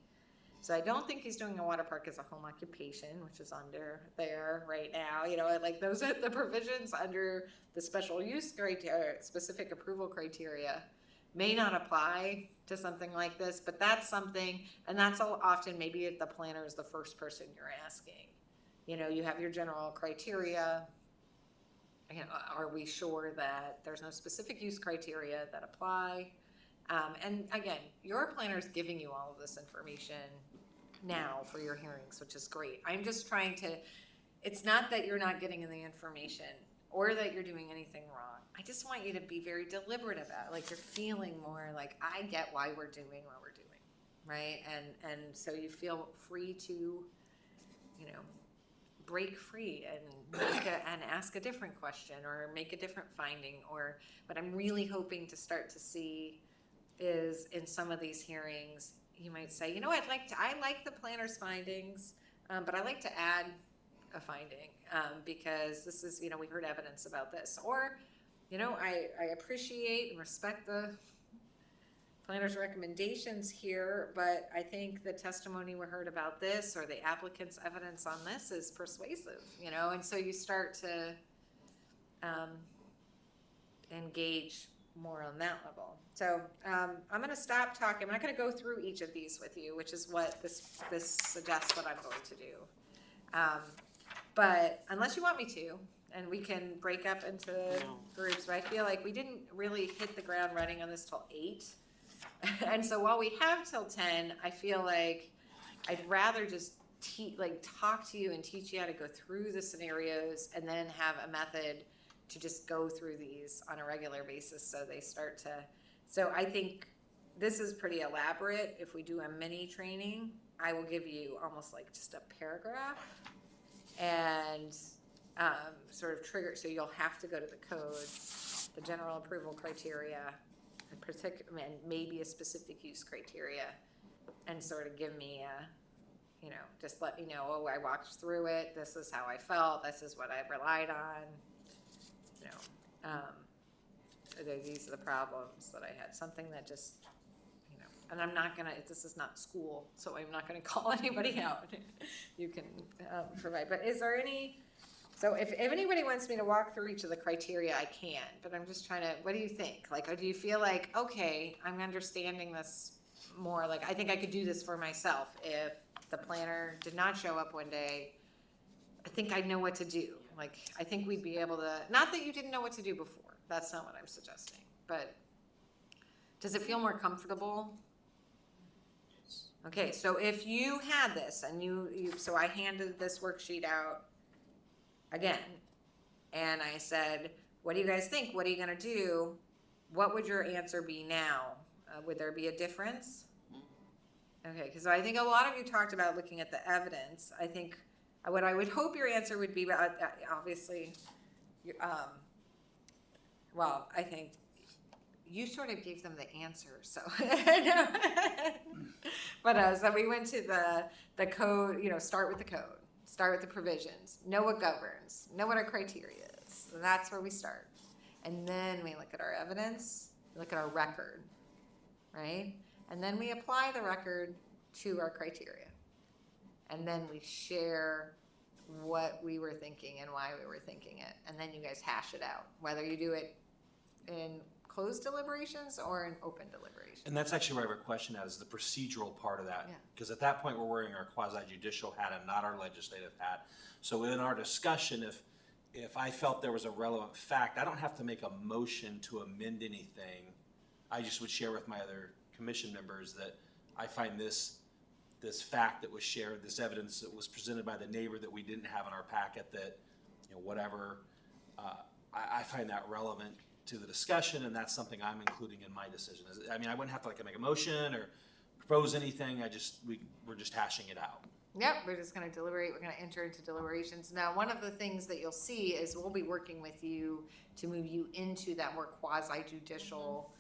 So I don't think he's doing a water park as a home occupation, which is under there right now. You know, like those are the provisions under the special use criteria, specific approval criteria may not apply to something like this, but that's something, and that's often maybe if the planner is the first person you're asking. You know, you have your general criteria. You know, are we sure that there's no specific use criteria that apply? And again, your planner is giving you all of this information now for your hearings, which is great. I'm just trying to, it's not that you're not getting the information or that you're doing anything wrong. I just want you to be very deliberate about it. Like you're feeling more like, I get why we're doing what we're doing, right? And so you feel free to, you know, break free and and ask a different question or make a different finding. Or what I'm really hoping to start to see is in some of these hearings, you might say, you know, I like the planner's findings, but I like to add a finding because this is, you know, we heard evidence about this. Or, you know, I appreciate and respect the planner's recommendations here, but I think the testimony we heard about this or the applicant's evidence on this is persuasive, you know, and so you start to engage more on that level. So I'm going to stop talking. I'm not going to go through each of these with you, which is what this suggests what I'm going to do. But unless you want me to, and we can break up into groups, but I feel like we didn't really hit the ground running on this till 8. And so while we have till 10, I feel like I'd rather just talk to you and teach you how to go through the scenarios and then have a method to just go through these on a regular basis so they start to, so I think this is pretty elaborate. If we do a mini training, I will give you almost like just a paragraph and sort of trigger, so you'll have to go to the code, the general approval criteria, and maybe a specific use criteria, and sort of give me a, you know, just let me know, oh, I walked through it, this is how I felt, this is what I relied on, you know, these are the problems that I had, something that just, you know, and I'm not gonna, this is not school, so I'm not gonna call anybody out. You can provide, but is there any, so if anybody wants me to walk through each of the criteria, I can, but I'm just trying to, what do you think? Like, or do you feel like, okay, I'm understanding this more, like, I think I could do this for myself if the planner did not show up one day, I think I know what to do. Like, I think we'd be able to, not that you didn't know what to do before, that's not what I'm suggesting, but does it feel more comfortable? Okay, so if you had this and so I handed this worksheet out again, and I said, what do you guys think? What are you gonna do? What would your answer be now? Would there be a difference? Okay, because I think a lot of you talked about looking at the evidence. I think what I would hope your answer would be, obviously, well, I think you sort of gave them the answer, so. But so we went to the code, you know, start with the code. Start with the provisions, know what governs, know what our criteria is. And that's where we start. And then we look at our evidence, look at our record, right? And then we apply the record to our criteria. And then we share what we were thinking and why we were thinking it. And then you guys hash it out, whether you do it in closed deliberations or in open deliberations. And that's actually where I have a question at, is the procedural part of that. Yeah. Because at that point, we're wearing our quasi-judicial hat and not our legislative hat. So in our discussion, if I felt there was a relevant fact, I don't have to make a motion to amend anything. I just would share with my other commission members that I find this this fact that was shared, this evidence that was presented by the neighbor that we didn't have in our packet, that, you know, whatever, I find that relevant to the discussion, and that's something I'm including in my decision. I mean, I wouldn't have to like make a motion or propose anything, we're just hashing it out. Yep, we're just gonna deliberate, we're gonna enter into deliberations. Now, one of the things that you'll see is we'll be working with you to move you into that more quasi-judicial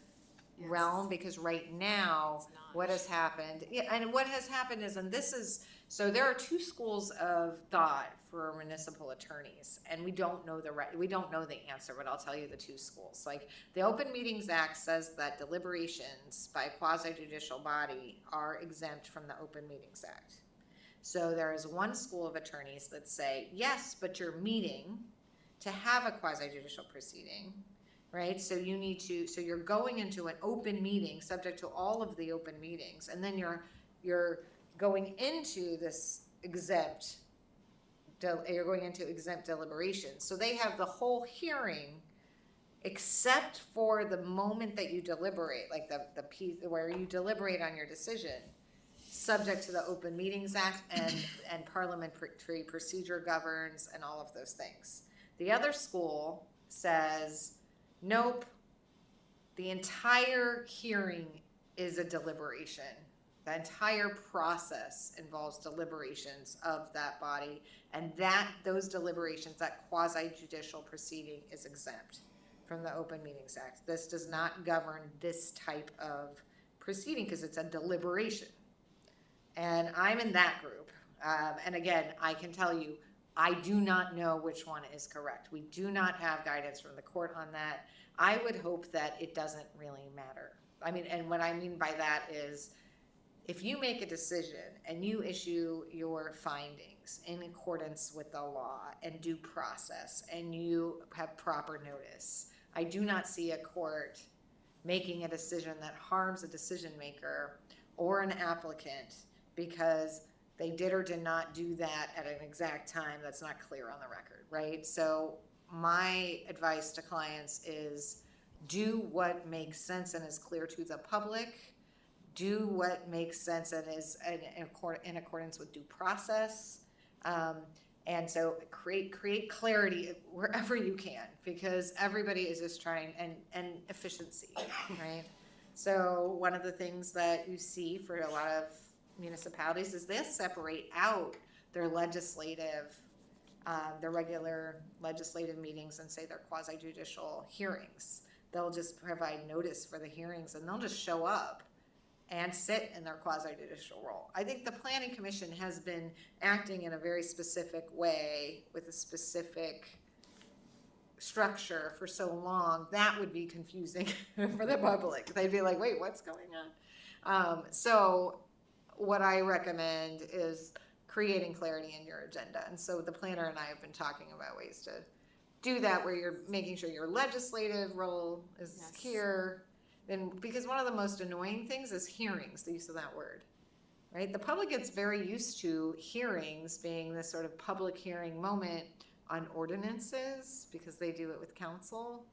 Yes. realm, because right now, It's not. what has happened, yeah, and what has happened is, and this is, so there are two schools of thought for municipal attorneys, and we don't know we don't know the answer, but I'll tell you the two schools. Like, the Open Meetings Act says that deliberations by a quasi-judicial body are exempt from the Open Meetings Act. So there is one school of attorneys that say, yes, but you're meeting to have a quasi-judicial proceeding, right? So you need to, so you're going into an open meeting, subject to all of the open meetings, and then you're going into this exempt, you're going into exempt deliberations. So they have the whole hearing, except for the moment that you deliberate, like the piece where you deliberate on your decision, subject to the Open Meetings Act and parliamentary procedure governs and all of those things. The other school says, nope, the entire hearing is a deliberation. The entire process involves deliberations of that body, and those deliberations, that quasi-judicial proceeding is exempt from the Open Meetings Act. This does not govern this type of proceeding because it's a deliberation. And I'm in that group. And again, I can tell you, I do not know which one is correct. We do not have guidance from the court on that. I would hope that it doesn't really matter. I mean, and what I mean by that is, if you make a decision and you issue your findings in accordance with the law and due process, and you have proper notice, I do not see a court making a decision that harms a decision maker or an applicant because they did or did not do that at an exact time that's not clear on the record, right? So my advice to clients is do what makes sense and is clear to the public. Do what makes sense and is in accordance with due process. And so create clarity wherever you can, because everybody is just trying, and efficiency, right? So one of the things that you see for a lot of municipalities is they'll separate out their regular legislative meetings and say they're quasi-judicial hearings. They'll just provide notice for the hearings, and they'll just show up and sit in their quasi-judicial role. I think the Planning Commission has been acting in a very specific way with a specific structure for so long, that would be confusing for the public. They'd be like, wait, what's going on? So what I recommend is creating clarity in your agenda. And so the planner and I have been talking about ways to do that, where you're making sure your legislative role is Yes. secure. And because one of the most annoying things is hearings, the use of that word, right? The public gets very used to hearings being this sort of public hearing moment on ordinances because they do it with council.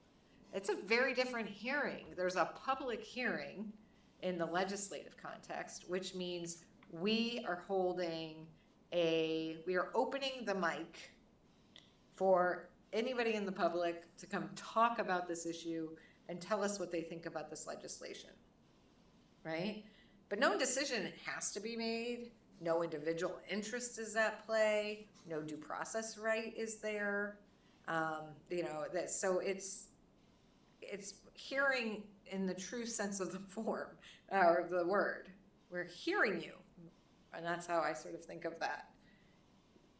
It's a very different hearing. There's a public hearing in the legislative context, which means we are opening the mic for anybody in the public to come talk about this issue and tell us what they think about this legislation, right? But no decision has to be made. No individual interest is at play. No due process right is there. So it's hearing in the true sense of the form or of the word. We're hearing you, and that's how I sort of think of that.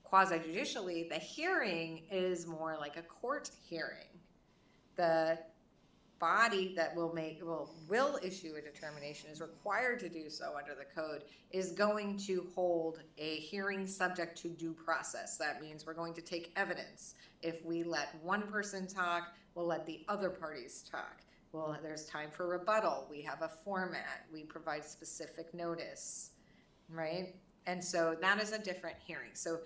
Quasi-judicially, the hearing is more like a court hearing. The body that will issue a determination, is required to do so under the code, is going to hold a hearing subject to due process. That means we're going to take evidence. If we let one person talk, we'll let the other parties talk. Well, there's time for rebuttal. We have a format. We provide specific notice, right? And so that is a different hearing. So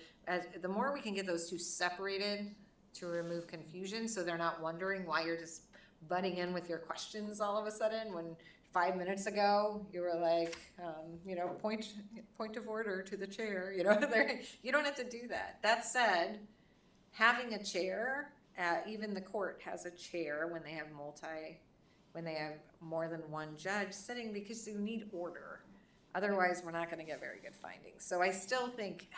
the more we can get those two separated to remove confusion, so they're not wondering why you're just butting in with your questions all of a sudden when 5 minutes ago, you were like, you know, point of order to the chair, you know, you don't have to do that. That said, having a chair, even the court has a chair when they have more than one judge sitting, because you need order. Otherwise, we're not gonna get very good findings. So I still think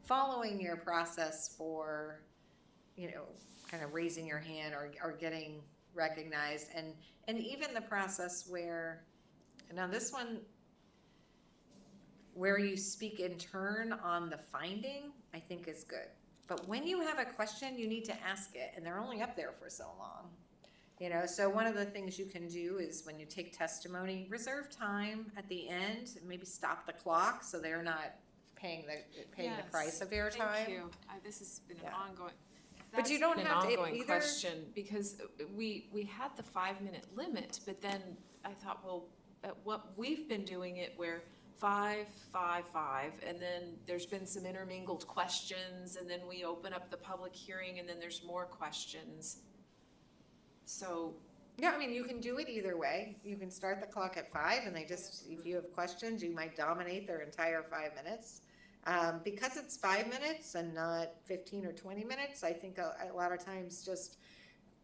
following your process for, you know, kind of raising your hand or getting recognized, and even the process where, now this one, where you speak in turn on the finding, I think is good. But when you have a question, you need to ask it, and they're only up there for so long. You know, so one of the things you can do is when you take testimony, reserve time at the end, maybe stop the clock so they're not paying the Yes, price of your time. Thank you. This has been an Yeah. ongoing. But you that's don't been have to an ongoing either- question, because we had the 5-minute limit, but then I thought, well, what we've been doing it where 5, 5, 5, and then there's been some intermingled questions, and then we open up the public hearing, and then there's more questions. So, Yeah, I mean, you can do it either way. You can start the clock at 5, and if you have questions, you might dominate their entire 5 minutes. Because it's 5 minutes and not 15 or 20 minutes, I think a lot of times just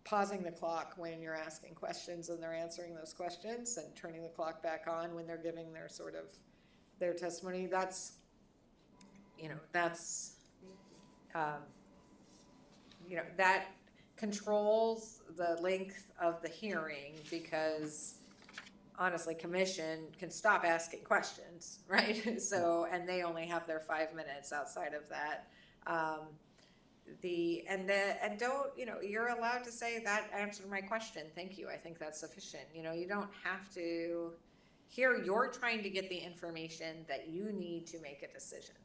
pausing the clock when you're asking questions and they're answering those questions, and turning the clock back on when they're giving their testimony, that controls the length of the hearing, because honestly, commission can stop asking questions, right? So, and they only have their 5 minutes outside of that. You're allowed to say that answered my question, thank you, I think that's sufficient. You know, you don't have to, here you're trying to get the information that you need to make a decision.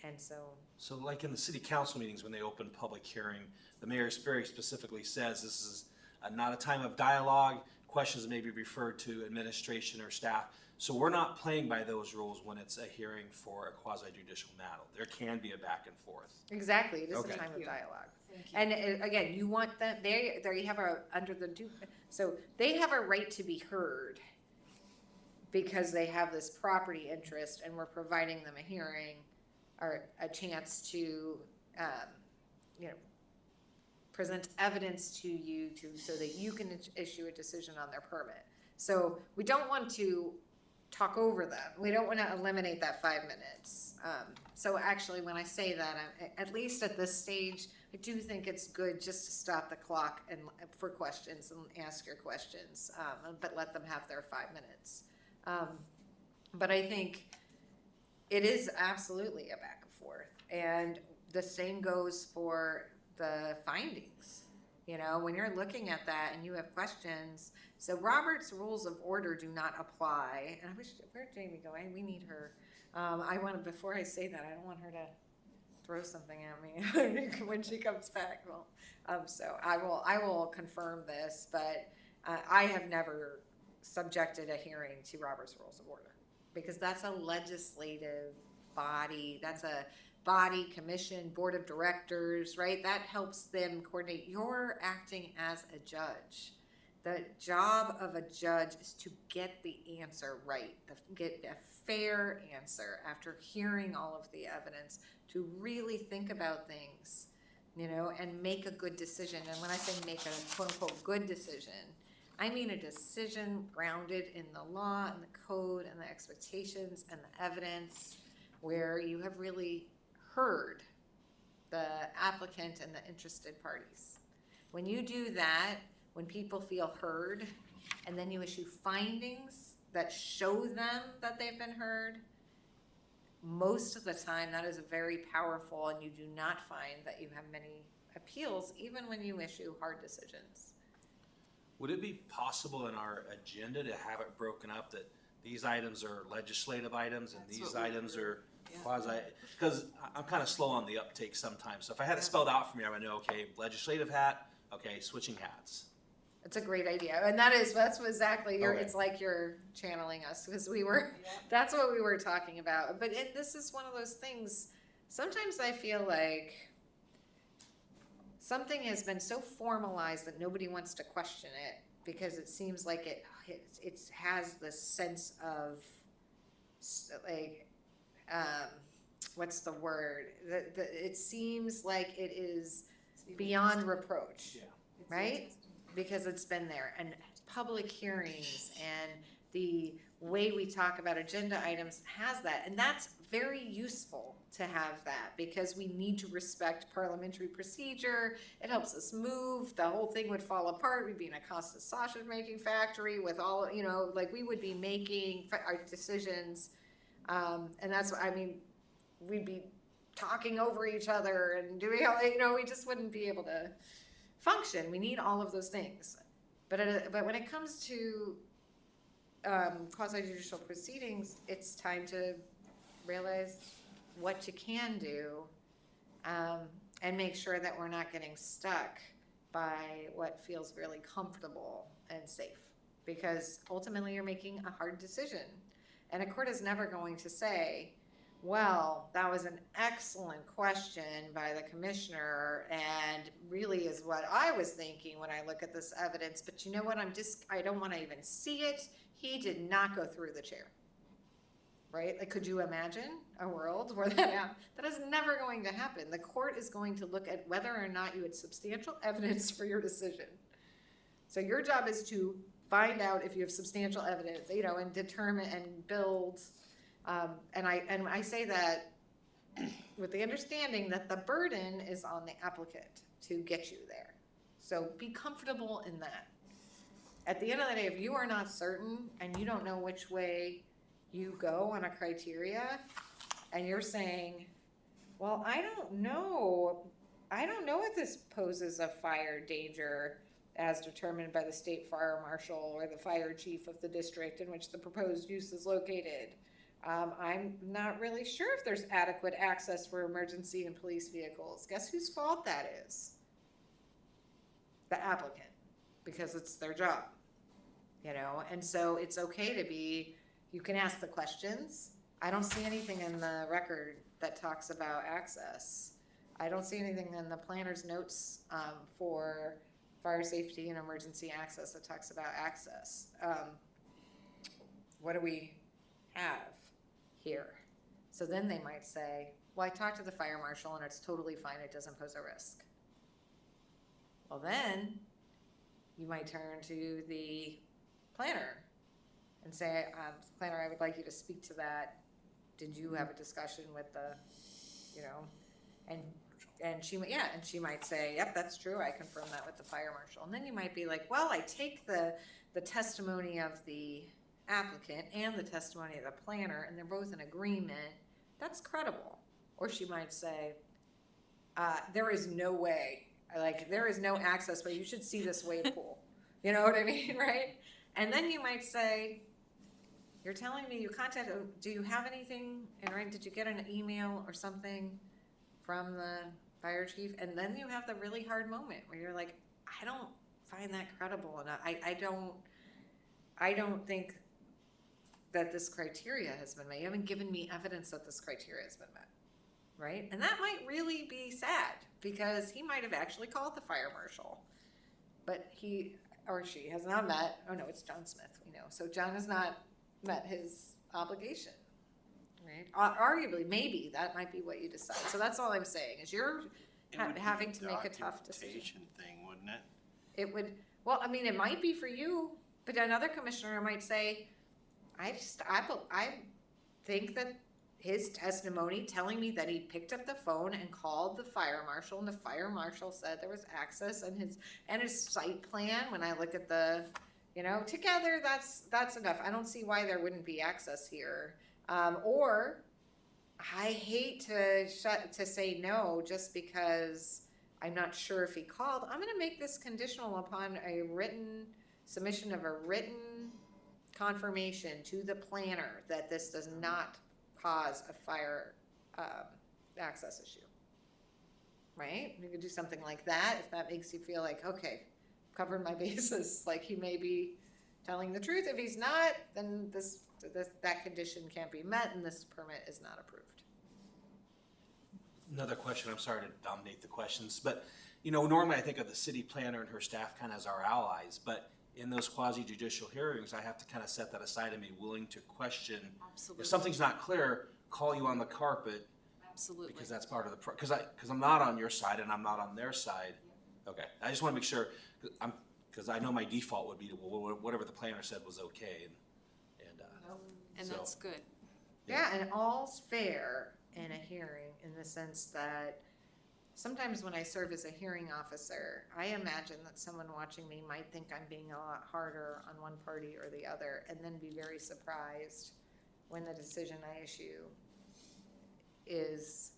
And So like in the city council meetings, when they open public hearing, the mayor very specifically says this is not a time of dialogue. Questions may be referred to administration or staff. So we're not playing by those rules when it's a hearing for a quasi judicial matter. There can be a back and forth. exactly, it is a Okay. time of dialogue. thank you. And again, you want them, there you have so they have a right to be heard because they have this property interest, and we're providing them a hearing or a chance to, present evidence to you so that you can issue a decision on their permit. So we don't want to talk over them. We don't want to eliminate that 5 minutes. So actually, when I say that, at least at this stage, I do think it's good just to stop the clock and for questions and ask your questions, but let them have their 5 minutes. But I think it is absolutely a back and forth, and the same goes for the findings. You know, when you're looking at that and you have questions, so Robert's rules of order do not apply. And I wish, where'd Jamie go? We need her. Before I say that, I don't want her to throw something at me when she comes back. Well, so I will confirm this, but I have never subjected a hearing to Robert's rules of order, because that's a legislative body. That's a body, commission, board of directors, right? That helps them coordinate. You're acting as a judge. The job of a judge is to get the answer right, get a fair answer after hearing all of the evidence, to really think about things, and make a good decision. And when I say make a quote unquote good decision, I mean a decision grounded in the law and the code and the expectations and the evidence, where you have really heard the applicant and the interested parties. When you do that, when people feel heard, and then you issue findings that show them that they've been heard, most of the time that is very powerful, and you do not find that you have many appeals, even when you issue hard decisions. Would it be possible in our agenda to have it broken up that these items are legislative items and That's these what we items were- are quasi? Because I'm kind of slow on the uptake sometimes. So if I had it spelled out for me, I would know, okay, legislative hat, okay, switching hats. It's a great idea, and that's what exactly Okay. it's like you're channeling us, because that's what we were talking about. But this is one of those things, sometimes I feel like something has been so formalized that nobody wants to question it, because it seems like it it has this sense of like, what's the word? It seems like it is beyond reproach, right? Because it's been there, and public hearings and the way we talk about agenda items has that, and that's very useful to have that, because we need to respect parliamentary procedure. It helps us move. The whole thing would fall apart. We'd be in a Costa sausage making factory with all, like, we would be making our decisions, and that's what I mean. We'd be talking over each other and doing all, we just wouldn't be able to function. We need all of those things, but when it comes to quasi-judicial proceedings, it's time to realize what you can do, and make sure that we're not getting stuck by what feels really comfortable and safe, because ultimately you're making a hard decision, and a court is never going to say, well, that was an excellent question by the commissioner, and really is what I was thinking when I look at this evidence, but you know what, I don't want to even see it. He did not go through the chair, right? Like, could you imagine a world where that happened? That is never going to happen. The court is going to look at whether or not you had substantial evidence for your decision. So your job is to find out if you have substantial evidence, and determine and build. And I say that with the understanding that the burden is on the applicant to get you there. So be comfortable in that. At the end of the day, if you are not certain and you don't know which way you go on a criteria, and you're saying, well, I don't know if this poses a fire danger as determined by the state fire marshal or the fire chief of the district in which the proposed use is located. I'm not really sure if there's adequate access for emergency and police vehicles. Guess whose fault that is? The applicant, because it's their job, and so it's okay to be, you can ask the questions. I don't see anything in the record that talks about access. I don't see anything in the planner's notes for fire safety and emergency access that talks about access. What do we have here? So then they might say, well, I talked to the fire marshal and it's totally fine, it doesn't pose a risk. Well, then you might turn to the planner and say, planner, I would like you to speak to that. Did you have a discussion with the, and she might say, yep, that's true, I confirmed that with the fire marshal. And then you might be like, well, I take the testimony of the applicant and the testimony of the planner, and they're both in agreement, that's credible. Or she might say, there is no way, there is no access way, you should see this wave pool. You know what I mean, right? And then you might say, you're telling me you contacted, do you have anything, and right, did you get an email or something from the fire chief? And then you have the really hard moment where you're like, I don't find that credible enough. I don't think that this criteria has been met. You haven't given me evidence that this criteria has been met, right? And that might really be sad, because he might have actually called the fire marshal, but he or she has not met, oh no, it's John Smith, we know. So John has not met his obligation, right? Arguably, maybe that might be what you decide. So that's all I'm saying, is you're having to make a tough decision. Documentation thing, wouldn't it? It would, well, I mean, it might be for you, but another commissioner might say, I think that his testimony telling me that he picked up the phone and called the fire marshal, and the fire marshal said there was access, and his site plan, when I look at the, together, that's enough. I don't see why there wouldn't be access here. Or I hate to say no just because I'm not sure if he called. I'm gonna make this conditional upon a written submission of a written confirmation to the planner that this does not cause a fire access issue, right? You could do something like that if that makes you feel like, okay, covered my bases, like he may be telling the truth. If he's not, then that condition can't be met and this permit is not approved. Another question, I'm sorry to dominate the questions, but normally I think of the city planner and her staff kind of as our allies, but in those quasi judicial hearings, I have to kind of set that aside and be willing to question. Absolutely. If something's not clear, call you on the carpet, Absolutely. because that's part of the, because I'm not on your side and I'm not on their side. Okay, I just want to make sure, because I know my default would be, well, whatever the planner said was okay, And so- that's good. Yeah, and all's fair in a hearing in the sense that sometimes when I serve as a hearing officer, I imagine that someone watching me might think I'm being a lot harder on one party or the other, and then be very surprised when the decision I issue is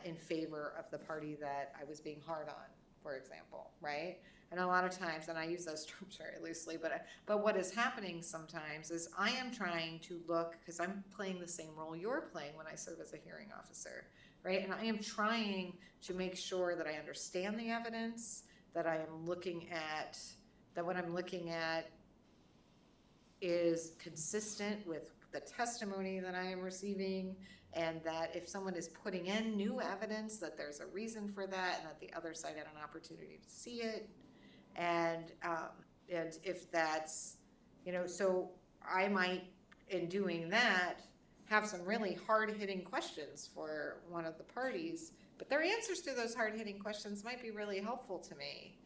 in favor of the party that I was being hard on, for example, right? And a lot of times, and I use those terms very loosely, but what is happening sometimes is I am trying to look, because I'm playing the same role you're playing when I serve as a hearing officer, right? And I am trying to make sure that I understand the evidence, that I am looking at, that what I'm looking at is consistent with the testimony that I am receiving, and that if someone is putting in new evidence, that there's a reason for that, and that the other side had an opportunity to see it. And if that's, so I might, in doing that, have some really hard-hitting questions for one of the parties, but their answers to those hard-hitting questions might be really helpful to me.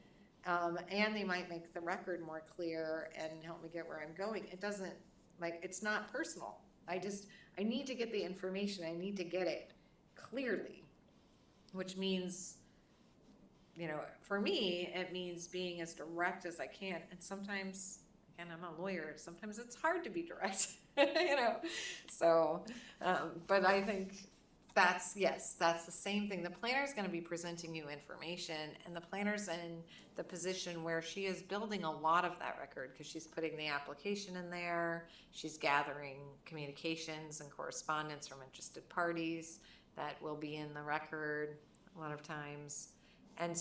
And they might make the record more clear and help me get where I'm going. It doesn't, it's not personal. I need to get the information. I need to get it clearly, which means, for me, it means being as direct as I can. And sometimes, again, I'm a lawyer, sometimes it's hard to be direct, So, but I think that's the same thing. The planner is going to be presenting you information, and the planner's in the position where she is building a lot of that record, because she's putting the application in there, she's gathering communications and correspondence from interested parties that will be in the record a lot of times. And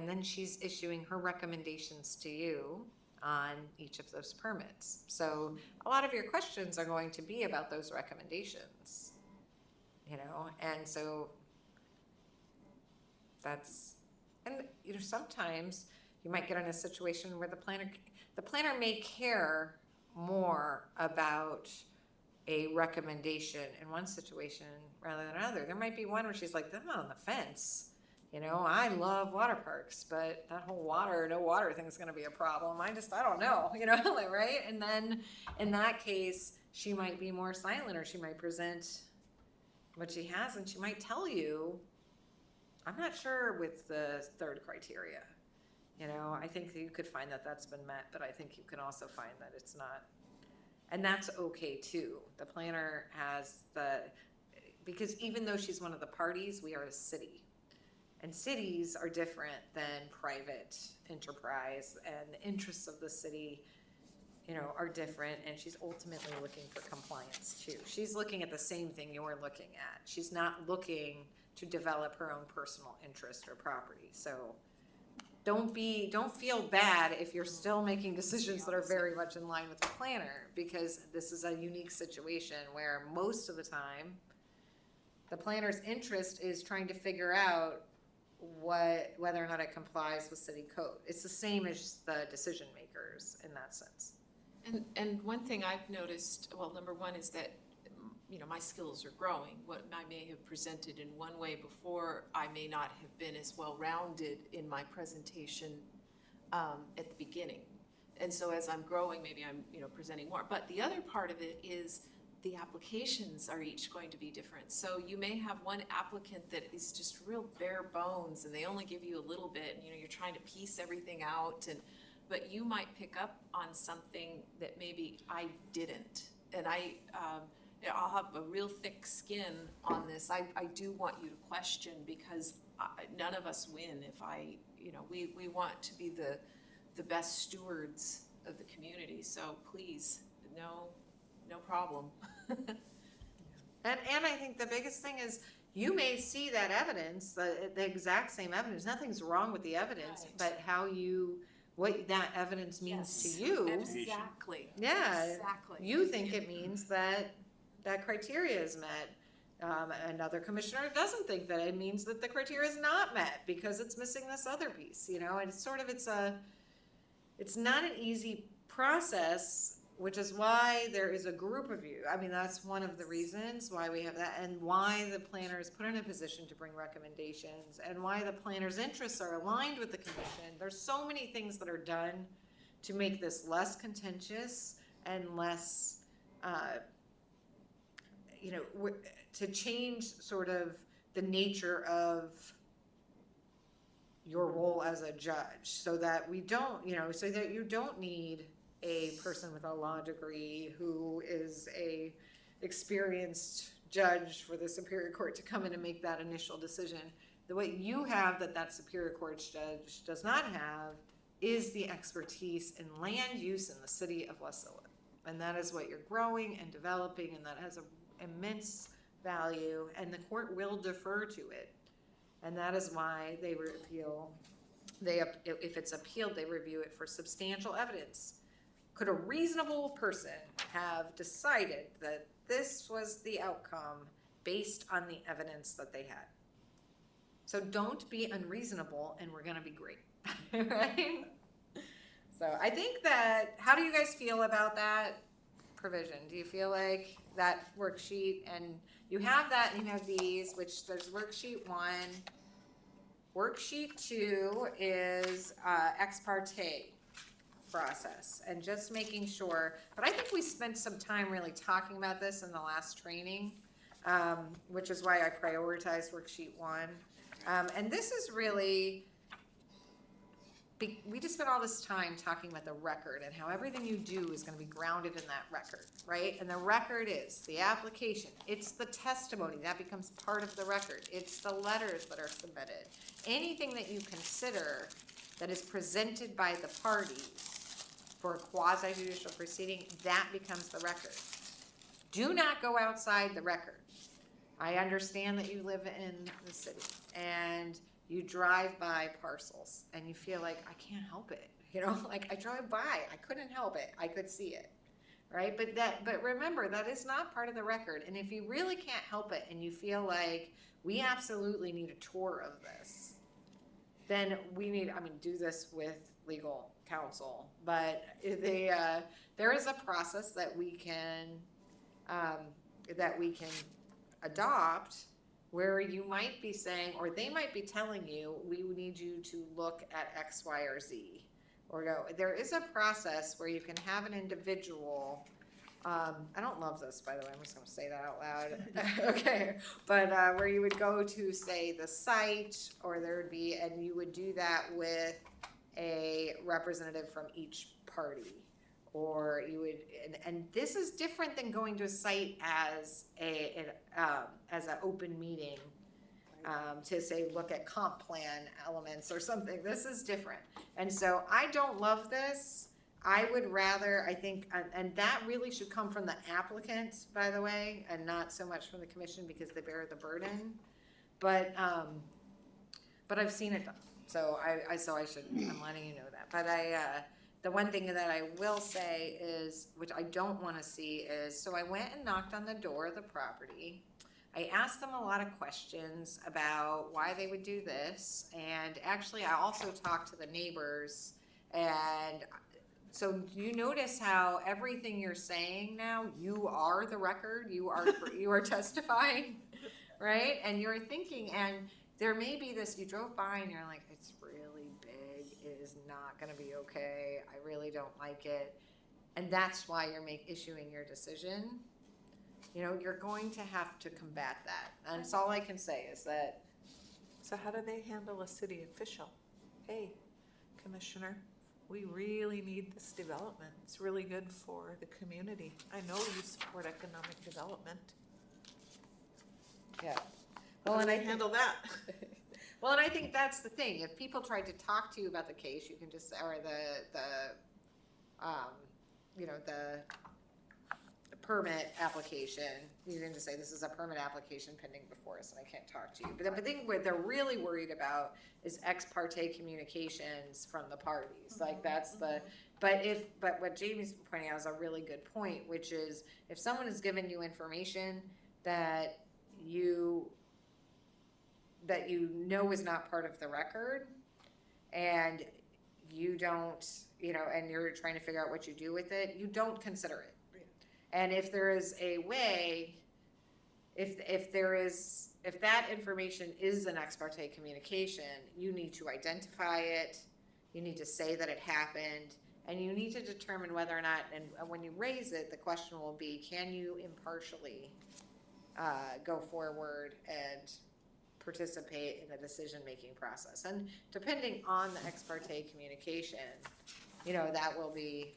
then she's issuing her recommendations to you on each of those permits. So a lot of your questions are going to be about those recommendations, and so that's, and sometimes you might get in a situation where the planner may care more about a recommendation in one situation rather than another. There might be one where she's like, I'm on the fence. I love water parks, but that whole no water thing is going to be a problem. I don't know, right? And then in that case, she might be more silent, or she might present what she has, and she might tell you, I'm not sure with the third criteria. I think that you could find that that's been met, but I think you can also find that it's not. And that's okay too. The planner has because even though she's one of the parties, we are a city. And cities are different than private enterprise, and the interests of the city, are different, and she's ultimately looking for compliance too. She's looking at the same thing you're looking at. She's not looking to develop her own personal interest or property. So don't feel bad if you're still making decisions that are very much in line with the planner, because this is a unique situation where most of the time the planner's interest is trying to figure out whether or not it complies with city code. It's the same as the decision makers in that sense. And one thing I've noticed, well, number one is that, my skills are growing. What I may have presented in one way before, I may not have been as well-rounded in my presentation at the beginning. And so as I'm growing, maybe I'm, presenting more. But the other part of it is the applications are each going to be different. So you may have one applicant that is just real bare bones, and they only give you a little bit, and you're trying to piece everything out, but you might pick up on something that maybe I didn't. And I'll have a real thick skin on this. I do want you to question, because none of us win if we want to be the best stewards of the community. So please, no problem. And I think the biggest thing is, you may see that evidence, the exact same evidence. Nothing's wrong with the evidence, Right. but what that evidence means Yes. to you. Exactly. Yeah. Exactly. You think it means that criteria is met. Another commissioner doesn't think that it means that the criteria is not met because it's missing this other piece, and it's it's not an easy process, which is why there is a group of you. I mean, that's one of the reasons why we have that, and why the planner is put in a position to bring recommendations, and why the planner's interests are aligned with the commission. There's so many things that are done to make this less contentious and less, to change sort of the nature of your role as a judge, so that we don't, so that you don't need a person with a law degree who is a experienced judge for the Superior Court to come in and make that initial decision. The way you have that Superior Court judge does not have is the expertise in land use in the city of Wasilla. And that is what you're growing and developing, and that has an immense value, and the court will defer to it. And that is why they if it's appealed, they review it for substantial evidence. Could a reasonable person have decided that this was the outcome based on the evidence that they had? So don't be unreasonable, and we're gonna be great, right? So I think that, how do you guys feel about that provision? Do you feel like that worksheet, and you have that, and you have these, which there's worksheet 1. Worksheet 2 is ex parte process, and just making sure, but I think we spent some time really talking about this in the last training, which is why I prioritized worksheet 1. And this is really, we just spent all this time talking about the record and how everything you do is going to be grounded in that record, right? And the record is the application, it's the testimony, that becomes part of the record, it's the letters that are submitted, anything that you consider that is presented by the parties for a quasi-judicial proceeding, that becomes the record. Do not go outside the record. I understand that you live in the city and you drive by parcels and you feel like, I can't help it. Like I drove by, I couldn't help it. I could see it, right? But remember, that is not part of the record. And if you really can't help it and you feel like we absolutely need a tour of this, then we need, do this with legal counsel. But there is a process that we can adopt, where you might be saying, or they might be telling you, we need you to look at X, Y, or Z, or go. There is a process where you can have an individual. I don't love this, by the way. I'm just going to say that out loud. Okay, but where you would go to, say, the site, or there would be, and you would do that with a representative from each party. Or you would, and this is different than going to a site as an open meeting, to say, look at comp plan elements or something. This is different. And so I don't love this. I would rather, I think, and that really should come from the applicant, by the way, and not so much from the commission, because they bear the burden. But I've seen it done. So I'm letting you know that. But the one thing that I will say is, which I don't want to see, is, so I went and knocked on the door of the property. I asked them a lot of questions about why they would do this. And actually, I also talked to the neighbors. And so you notice how everything you're saying now, you are the record, you are testifying, right? And you're thinking, and there may be this, you drove by and you're like, it's really big, it is not gonna be okay, I really don't like it. And that's why you're issuing your decision. You're going to have to combat that. And it's all I can say is that. So how do they handle a city official? Hey, Commissioner, we really need this development. It's really good for the community. I know you support economic development. Yeah. Well, and I handle that. Well, and I think that's the thing. If people tried to talk to you about the case, you can just, or the permit application, you can just say, this is a permit application pending before us, and I can't talk to you. But the thing what they're really worried about is ex parte communications from the parties. Like that's the, but what Jamie's pointing out is a really good point, which is, if someone has given you information that you know is not part of the record, and you don't, and you're trying to figure out what you do with it, you don't consider it. And if there is a way, if that information is an ex parte communication, you need to identify it, you need to say that it happened, and you need to determine whether or not, and when you raise it, the question will be, can you impartially go forward and participate in the decision-making process? And depending on the ex parte communication, that will be,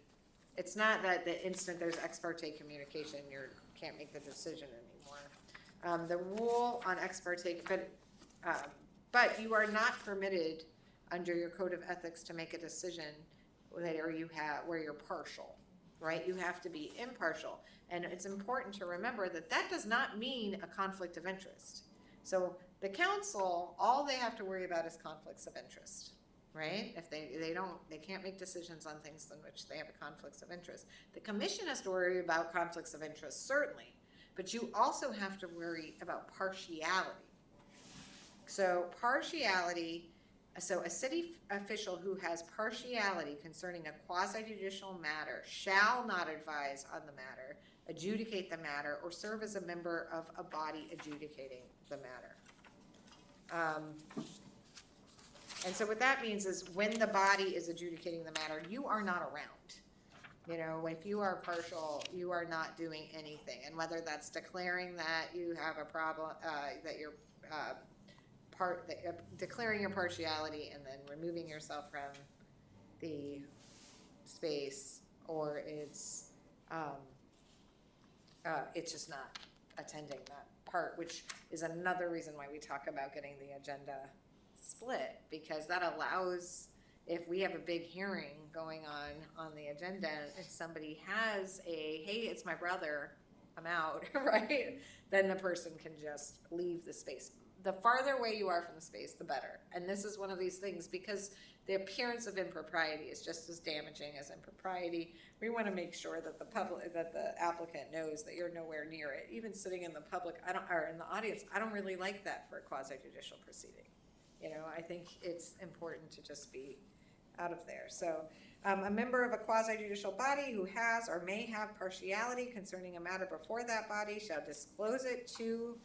it's not that the instant there's ex parte communication, you can't make the decision anymore. The rule on ex parte, but you are not permitted under your code of ethics to make a decision where you're partial, right? You have to be impartial. And it's important to remember that that does not mean a conflict of interest. So the council, all they have to worry about is conflicts of interest, right? If they can't make decisions on things in which they have conflicts of interest. The commission has to worry about conflicts of interest, certainly, but you also have to worry about partiality. So a city official who has partiality concerning a quasi-judicial matter shall not advise on the matter, adjudicate the matter, or serve as a member of a body adjudicating the matter. And so what that means is when the body is adjudicating the matter, you are not around. If you are partial, you are not doing anything. And whether that's declaring that you have a problem, that you're declaring your partiality and then removing yourself from the space, or it's just not attending that part, which is another reason why we talk about getting the agenda split, because that allows, if we have a big hearing going on the agenda, if somebody has hey, it's my brother, I'm out, right? Then the person can just leave the space. The farther away you are from the space, the better. And this is one of these things, because the appearance of impropriety is just as damaging as impropriety. We want to make sure that the applicant knows that you're nowhere near it. Even sitting in the public, or in the audience, I don't really like that for a quasi-judicial proceeding. I think it's important to just be out of there. So a member of a quasi-judicial body who has or may have partiality concerning a matter before that body shall disclose to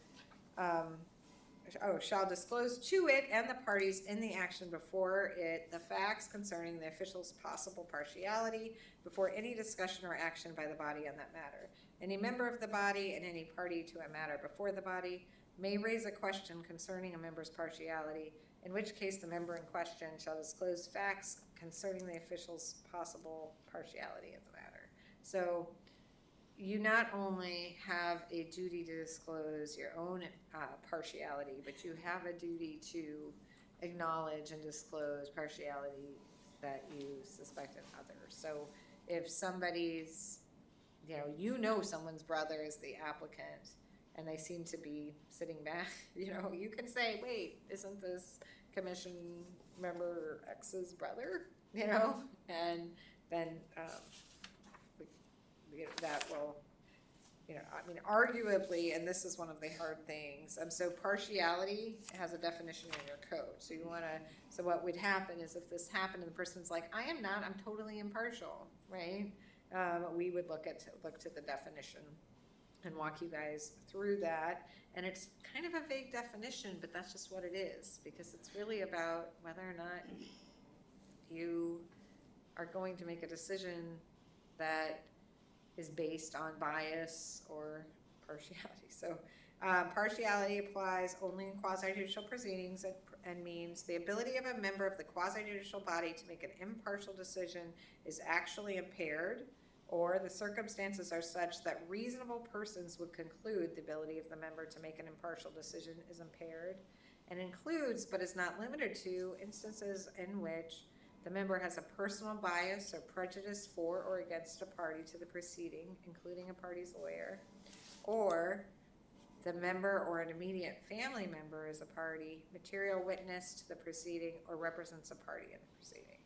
it and the parties in the action before it the facts concerning the official's possible partiality before any discussion or action by the body on that matter. Any member of the body and any party to a matter before the body may raise a question concerning a member's partiality, in which case the member in question shall disclose facts concerning the official's possible partiality in the matter. So you not only have a duty to disclose your own partiality, but you have a duty to acknowledge and disclose partiality that you suspect in others. So if somebody's, someone's brother is the applicant and they seem to be sitting back, you can say, wait, isn't this commission member X's brother? And then that will, arguably, and this is one of the hard things, so partiality has a definition in your code. So so what would happen is if this happened and the person's like, I'm totally impartial, right? We would look to the definition and walk you guys through that. And it's kind of a vague definition, but that's just what it is, because it's really about whether or not you are going to make a decision that is based on bias or partiality. So partiality applies only in quasi-judicial proceedings and means the ability of a member of the quasi-judicial body to make an impartial decision is actually impaired, or the circumstances are such that reasonable persons would conclude the ability of the member to make an impartial decision is impaired, and includes, but is not limited to, instances in which the member has a personal bias or prejudice for or against a party to the proceeding, including a party's lawyer, or the member or an immediate family member is a party, material witness to the proceeding, or represents a party in the proceeding.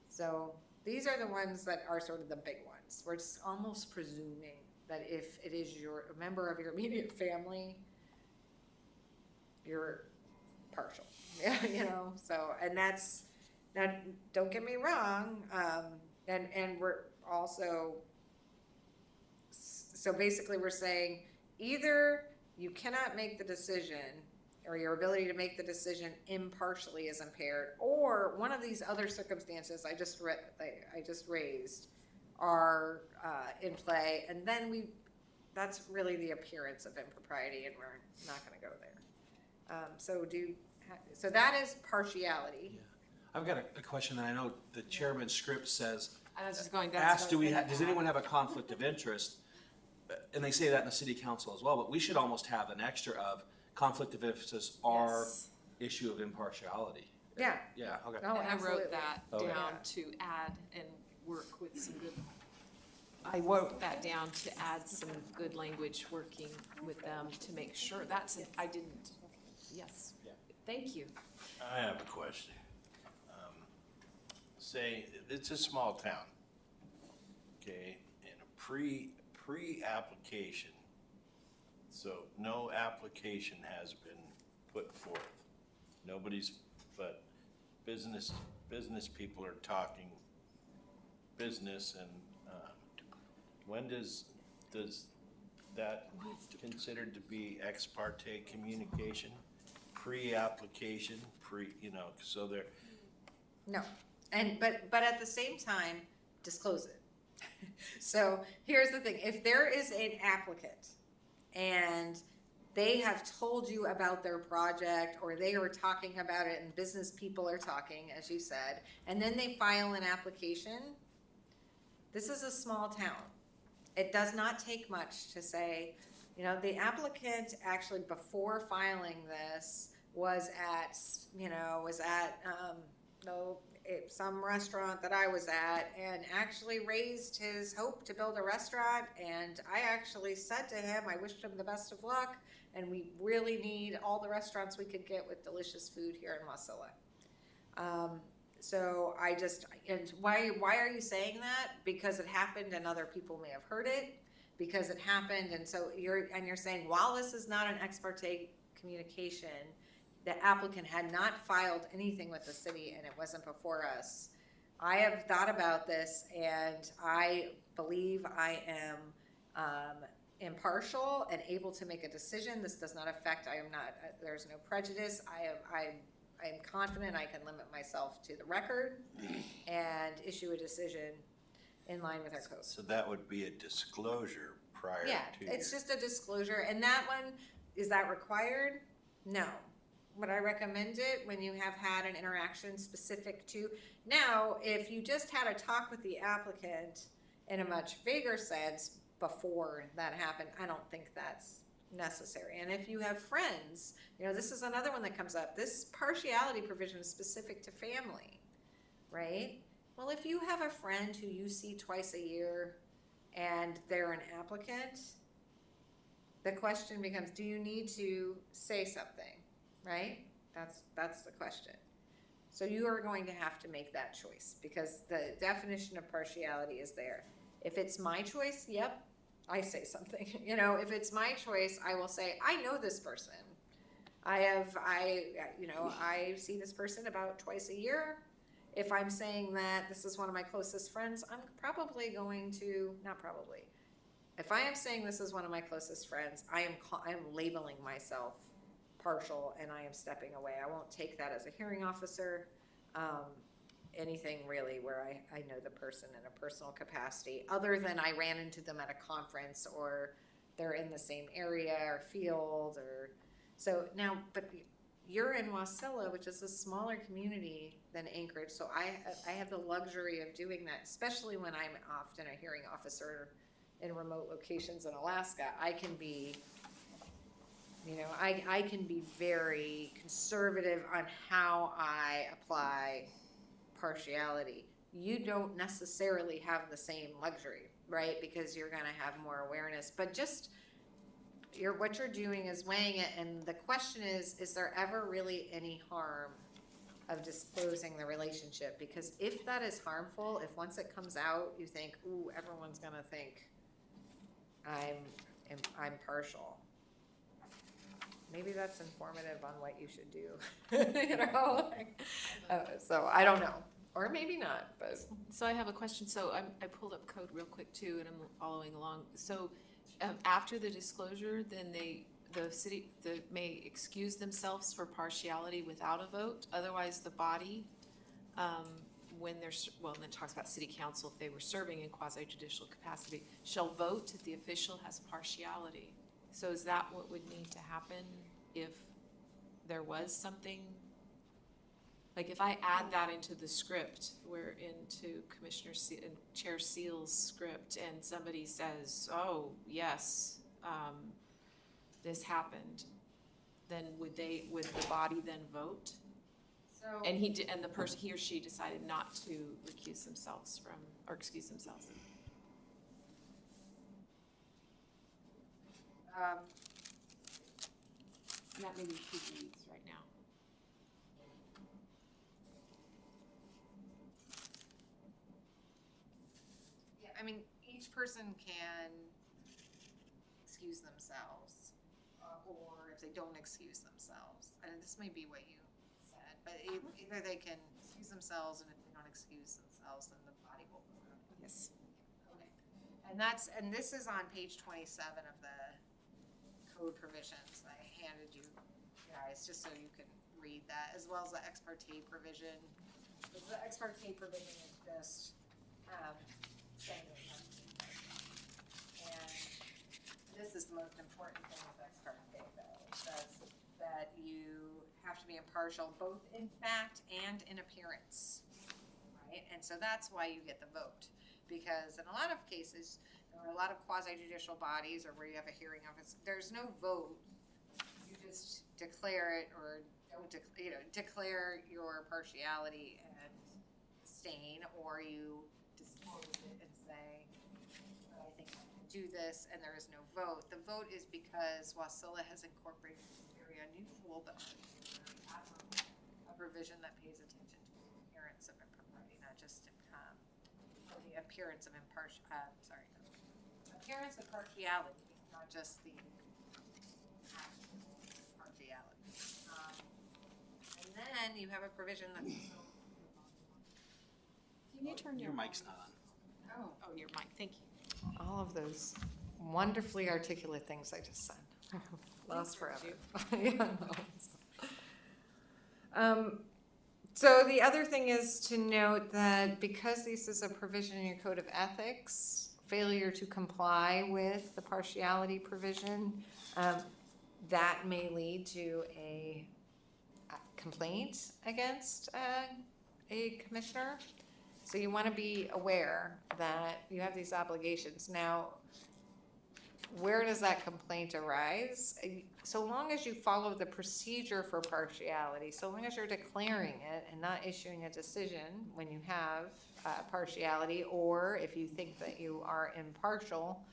So these are the ones that are sort of the big ones. We're just almost presuming that if it is a member of your immediate family, you're partial, so, and that's Now, don't get me wrong, and we're also, so basically we're saying either you cannot make the decision or your ability to make the decision impartially is impaired, or one of these other circumstances I just raised are in play, and then that's really the appearance of impropriety, and we're not gonna go there. So that is partiality. I've got a question, and I know the chairman's script says, I was just going, ask, does anyone have a conflict of interest? And they say that in the city council as well, but we should almost have an extra of conflict of interest or Yes. issue of impartiality. Yeah. Yeah, okay. Oh, And I absolutely. wrote that Okay. down to add and work with some good, I wrote, that down to add some good language, working with them to make sure, I didn't, yes. Yeah. Thank you. I have a question. Say, it's a small town, okay, and a pre-application. So no application has been put forth. Nobody's, but business people are talking business, and, when does that considered to be ex parte communication? Pre-application, so they're, No, but at the same time, disclose it. So here's the thing, if there is an applicant and they have told you about their project, or they were talking about it and business people are talking, as you said, and then they file an application, this is a small town. It does not take much to say, the applicant actually, before filing this, was at some restaurant that I was at, and actually raised his hope to build a restaurant, and I actually said to him, I wished him the best of luck, and we really need all the restaurants we could get with delicious food here in Wasilla. So and why are you saying that? Because it happened and other people may have heard it, because it happened, and so you're saying, while this is not an ex parte communication, the applicant had not filed anything with the city and it wasn't before us. I have thought about this, and I believe I am impartial and able to make a decision. This does not affect, there's no prejudice. I am confident I can limit myself to the record and issue a decision in line with our code. so that would be a disclosure prior to. Yeah, it's just a disclosure, and that one, is that required? No. Would I recommend it when you have had an interaction specific to? Now, if you just had a talk with the applicant in a much vaguer sense before that happened, I don't think that's necessary. And if you have friends, this is another one that comes up. This partiality provision is specific to family, right? Well, if you have a friend who you see twice a year and they're an applicant, the question becomes, do you need to say something, right? That's the question. So you are going to have to make that choice, because the definition of partiality is there. If it's my choice, yep, I say something. If it's my choice, I will say, I know this person. I see this person about twice a year. If I'm saying that this is one of my closest friends, I'm probably going to, not probably. If I am saying this is one of my closest friends, I am labeling myself partial, and I am stepping away. I won't take that as a hearing officer. Anything really where I know the person in a personal capacity, other than I ran into them at a conference, or they're in the same area or field, or so now. But you're in Wasilla, which is a smaller community than Anchorage, so I have the luxury of doing that, especially when I'm often a hearing officer in remote locations in Alaska. I can be I can be very conservative on how I apply partiality. You don't necessarily have the same luxury, right? Because you're gonna have more awareness, but just what you're doing is weighing it, and the question is there ever really any harm of disclosing the relationship? Because if that is harmful, if once it comes out, you think, ooh, everyone's gonna think I'm partial. maybe that's informative on what you should do, you know? Like, so I don't know, or maybe not, but. So I have a question. So I pulled up code real quick too, and I'm following along. So after the disclosure, then the city may excuse themselves for partiality without a vote. Otherwise, the body, when and it talks about city council, if they were serving in quasi-judicial capacity, shall vote if the official has partiality. So is that what would need to happen if there was something? Like if I add that into the script, we're into Chair Seal's script, and somebody says, oh, yes, this happened, then would the body then vote? So. And he or she decided not to excuse themselves. That may be two reads right now. Yeah, I mean, each person can excuse themselves, or if they don't excuse themselves, and this may be what you said, but either they can excuse themselves, and if they don't excuse themselves, then the body will vote. Yes. Okay. And this is on page 27 of the code provisions I handed you guys, just so you can read that, as well as the ex parte provision. The ex parte provision is just, saying that you have to be impartial. And this is the most important thing with ex parte though. It says that you have to be impartial both in fact and in appearance, right? And so that's why you get the vote. Because in a lot of cases, there are a lot of quasi-judicial bodies or where you have a hearing office, there's no vote. You just declare it or don't, declare your partiality and abstain, or you disclose it and say, I think I can do this, and there is no vote. The vote is because Wasilla has incorporated this very unusual but very admirable a provision that pays attention to the appearance of impropriety, not just the appearance of appearance of partiality, not just the actual partiality. And then you have a provision that's. Can you turn Your mic's not on. Oh, your mic, thank you. All of those wonderfully articulate things I just said. Lost forever. Yeah, no. So the other thing is to note that because this is a provision in your code of ethics, failure to comply with the partiality provision, that may lead to a complaint against a commissioner. So you want to be aware that you have these obligations. Now, where does that complaint arise? So long as you follow the procedure for partiality, so long as you're declaring it and not issuing a decision when you have partiality, or if you think that you are impartial,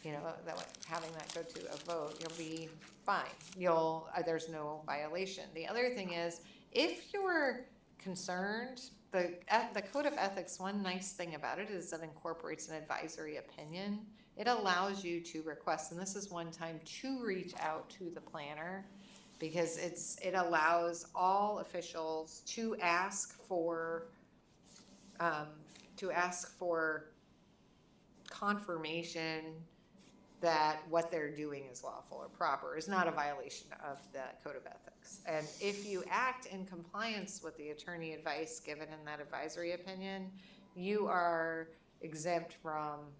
having that go to a vote, you'll be fine. There's no violation. The other thing is, if you're concerned, the Code of Ethics, one nice thing about it is it incorporates an advisory opinion. It allows you to request, and this is one time to reach out to the planner, because it allows all officials to ask for confirmation that what they're doing is lawful or proper, is not a violation of the Code of Ethics. And if you act in compliance with the attorney advice given in that advisory opinion, you are exempt from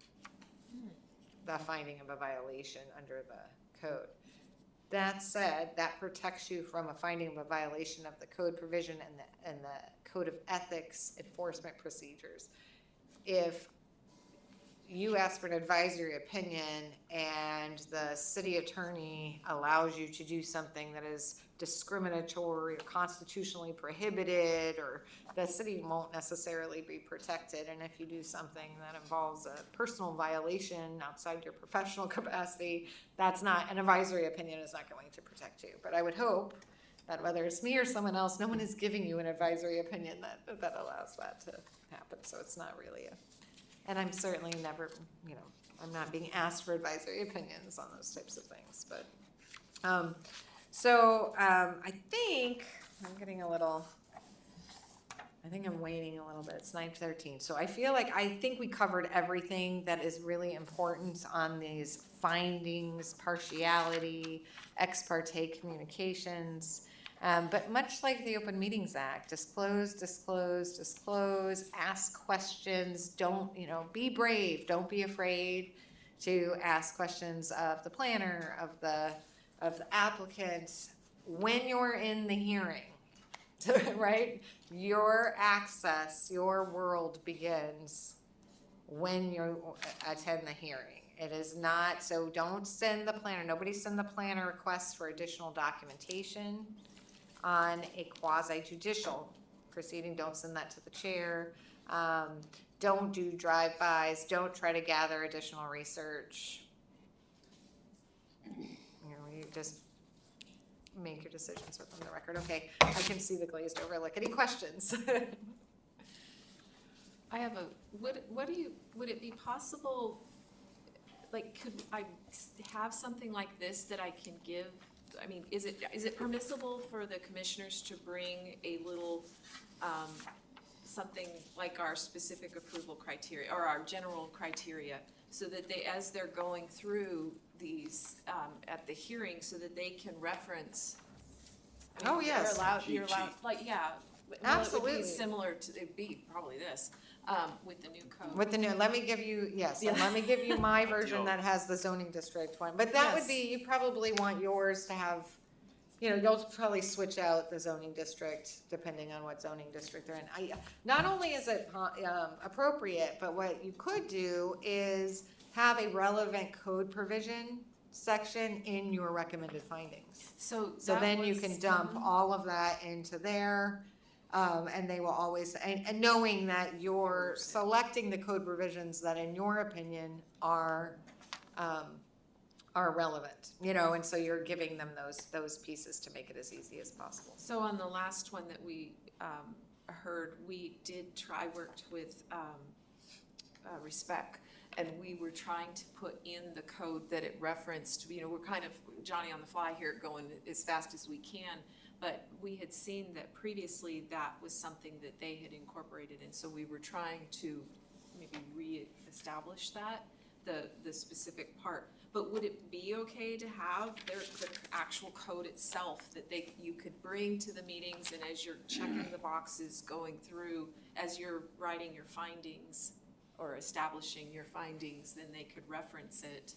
the finding of a violation under the code. That said, that protects you from a finding of a violation of the code provision and the Code of Ethics enforcement procedures. If you ask for an advisory opinion and the city attorney allows you to do something that is discriminatory or constitutionally prohibited, or the city won't necessarily be protected. And if you do something that involves a personal violation outside your professional capacity, that's not, an advisory opinion is not going to protect you. But I would hope that whether it's me or someone else, no one is giving you an advisory opinion that allows that to happen. So it's not really and I'm certainly never, I'm not being asked for advisory opinions on those types of things. But So, I think I'm waning a little bit. It's 9:13. So I think we covered everything that is really important on these findings, partiality, ex parte communications. But much like the Open Meetings Act, disclose, ask questions, don't, be brave, don't be afraid to ask questions of the planner, of the applicant, when you're in the hearing, right? Your access, your world begins when you attend the hearing. It is not, so don't send the planner, nobody send the planner requests for additional documentation on a quasi judicial proceeding. Don't send that to the chair. Don't do drive-bys. Don't try to gather additional research. You just make your decisions within the record. Okay, I can see the glazed over look. Any questions? I have would it be possible, like, could I have something like this that I can give? I mean, is it permissible for the commissioners to bring a little, something like our specific approval criteria or our general criteria, so that they, as they're going through these, at the hearing, so that they can reference? I mean, Oh, yes. You're allowed, like, yeah. Well, Absolutely. it would be similar to, it'd be probably this, with the new code. With the new, let me give you, yes, Yeah. let me give you my version that has the zoning district one. But that would Yes. be, you probably want yours to have, you'll probably switch out the zoning district depending on what zoning district they're in. Not only is it appropriate, but what you could do is have a relevant code provision section in your recommended findings. So So that then you was, can dump all of that into there, and they will always, and knowing that you're selecting the code provisions that in your opinion are relevant, and so you're giving them those pieces to make it as easy as possible. So on the last one that we heard, we worked with Respect, and we were trying to put in the code that it referenced, we're kind of Johnny on the fly here going as fast as we can, but we had seen that previously that was something that they had incorporated, and so we were trying to maybe re-establish that, the specific part. But would it be okay to have the actual code itself that you could bring to the meetings, and as you're checking the boxes going through, as you're writing your findings or establishing your findings, then they could reference it?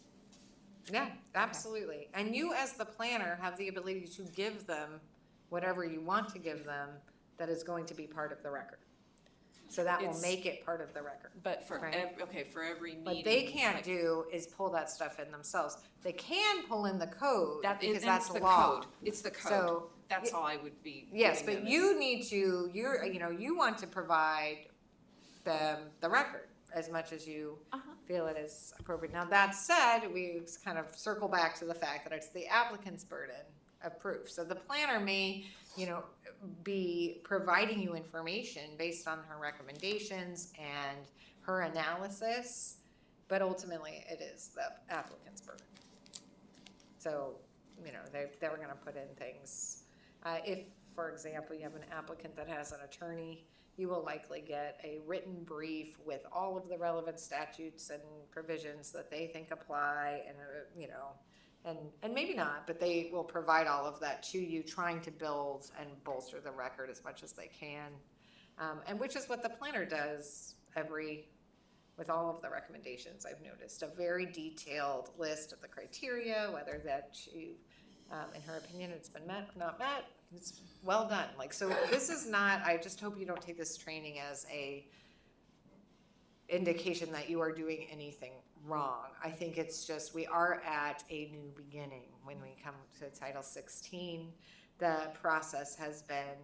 Yeah, absolutely. And you as the planner have the ability to give them whatever you want to give them that is going to be part of the record. So that will make it part of the record. But for Right. for every meeting. What they can't like, do is pull that stuff in themselves. They can pull in the code because and that's it's the law. code. It's the code. So That's all I would be. yes, giving but them you need to, you want to provide them the record as much as you Uh-huh. feel it is appropriate. Now, that said, we kind of circle back to the fact that it's the applicant's burden of proof. So the planner may, be providing you information based on her recommendations and her analysis, but ultimately it is the applicant's burden. So, they're gonna put in things. If, for example, you have an applicant that has an attorney, you will likely get a written brief with all of the relevant statutes and provisions that they think apply, and, and maybe not, but they will provide all of that to you, trying to build and bolster the record as much as they can. And which is what the planner does with all of the recommendations. I've noticed a very detailed list of the criteria, whether that in her opinion, it's been met or not met. It's well done. So this is not, I just hope you don't take this training as a indication that you are doing anything wrong. I think it's just, we are at a new beginning when we come to Title 16. The process has been,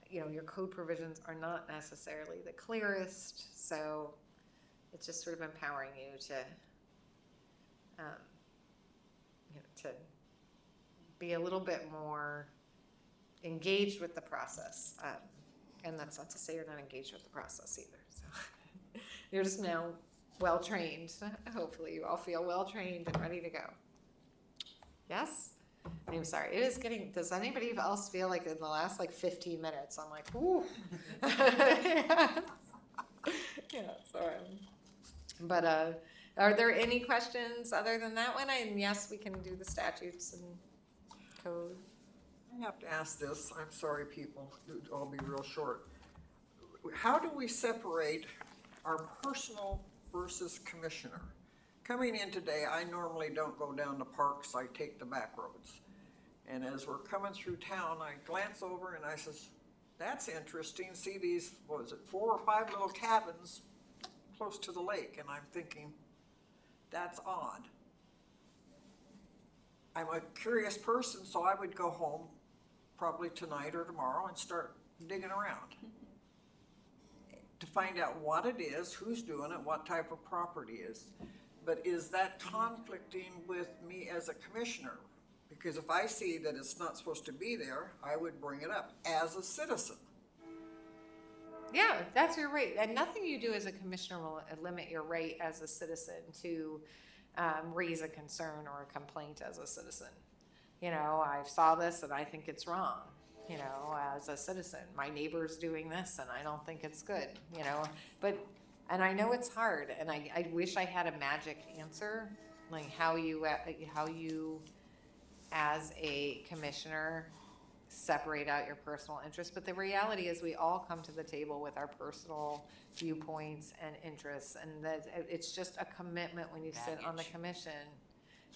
your code provisions are not necessarily the clearest, so it's just sort of empowering you to be a little bit more engaged with the process. And that's not to say you're not engaged with the process either. So you're just now well-trained. Hopefully you all feel well-trained and ready to go. Yes? I'm sorry, it is getting, does anybody else feel like in the last like 15 minutes, I'm like, ooh. Yeah, sorry. But, are there any questions other than that one? And yes, we can do the statutes and code. I have to ask this, I'm sorry, people, I'll be real short. How do we separate our personal versus commissioner? Coming in today, I normally don't go down the parks, I take the back roads. And as we're coming through town, I glance over and I says, that's interesting, see these, what is it, 4 or 5 little cabins close to the lake, and I'm thinking, that's odd. I'm a curious person, so I would go home probably tonight or tomorrow and start digging around to find out what it is, who's doing it, what type of property is. But is that conflicting with me as a commissioner? Because if I see that it's not supposed to be there, I would bring it up as a citizen. Yeah, that's your right. And nothing you do as a commissioner will limit your right as a citizen to raise a concern or a complaint as a citizen. You know, I saw this and I think it's wrong, you know, as a citizen. My neighbor's doing this and I don't think it's good, you know. And I know it's hard, and I wish I had a magic answer, like how you as a commissioner separate out your personal interests. But the reality is we all come to the table with our personal viewpoints and interests, and that it's just a commitment when you sit on the commission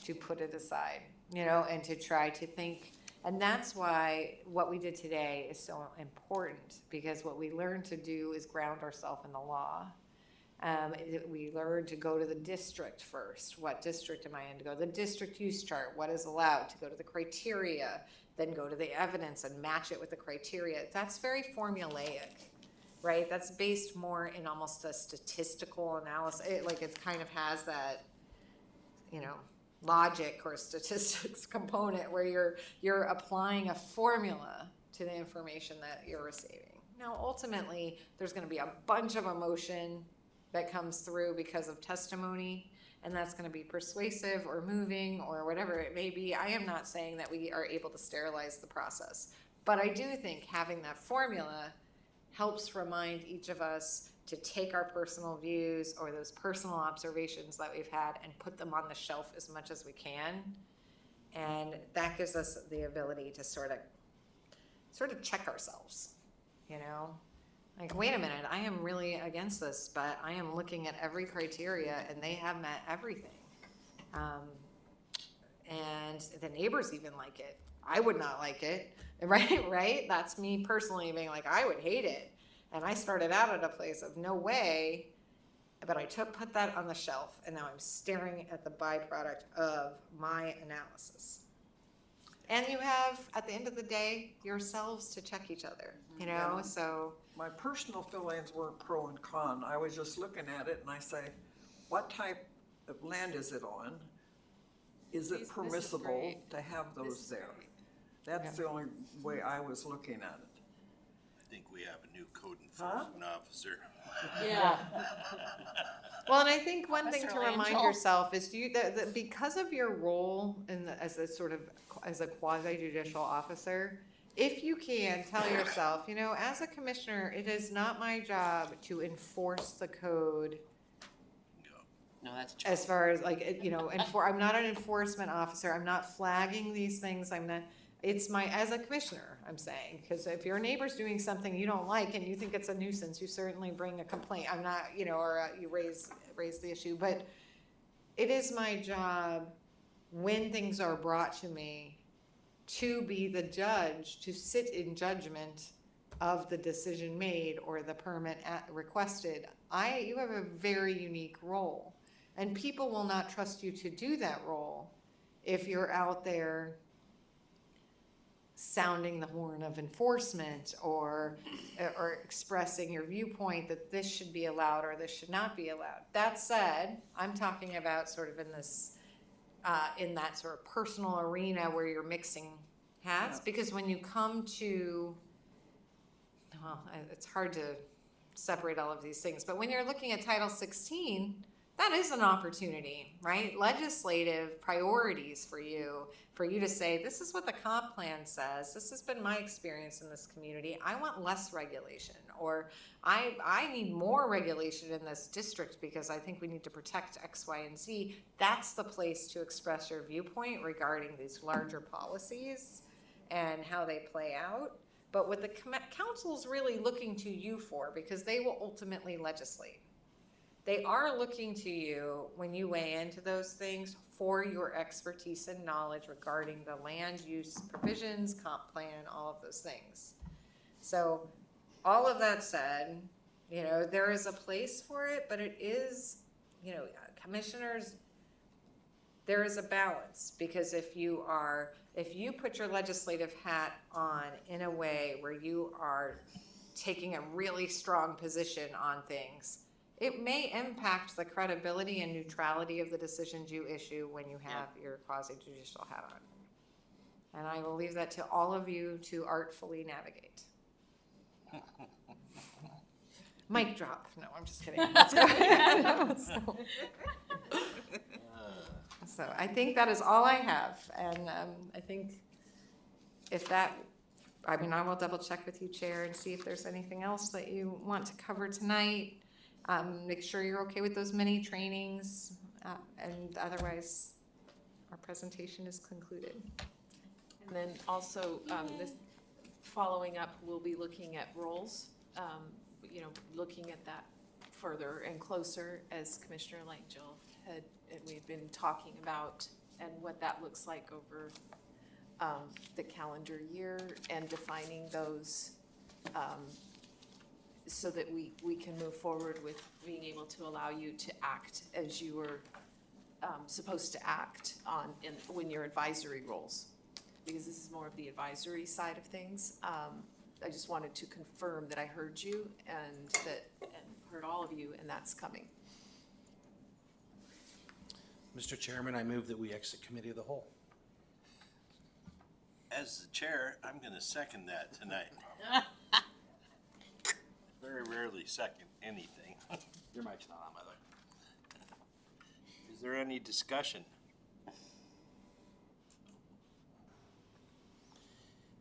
to put it aside, you know, and to try to think. And that's why what we did today is so important, because what we learned to do is ground ourselves in the law. We learned to go to the district first. What district am I in? To go to the district use chart. What is allowed? To go to the criteria, then go to the evidence and match it with the criteria. That's very formulaic, right? That's based more in almost a statistical analysis. It kind of has that, you know, logic or statistics component where you're applying a formula to the information that you're receiving. Now, ultimately, there's going to be a bunch of emotion that comes through because of testimony, and that's going to be persuasive or moving or whatever it may be. I am not saying that we are able to sterilize the process, but I do think having that formula helps remind each of us to take our personal views or those personal observations that we've had and put them on the shelf as much as we can. And that gives us the ability to sort of check ourselves, you know? Like, wait a minute, I am really against this, but I am looking at every criteria and they have met everything. And the neighbors even like it. I would not like it, right? That's me personally being like, I would hate it. And I started out at a place of no way, but I put that on the shelf, and now I'm staring at the byproduct of my analysis. And you have, at the end of the day, yourselves to check each other, you know, Yeah. so. My personal feelings weren't pro and con. I was just looking at it and I say, what type of land is it on? Is it This is permissible great. to have This those is there? great. That's the only way I was looking at it. I think we have a new code enforcement officer. Yeah. Well, and I think one thing to Officer remind Langil. yourself is that because of your role as a quasi judicial officer, if you can tell yourself, you know, as a commissioner, it is not my job to enforce the code No, that's true. as far as like, you know, I'm not an enforcement officer. I'm not flagging these things. It's as a commissioner, I'm saying, because if your neighbor's doing something you don't like and you think it's a nuisance, you certainly bring a complaint. I'm not, you know, or you raise the issue, but it is my job when things are brought to me to be the judge, to sit in judgment of the decision made or the permit requested. You have a very unique role, and people will not trust you to do that role if you're out there sounding the horn of enforcement or expressing your viewpoint that this should be allowed or this should not be allowed. That said, I'm talking about sort of in this in that sort of personal arena where you're mixing hats, because when you come to, well, it's hard to separate all of these things, but when you're looking at Title 16, that is an opportunity, right? Legislative priorities for you to say, this is what the comp plan says. This has been my experience in this community. I want less regulation, or I need more regulation in this district because I think we need to protect X, Y, and Z. That's the place to express your viewpoint regarding these larger policies and how they play out. But what the council's really looking to you for, because they will ultimately legislate. They are looking to you when you weigh into those things for your expertise and knowledge regarding the land use provisions, comp plan, all of those things. So all of that said, you know, there is a place for it, but it is, you know, commissioners, there is a balance, because if you put your legislative hat on in a way where you are taking a really strong position on things, it may impact the credibility and neutrality of the decisions you issue when you have your quasi-judicial hat on. And I will leave that to all of you to artfully navigate. Mic drop. No, I'm just kidding. So I think that is all I have. And I think if that, I mean, I will double check with you, Chair, and see if there's anything else that you want to cover tonight. Make sure you're okay with those mini trainings, and otherwise our presentation is concluded. And then also, this, following up, we'll be looking at roles, you know, looking at that further and closer, as Commissioner Langil had, and we've been talking about, and what that looks like over the calendar year, and defining those so that we can move forward with being able to allow you to act as you were supposed to act on when your advisory roles, because this is more of the advisory side of things. I just wanted to confirm that I heard you and heard all of you, and that's coming. Mr. Chairman, I move that we exit committee of the whole. As the chair, I'm gonna second that tonight. Very rarely second anything. Your mic's not on, by the way. Is there any discussion?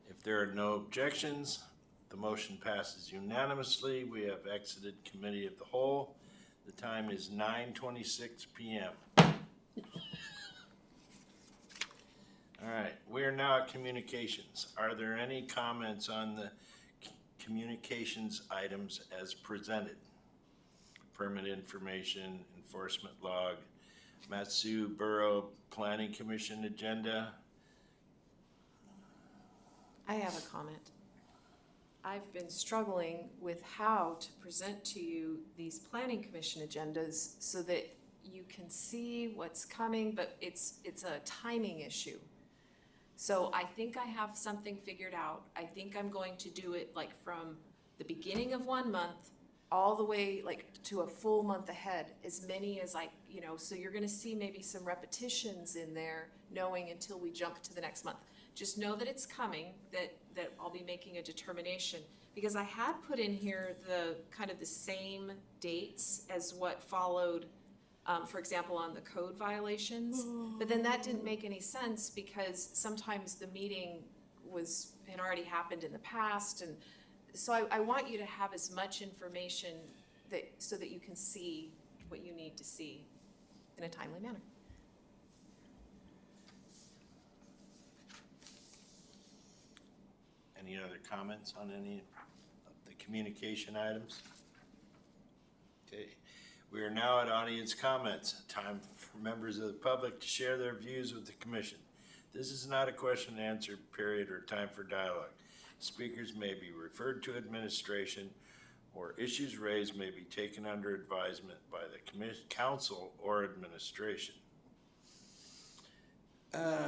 If there are no objections, the motion passes unanimously. We have exited committee of the whole. The time is 9:26 p.m. All right, we are now at communications. Are there any comments on the communications items as presented? Permit information, enforcement log, Matsu Borough Planning Commission agenda. I have a comment. I've been struggling with how to present to you these planning commission agendas so that you can see what's coming, but it's a timing issue. So I think I have something figured out. I think I'm going to do it like from the beginning of 1 month all the way like to a full month ahead, as many as I, you know, so you're gonna see maybe some repetitions in there, knowing until we jump to the next month. Just know that it's coming, that I'll be making a determination, because I had put in here the kind of the same dates as what followed, for example, on the code violations, but then that didn't make any sense because sometimes the meeting had already happened in the past, and so I want you to have as much information so that you can see what you need to see in a timely manner. Any other comments on any of the communication items? Okay, we are now at audience comments. Time for members of the public to share their views with the commission. This is not a question and answer period or time for dialogue. Speakers may be referred to administration, or issues raised may be taken under advisement by the council or administration.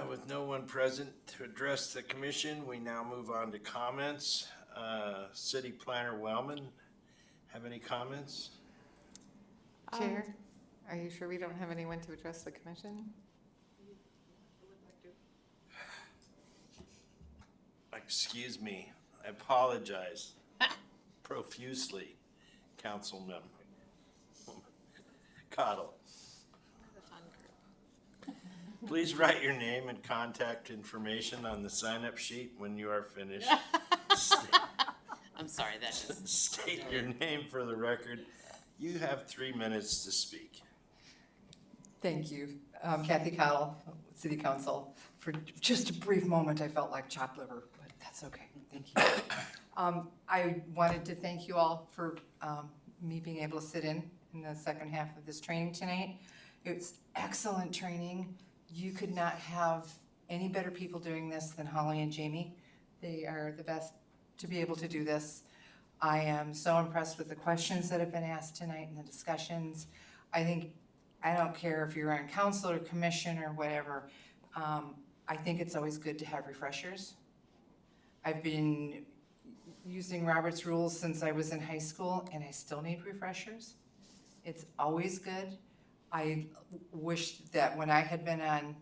With no one present to address the commission, we now move on to comments. City Planner Wellman, have any comments? Chair, are you sure we don't have anyone to address the commission? Excuse me, I apologize profusely, Councilman Cottle. Please write your name and contact information on the sign-up sheet when you are finished. I'm sorry, that just. State your name for the record. You have 3 minutes to speak. Thank you. Kathy Cottle, City Council. For just a brief moment, I felt like chopped liver, but that's okay. Thank you. I wanted to thank you all for me being able to sit in the second half of this training tonight. It's excellent training. You could not have any better people doing this than Holly and Jamie. They are the best to be able to do this. I am so impressed with the questions that have been asked tonight and the discussions. I don't care if you're on council or commission or whatever. I think it's always good to have refreshers. I've been using Robert's rules since I was in high school, and I still need refreshers. It's always good. I wish that when I had been on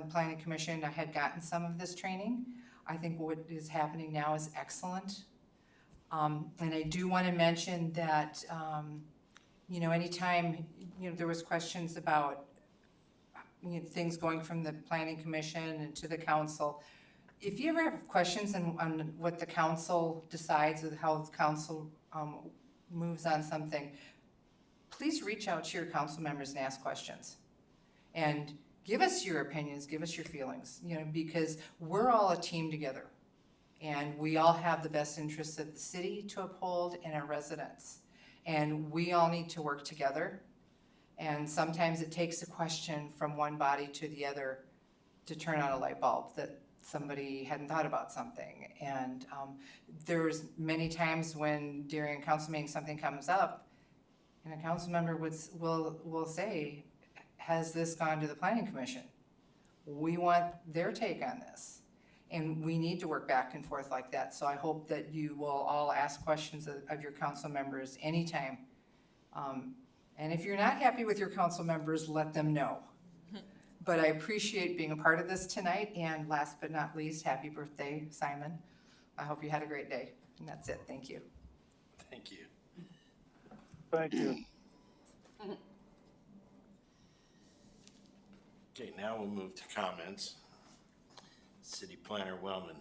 planning commission, I had gotten some of this training. I think what is happening now is excellent. And I do want to mention that, anytime, there was questions about, things going from the planning commission and to the council. If you ever have questions on what the council decides or how the council moves on something, please reach out to your council members and ask questions. And give us your opinions, give us your feelings, because we're all a team together. And we all have the best interests of the city to uphold and our residents. And we all need to work together. And sometimes it takes a question from one body to the other to turn on a light bulb that somebody hadn't thought about something. And there's many times when during a council meeting something comes up and a council member will say, has this gone to the planning commission? We want their take on this. And we need to work back and forth like that. So I hope that you will all ask questions of your council members anytime. And if you're not happy with your council members, let them know. But I appreciate being a part of this tonight. And last but not least, happy birthday, Simon. I hope you had a great day. And that's it. Thank you. Thank you. Thank you. Okay, now we'll move to comments. City Planner Wellman,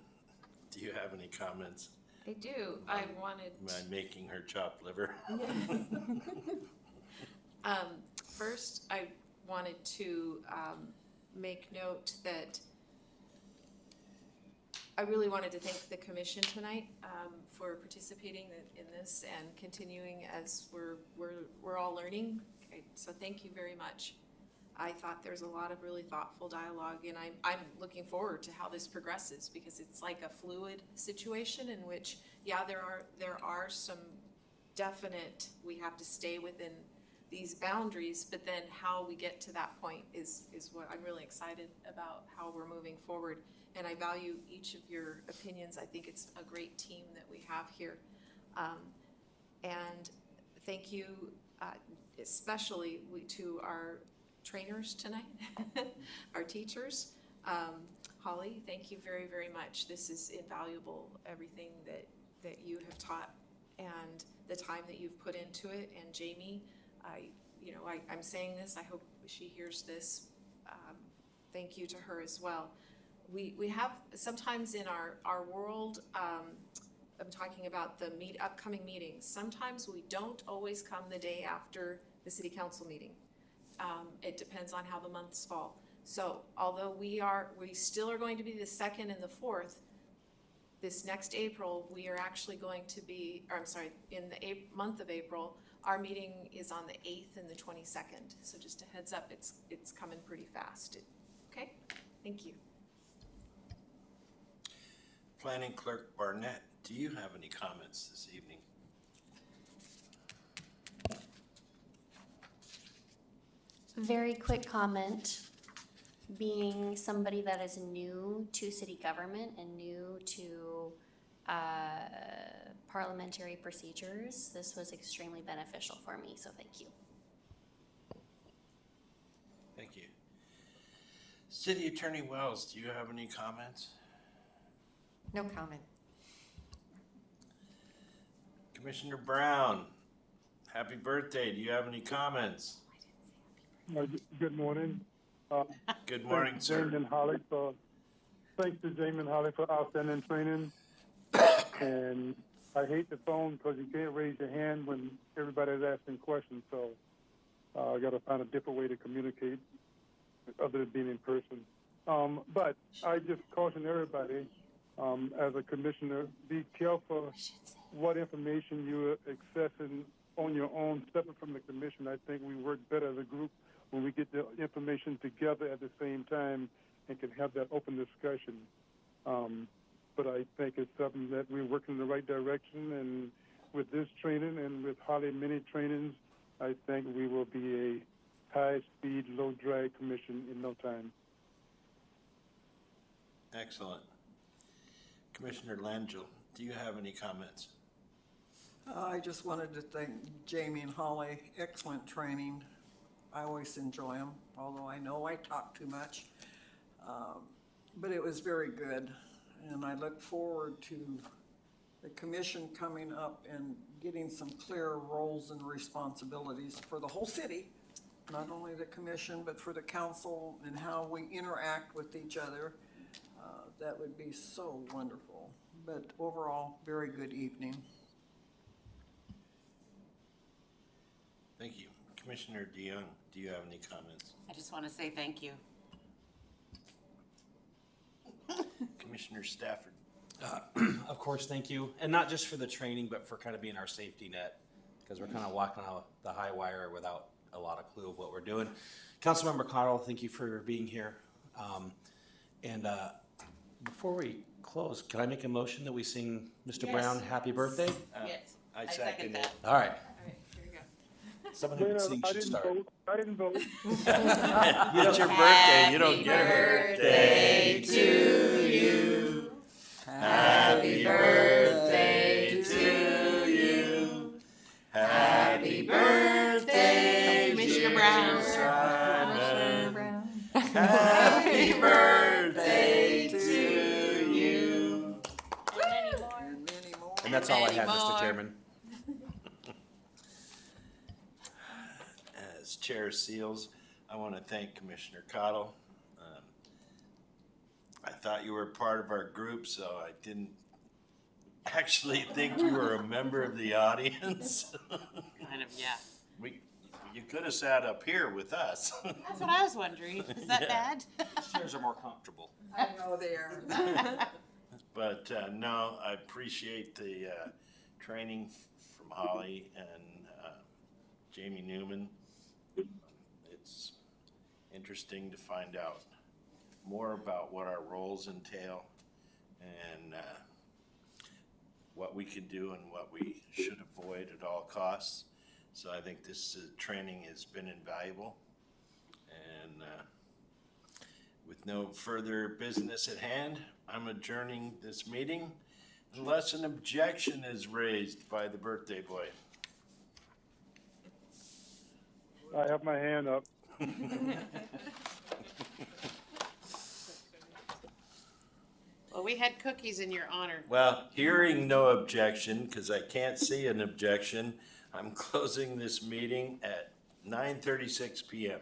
do you have any comments? I do. I wanted. Am I making her chopped liver? First, I wanted to make note that I really wanted to thank the commission tonight for participating in this and continuing as we're all learning. Okay, so thank you very much. I thought there's a lot of really thoughtful dialogue, and I'm looking forward to how this progresses, because it's like a fluid situation in which, yeah, there are some definite, we have to stay within these boundaries, but then how we get to that point is what I'm really excited about, how we're moving forward. And I value each of your opinions. I think it's a great team that we have here. And thank you especially to our trainers tonight, our teachers. Holly, thank you very, very much. This is invaluable, everything that you have taught and the time that you've put into it. And Jamie, I'm saying this, I hope she hears this. Thank you to her as well. We have sometimes in our world, I'm talking about the upcoming meetings. Sometimes we don't always come the day after the city council meeting. It depends on how the months fall. So although we still are going to be the 2nd and the 4th, this next April, we are actually going to be, in the month of April, our meeting is on the 8th and the 22nd. So just a heads up, it's coming pretty fast. Okay, thank you. Planning Clerk Barnett, do you have any comments this evening? Very quick comment. Being somebody that is new to city government and new to parliamentary procedures, this was extremely beneficial for me, so thank you. Thank you. City Attorney Wells, do you have any comments? No comment. Commissioner Brown, happy birthday. Do you have any comments? Good morning. Good morning, Thanks, sir. James and Holly, thanks to James and Holly for outstanding training. And I hate the phone because you can't raise your hand when everybody's asking questions, so I got to find a different way to communicate other than being in person. But I just caution everybody, as a commissioner, be careful what information you're accessing on your own, separate from the commission. I think we work better as a group when we get the information together at the same time and can have that open discussion. But I think it's something that we're working in the right direction, and with this training and with Holly many trainings, I think we will be a high-speed, low-drag commission in no time. Excellent. Commissioner Langil, do you have any comments? I just wanted to thank Jamie and Holly, excellent training. I always enjoy them, although I know I talk too much. But it was very good, and I look forward to the commission coming up and getting some clear roles and responsibilities for the whole city, not only the commission, but for the council and how we interact with each other. That would be so wonderful. But overall, very good evening. Thank you. Commissioner DeYoung, do you have any comments? I just want to say thank you. Commissioner Stafford? Of course, thank you. And not just for the training, but for kind of being our safety net, because we're kind of walking on the high wire without a lot of clue of what we're doing. Councilmember Cottle, thank you for being here. And before we close, can I make a motion that we sing Mr. Yes. Brown happy birthday? Yes, I second it. All right. All right, here we go. Someone who can sing I should didn't start. vote. I didn't vote. It's your birthday, you don't get a birthday to you. Happy birthday to you. Happy birthday, Commissioner Brown. Commissioner Brown. Happy birthday to you. And many more. And that's all I had, Anymore. Mr. Chairman. As Chair seals, I want to thank Commissioner Cottle. I thought you were part of our group, so I didn't actually think you were a member of the audience. Kind of, yeah. You could have sat up here with us. That's what I was wondering. Is that Yeah. bad? Chairs are more comfortable. I know they are. But no, I appreciate the training from Holly and Jamie Newman. It's interesting to find out more about what our roles entail and what we can do and what we should avoid at all costs. So I think this training has been invaluable. And with no further business at hand, I'm adjourning this meeting unless an objection is raised by the birthday boy. I have my hand up. Well, we had cookies in your honor. Well, hearing no objection, because I can't see an objection, I'm closing this meeting at 9:36 p.m.